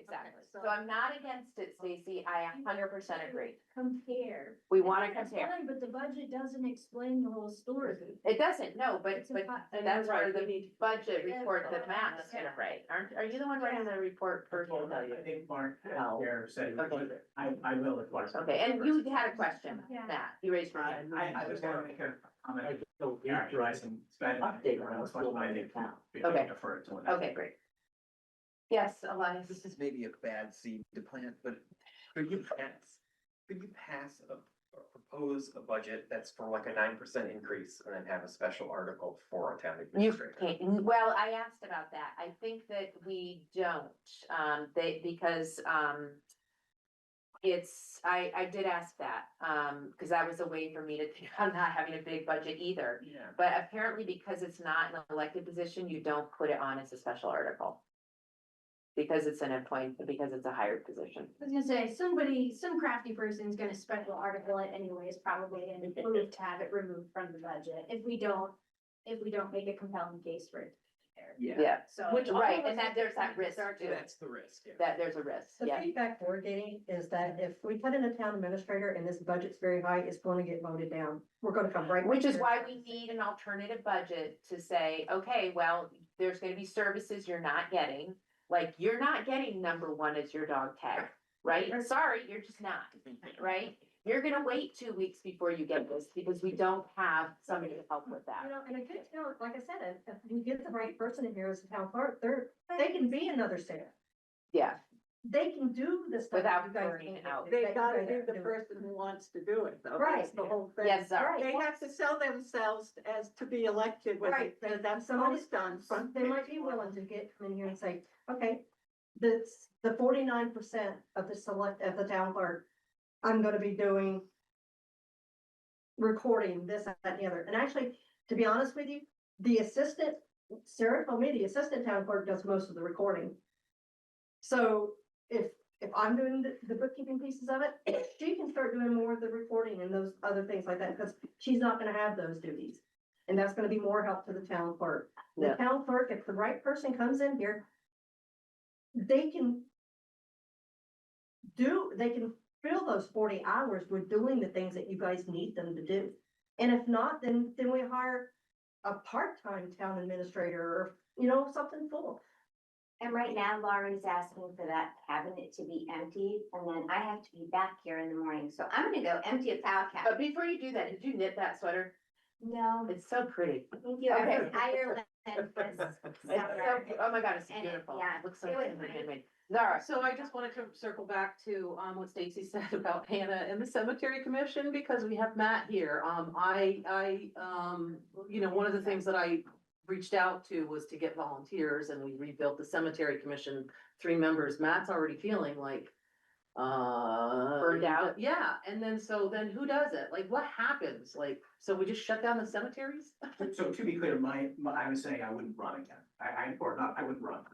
exactly. so- So I'm not against it, Stacy. I 100% agree. Compare. We wanna That's compare. fine, but the budget doesn't explain the whole story. It doesn't, no, but, It's a but fi- that's part of we the need- budget Yeah. report that Matt is gonna write. Are you the one writing the report first? I'll tell you. I think Mark, Oh. here said, Okay. I will at once. Okay, and you had a question, Yeah. Matt. You raised your hand. I just want to make a comment, characterizing spending. Update I was wondering, I think, we Okay. can defer it to one. Okay, great. Yes, Elias. This is maybe a bad seed to plant, but could you pass or propose a budget that's for like a 9% increase and then have a special article for a town You administrator? can't, well, I asked about that. I think that we don't, because, I did ask that, cause that was a way for me to think I'm not having a big budget either. Yeah. But apparently because it's not an elected position, you don't put it on as a special article. Because it's because it's a hired position. I was gonna say, some crafty person's gonna special article it anyways, probably, and move to have it removed from the budget, if we don't make a compelling case for it. Yeah, So. which, right, and that there's that risk too, That's the risk, yeah. that there's a risk, The yeah. feedback we're getting is that if we put in a town administrator and this budget's very high, it's going to get voted down. We're gonna come right. Which back is here. why we need an alternative budget to say, okay, well, there's gonna be services you're not getting. Like, you're not getting number one as your dog tag, right? Sorry, you're just not, right? You're gonna wait 2 weeks before you get this because we don't have somebody to help with You that. know, and a good, you know, like I said, if we get the right person in here as a town clerk, they can be another Sarah. Yeah, They can do the stuff. Without you guys burning can't out. do. They They gotta gotta be the do it. person who wants to do it, though. Right. That's the whole thing. yes, sir. They have to sell themselves as to be elected when Right, that's somebody- most done. Front They might page be one. willing to get, come in here and say, okay, the 49% of the town clerk, I'm gonna be doing recording this, that, and the other. And actually, to be honest with you, the assistant, Sarah told me the assistant town clerk does most of the recording. So if I'm doing the bookkeeping pieces of it, she can start doing more of the recording and those other things like that, because she's not gonna have those duties. And that's gonna be more help to the town clerk. The Yeah. town clerk, if the right person comes in here, they can fill those 40 hours with doing the things that you guys need them to do. And if not, then we hire a part-time town administrator or, something full. And right now Lauren's asking for that cabinet to be emptied, and then I have to be back here in the morning, so I'm gonna go empty a file cabinet. But before you do that, did you knit that sweater? No, It's so pretty. thank you, I Okay. was Ireland this It's summer. so, oh my God, it's And it- beautiful. yeah, It looks so it was good and nice. handmade. Zara, So I just wanted to circle back to, what Stacy said about Hannah and the cemetery commission, because we have Matt here. One of the things that I reached out to was to get volunteers, and we rebuilt the cemetery commission, 3 members. Matt's already feeling like, Burned out? Yeah, and then who does it? Like, what happens? Like, so we just shut down the cemeteries? So to be clear, I was saying I wouldn't run again. I wouldn't run.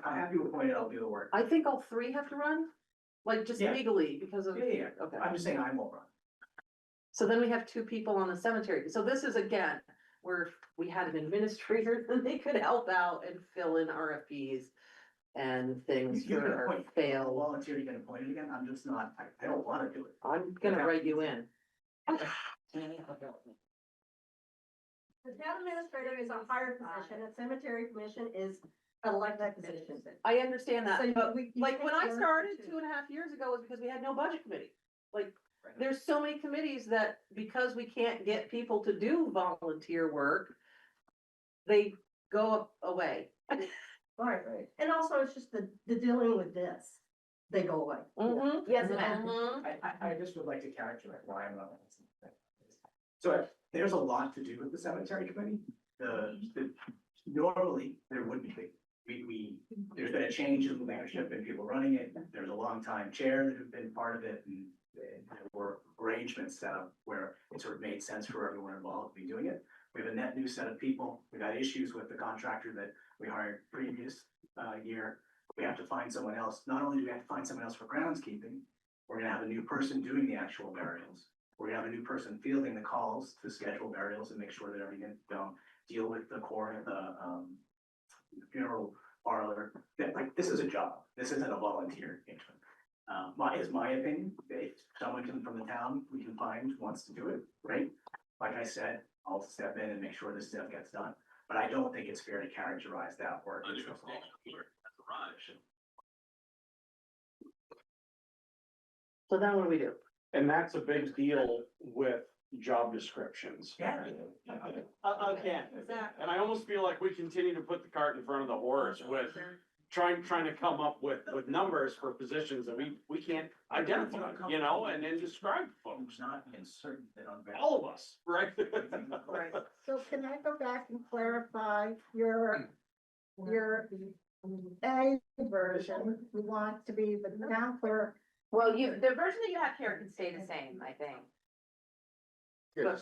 I have you appointed, I'll do the work. I think all 3 have to run, like just Yeah. legally because of. Yeah. Okay. I'm just saying I won't run. So then we have 2 people on the cemetery. So this is again, where if we had an administrator, then they could help out and fill in RFPs and things You can for appoint, fail. volunteer to get appointed again. I'm just not, I don't wanna do it. I'm gonna write you in. The town administrator is a hired position, a cemetery commission is an elected position. I understand that, So you- but you like when I can't started learn to- 2.5 years ago was because we had no budget committee. Like, there's so many committees that because we can't get people to do volunteer work, they go away. Right. And also it's just the dealing with this, they go away. yes, Matt. I just would like to characterize why I'm not. So there's a lot to do with the cemetery committee. Normally, there would be, there's been a change in the leadership and people running it. There's a long time chair that have been part of it, and there were arrangements set up where it sort of made sense for everyone involved to be doing it. We have a net new set of people. We got issues with the contractor that we hired previous year. We have to find someone else. Not only do we have to find someone else for groundskeeping, we're gonna have a new person doing the actual burials. We're gonna have a new person fielding the calls to schedule burials and make sure that everything, deal with the core, the funeral parlor, that like, this is a job, this isn't a volunteer engagement. My opinion, if someone from the town we can find wants to do it, right? Like I said, I'll step in and make sure this stuff gets done, but I don't think it's fair to characterize that work as a volunteer. So then what do we do? And that's a big deal with job descriptions. Yeah. Okay. And I almost feel like we continue to put the cart in front of the horse with trying to come up with numbers for positions that we can't identify, you know, and then describe folks. Not certain that on. All of us, right? Right. So can I go back and clarify your A version, you want to be the town clerk? Well, the version that you have here can stay the same, I think. But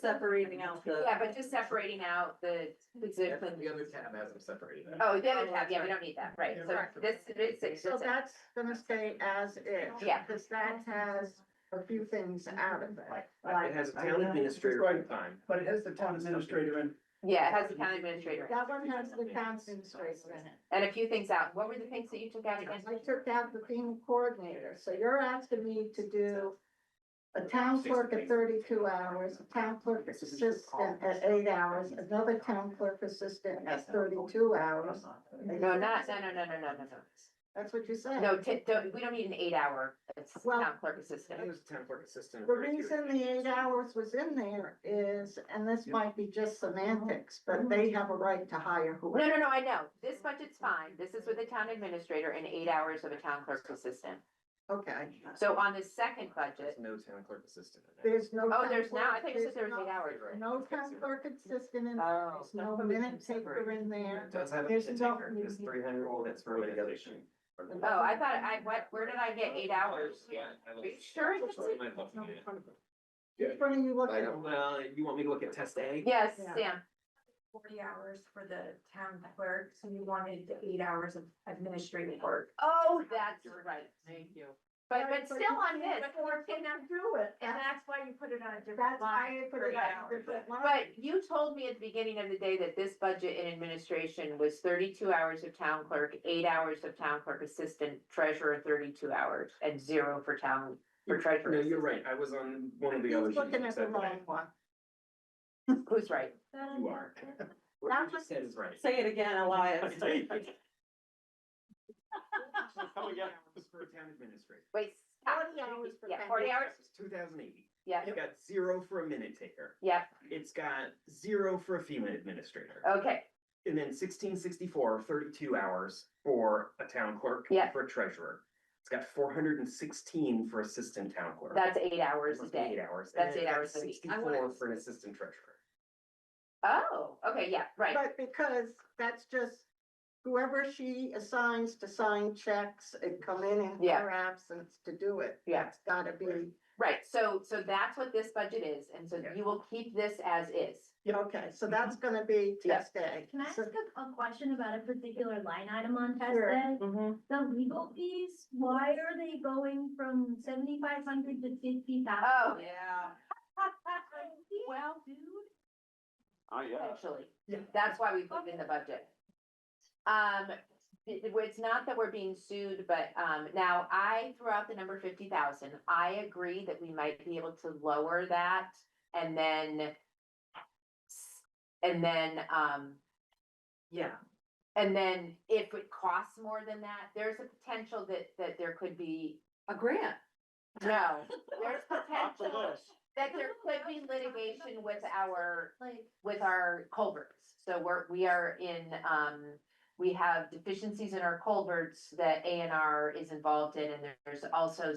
separating out the. Yeah, but just separating out the position. The other tab has them separated. Oh, the other tab, yeah, we don't need that, right, so this is, So that's gonna stay as is. Yeah. Because that has a few things out of it. It has a town administrator full time. But it has the town administrator in. yeah, it has the town administrator. That one has the town administrator in it. And a few things out, what were the things that you took out again? I took out the FEMA coordinator, so you're asking me to do a town clerk at 32 hours, a town clerk assistant at 8 hours, another town clerk assistant at 32 hours. No, no. That's what you said. No, we don't need an 8-hour, it's Well- town clerk assistant. It was town clerk assistant. The reason the 8 hours was in there is, and this might be just semantics, but they have a right to hire who. No, I know, this budget's fine, this is with the town administrator and 8 hours of a town clerk assistant. Okay, So on the second budget, There's no town clerk assistant. in it. there's no. oh, town there's now, I clerk- think it said there was there's 8 hours. No town clerk assistant in there, Oh. there's no minute taker in there. It does have a There's minute no- taker, it's 300, that's for mitigation. Oh, I thought, where did I get 8 hours? Are you sure? Which one are you looking at? Well, you want me to look at test A? Yes, Yeah. Sam. 40 hours for the town clerk, so you wanted the 8 hours of administrative work. Oh, that's right. Thank you. But still on this, Before they not do it. And that's why you put it on a different That's why line. I put for it 8 on a hours. different line. but you told me at the beginning of the day that this budget in administration was 32 hours of town clerk, 8 hours of town clerk assistant, treasurer 32 hours, and 0 for treasurer. No, you're right, I was on one of the other He's sheets. looking you at the said that. wrong one. Who's right? You are. What you just said is right. Say it again, Elias. For town administrator. Wait. 40 hours for Yeah, town 40 hours, It's 2,080. yeah, It's got 0 for a minute taker. yeah, It's got 0 for a FEMA administrator. okay, And then 1664, 32 hours for a town clerk. Yeah. For a treasurer. It's got 416 for assistant town clerk. that's 8 hours a Must be 8 day. hours. That's And 8 it's got hours a week. 64 for an assistant treasurer. Oh, okay, yeah, right, But because that's just whoever she assigns to sign checks and come in Yeah. her absence to do it. Yeah. That's gotta be, right, so that's what this budget is, and so you will keep this as is. okay, so that's gonna be Yeah. test A. Can I ask So- a question about a particular line item on test Sure. day? Mm-hmm. The legal fees, why are they going from 7,500 to 50,000? Oh, Yeah. Well, dude. Oh, yeah. actually, Yeah. that's why we put it in the budget. It's not that we're being sued, but, now I threw out the number 50,000. I agree that we might be able to lower that and then, Yeah. and then if it costs more than that, there's a potential that there could be, A grant. no, there's potential this. that there could be litigation with our Like, culverts. So we are in, we have deficiencies in our culverts that A&R is involved in, and there's also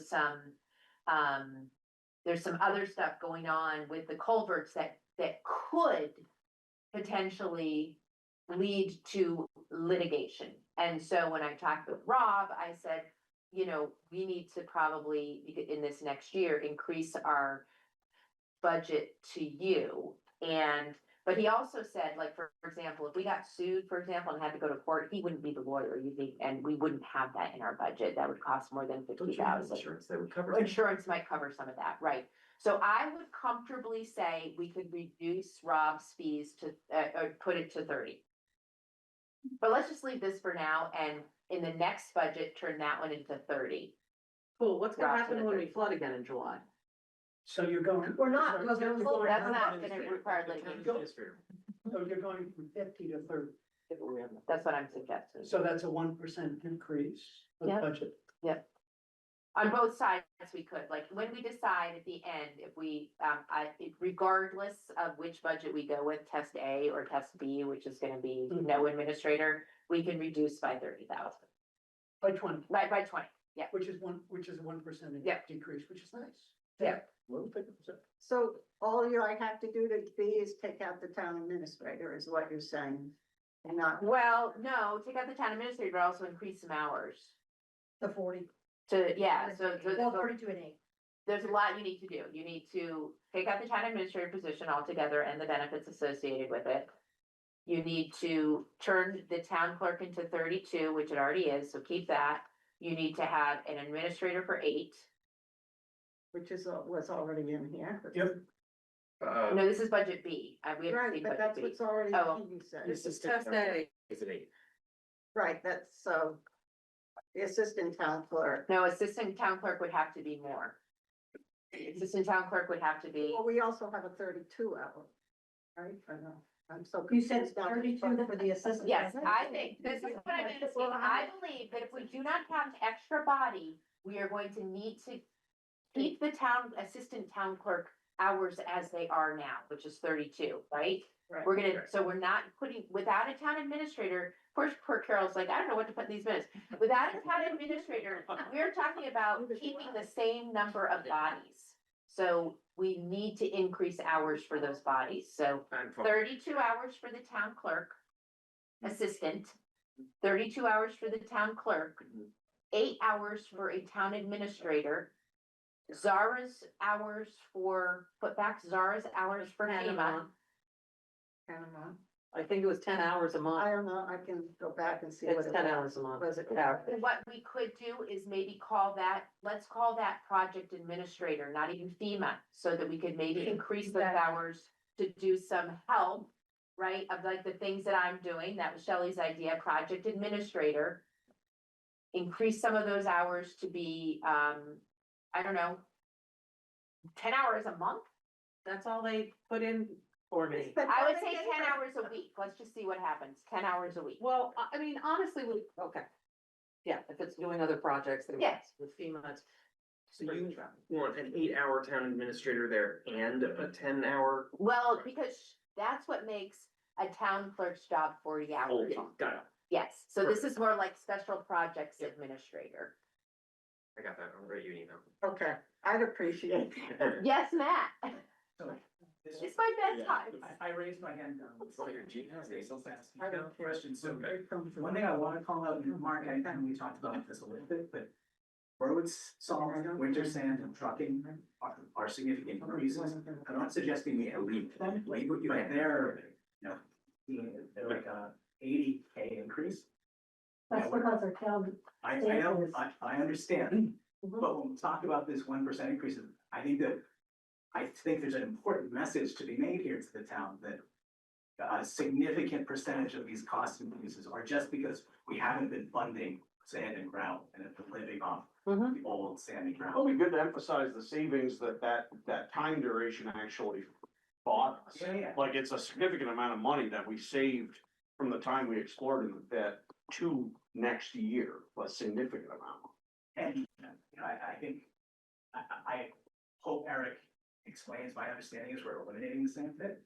there's some other stuff going on with the culverts that could potentially lead to litigation. And so when I talked with Rob, I said, you know, we need to probably, in this next year, increase our budget to you. But he also said, like, for example, if we got sued, for example, and had to go to court, he wouldn't be the lawyer, and we wouldn't have that in our budget. That would cost more than Don't you have 50,000. insurance that would cover that? Insurance might cover some of that, right? So I would comfortably say we could reduce Rob's fees to, or put it to 30. But let's just leave this for now and in the next budget, turn that one into 30. Cool, what's gonna Drop to happen the when we 30. flood again in July? So you're going. We're not, That's not gonna require litigation. So you're going from 50 to 30. That's what I'm suggesting. So that's a 1% increase of Yeah. budget. Yep. On both sides, we could, like, when we decide at the end, if we, regardless of which budget we go with, test A or test B, which is gonna be no administrator, we can reduce by 30,000, By 20, by 20, yeah. which is 1% Yeah. decrease, which is nice. Yeah. Well, 50%. So all you I have to do to be is take out the town administrator is what you're saying. And not, Well, no, take out the town administrator, but also increase some hours The 40. so. Well, 42 and 8. There's a lot you need to do. You need to take out the town administrator position altogether and the benefits associated with it. You need to turn the town clerk into 32, which it already is, so keep that. You need to have an administrator for 8. which is, was already in here. Yep. No, this is budget B. We haven't Right, seen but budget that's B. what's already, Oh. in, you said. This is test A. Is it 8? Right, that's so. The assistant town clerk. No, assistant town clerk would have to be more. Assistant town clerk would have to be, Well, we also have a 32 hour. Right, I know, I'm so. You said confused now. 32 for the assistant. yes, I think, this is what I'm gonna say. I believe that if we do not have extra body, we are going to need to keep the town, assistant town clerk hours as they are now, which is 32, right? Right. We're gonna, so we're not putting, without a town administrator, poor Carol's like, I don't know what to put in these minutes. Without a town administrator, we're talking about keeping the same number of bodies. So we need to increase hours for those bodies, so 32 hours for the town clerk, assistant, 32 hours for the town clerk, 8 hours for a town administrator, Zara's hours for, put back Zara's hours for FEMA. Panama. I think it was 10 hours a I month. don't know, I can go back and see. It's what it 10 was. hours a month. Was it? Yeah. What we could do is maybe let's call that project administrator, not even FEMA, so that we could maybe increase those hours to do some help, right, of like the things that I'm doing, that was Shelley's idea, project administrator. Increase some of those hours to be, I don't know, 10 hours a month? That's all they put in for me. I would say 10 hours a week, let's just see what happens, 10 hours a week. Well, I mean, honestly, okay. Yeah, if it's doing other projects, then Yes. with FEMA, it's. So you want an 8-hour town administrator there and a 10-hour? Well, because that's what makes a town clerk's job 40 hours. Okay, got it. Yes, so this is more like special projects administrator. I got that. I'll write you an email. Okay, I'd appreciate it. Yes, Matt, So this- it's my bedtime. I raised my hand. Oh, your G. Okay, so fast. I don't care. Question, so one thing I wanna call out, and Mark, I know we talked about this a little bit, but roads, salt, winter sand and trucking are significant increases. I'm not suggesting we leave them, leave what you have there, like a 80K increase. That's because our town. I know, I understand, but when we talk about this 1% increase, I think there's an important message to be made here to the town that a significant percentage of these cost increases are just because we haven't been funding sand and gravel and have been living off the old sand and gravel. It'll be good to emphasize the savings that time duration actually bought us. Yeah. Like, it's a significant amount of money that we saved from the time we explored in the pit to next year, a significant amount. And I think, I hope Eric explains my understanding is we're eliminating the sand pit.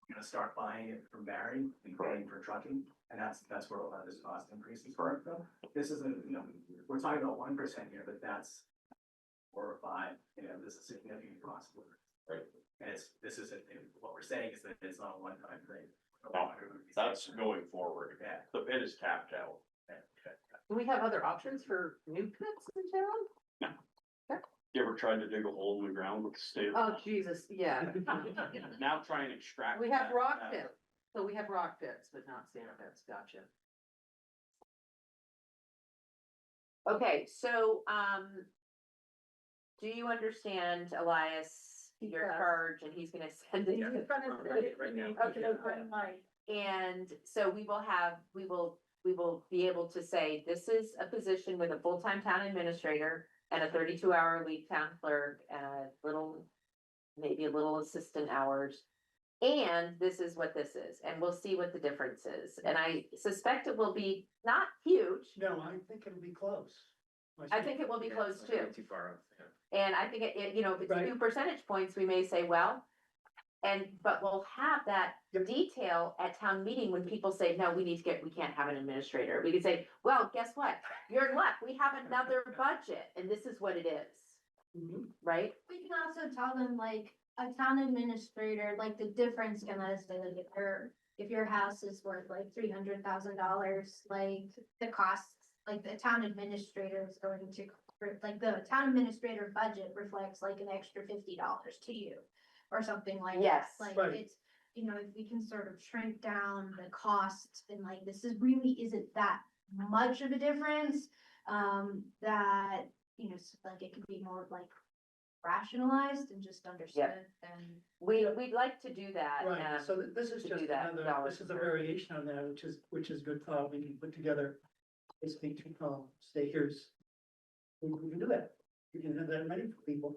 We're gonna start buying it from Barry and paying for trucking, and that's where a lot of this cost increases for. This isn't, we're talking about 1% here, but that's 4 or 5, this is significant cost. Right. And this isn't, what we're saying is that it's not a one-time thing. That's going forward. Yeah. The pit is tapped out. Do we have other options for new pits in town? You ever tried to dig a hole in the ground with the state? Oh, Jesus, yeah. Now try and extract. We have that rock out. pits, so we have rock pits, but not sand pits, gotcha. Okay, so, do you understand, Elias, your Yes. charge, and he's gonna send it? He's gonna send it to me. Okay. On my And so we will be able to say, this is a position with a full-time town administrator and a 32-hour a week town clerk and maybe a little assistant hours. And this is what this is, and we'll see what the difference is. And I suspect it will be not huge. No, I think it'll be close. I think it will be close too. Too far off. And I think if it's Right. 2 percentage points, we may say, well, but we'll have that detail at town meeting when people say, no, we can't have an administrator. We can say, well, guess what? You're in luck. We have another budget and this is what it is. Right? We can also tell them like a town administrator, like the difference can estimate if your house is worth like $300,000, like the costs, like the town administrator is going to, like the town administrator budget reflects like an extra $50 to you or something like Yes. that. Like Right. it's, if we can sort of shrink down the cost and like, this is really isn't that much of a difference, that, like it could be more like rationalized and just understood and. We'd like to do that. Right, so this is to just do that another, dollar this is a per- variation on that, which is good thought, we can put together. Basically, say here's, we can do that, we can have that ready for people.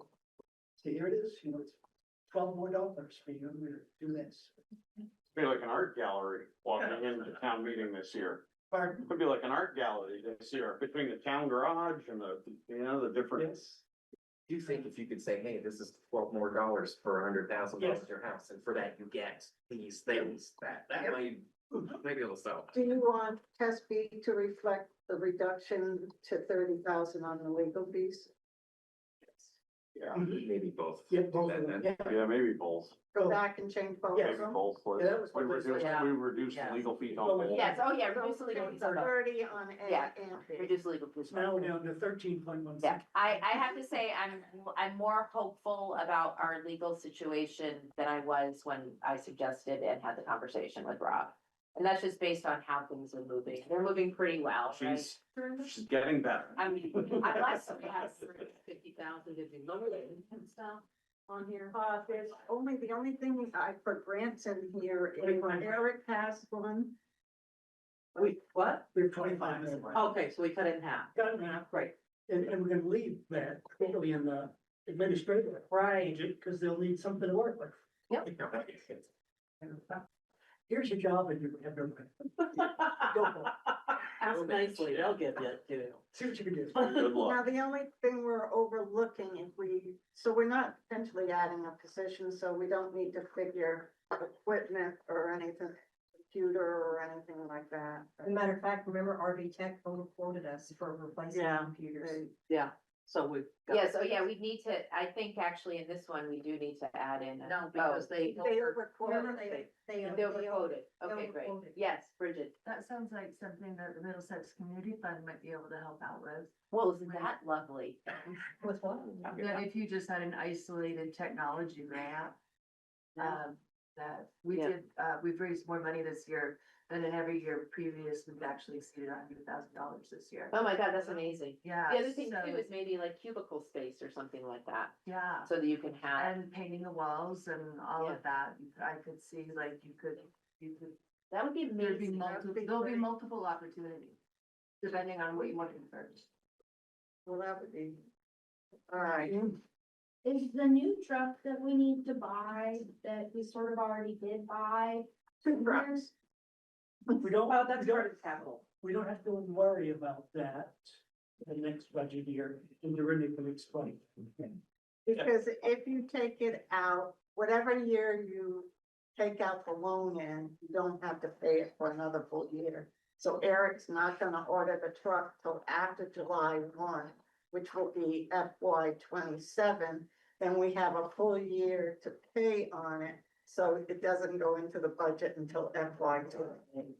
Say, here it is, it's $12 more for you, to do this. Be like an art gallery walking into town meeting this year. Pardon? Could be like an art gallery this year between the town garage and the different. Yes. Do you think if you could say, hey, this is $12 more for $100,000 Yes. your house, and for that you get these things, that might, maybe it'll sell. Do you want test B to reflect the reduction to 30,000 on the legal fees? Yeah, Maybe both. Yeah, both of Then- them, yeah, maybe both. Go back and change both Yes. of Maybe them? both. Yeah, that was We what they reduced, said. we reduced the Yeah. legal fees Well, on both. Yes, oh yeah, reduce the legal So fees on both. 30 on A Yeah. and B. Reduce the legal fees. on Now both. we're down to 13.1. Yeah, I have to say, I'm more hopeful about our legal situation than I was when I suggested and had the conversation with Rob. And that's just based on how things are moving. They're moving pretty well, right? She's getting better. I mean, I like some past 50,000 to be lower and stuff on here. There's the only thing I put grants in here, is Eric has one. Wait, what? We're 25 minutes. Okay, so we cut it in half. Got it now. Right. And we're gonna leave that totally in the administrative. Right. Because they'll need something to work with. Here's your job and you have everything. Go for it. Ask nicely, they'll give it too. See what you can do. Good Now, luck. the only thing we're overlooking so we're not potentially adding a position, so we don't need to figure equipment or anything, computer or anything like that. As a matter of fact, remember RV Tech overquoted us for replacing Yeah. computers. Yeah, so we've. got- Yes, oh yeah, we need to, I think actually in this one, we do need to add in. No, because they. They overquoted. Remember they They overquoted. Okay, great. overquoted. Yes, Bridget. That sounds like something that the Middlesex Community Fund might be able to help out with. Well, isn't that lovely? With what? That if you just had an isolated technology grant, that we Yeah. did, we've raised more money this year than in every year previous. We've actually exceeded $100,000 this year. Oh my God, that's amazing. Yeah. The other thing so- too is maybe like cubicle space or something like that, Yeah. so that you can have, And painting the walls and all Yeah. of that. I could see like you could, that would be there'd be amazing. there'll be multiple opportunities. Depending on what you want to do first. Well, that would be, all right. Is the new truck that we need to buy, that we sort of already did buy? Two trucks. We don't, Well, that's we don't- part of the capital. we don't have to worry about that the next budget year, and Dorinda can explain. Because if you take it out, whatever year you take out the loan in, you don't have to pay it for another full year. So Eric's not gonna order the truck till after July 1, which will be FY 27. Then we have a full year to pay on it, so it doesn't go into the budget until FY 28.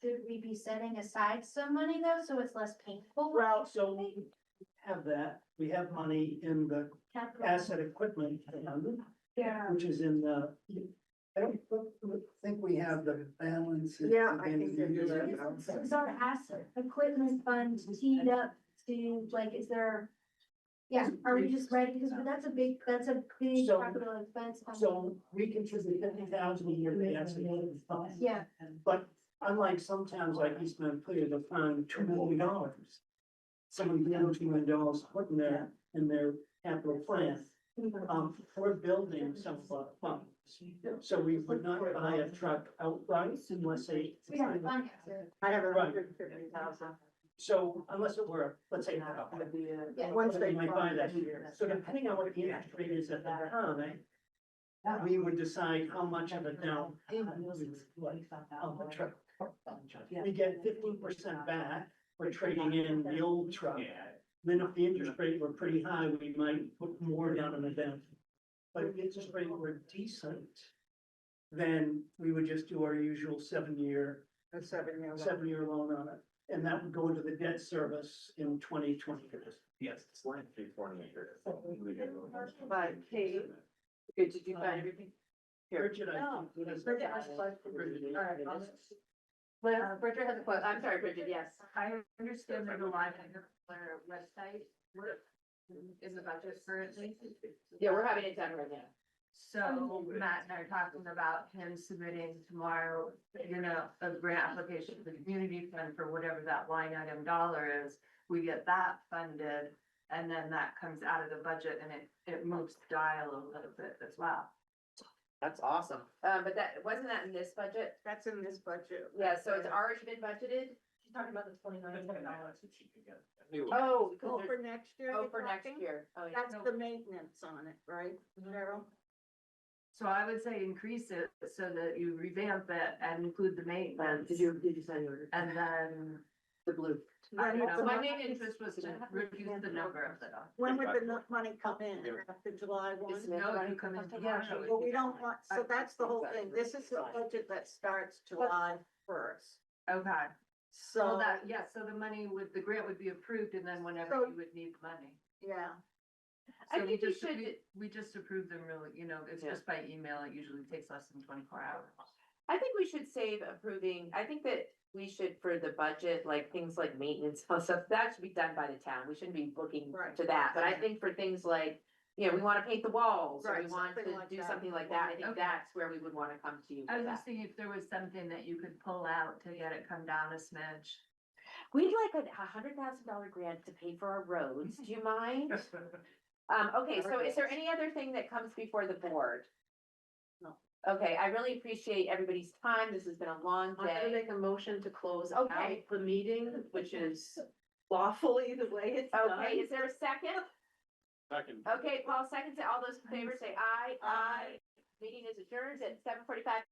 Should we be setting aside some money though, so it's less painful? Well, so we have that, we have money in the Capital. asset equipment fund, Yeah. which is in the, I don't think we have the balance. Yeah, I think they do. Is our asset equipment fund teed up to, like, is there Yeah, are we just ready, because that's a big So- capital expense. So we contribute 50,000 a year to the accident fund. Yeah, But unlike some towns like East Montpelier, that found $2 million. Somebody found $2 million put in their capital plan. We're building some of our funds. So we would not buy a truck outright unless they. we have finances. I have Right. 150,000. So unless it were, let's say, Yeah. once they might buy that year. So depending on what the interest rate is at that time, we would decide how much of a down payment we would like on the truck. We get 15% back for trading in the old truck. Then if the interest rate were pretty high, we might put more down on the down. But if the interest rate were decent, then we would just do our usual 7-year A 7-year. 7-year loan on it. And that would go into the debt service in 2020. Yes, it's line 320. But Kate. Good, did you find everything? Bridget, I No. think, has- Bridget has a question. Bridget, All right, Bridget has a question. I'm sorry, Bridget, yes. I understand there's a line on their website, what is the budget currently? Yeah, we're having it done right now. So Matt and I are talking about him submitting tomorrow, a grant application for the community fund for whatever that line item dollar is. We get that funded, and then that comes out of the budget and it moves the dial a little bit as well. That's awesome. But wasn't that in this budget? That's in this budget. Yeah, so it's already been budgeted? She's talking about the $29. Oh, because Oh, there's- for next year? oh, you're for next talking? year. Oh, yeah. That's the maintenance on it, right, Cheryl? So I would say increase it so that you revamp it and include the maintenance. Did you sign the order? And then, The blue. I don't know, When my would main the- interest was to reduce the number of the. When would the money come in, after July 1? No, you come in tomorrow. Well, we don't want, so that's the whole thing, this is the budget that starts July 1st. Okay, well, So, so the money the grant would be approved and then whenever So- you would need the money. yeah, I So think we just- should- We just approve them really, it's Yeah. just by email, it usually takes less than 24 hours. I think we should save approving, I think that we should for the budget, like things like maintenance, and stuff, that should be done by the town. We shouldn't be looking Right. to that. But I think for things like, we want to paint the walls, or we Right, want something to like do that. something like that. I think Okay. that's where we would want to come to you I for was that. just thinking if there was something that you could pull out to get it come down a smidge. We'd like $100,000 grant to pay for our roads. Do you mind? Okay, so is there any other thing that comes before the board? No. Okay, I really appreciate everybody's time. This has been a long I'm gonna day. make a motion to close out Okay. the meeting, which is lawfully the way it's done. Okay, is there a second? Second. Okay, Paul seconds it. All those in favor say aye. Aye. Meeting is adjourned at 7:45.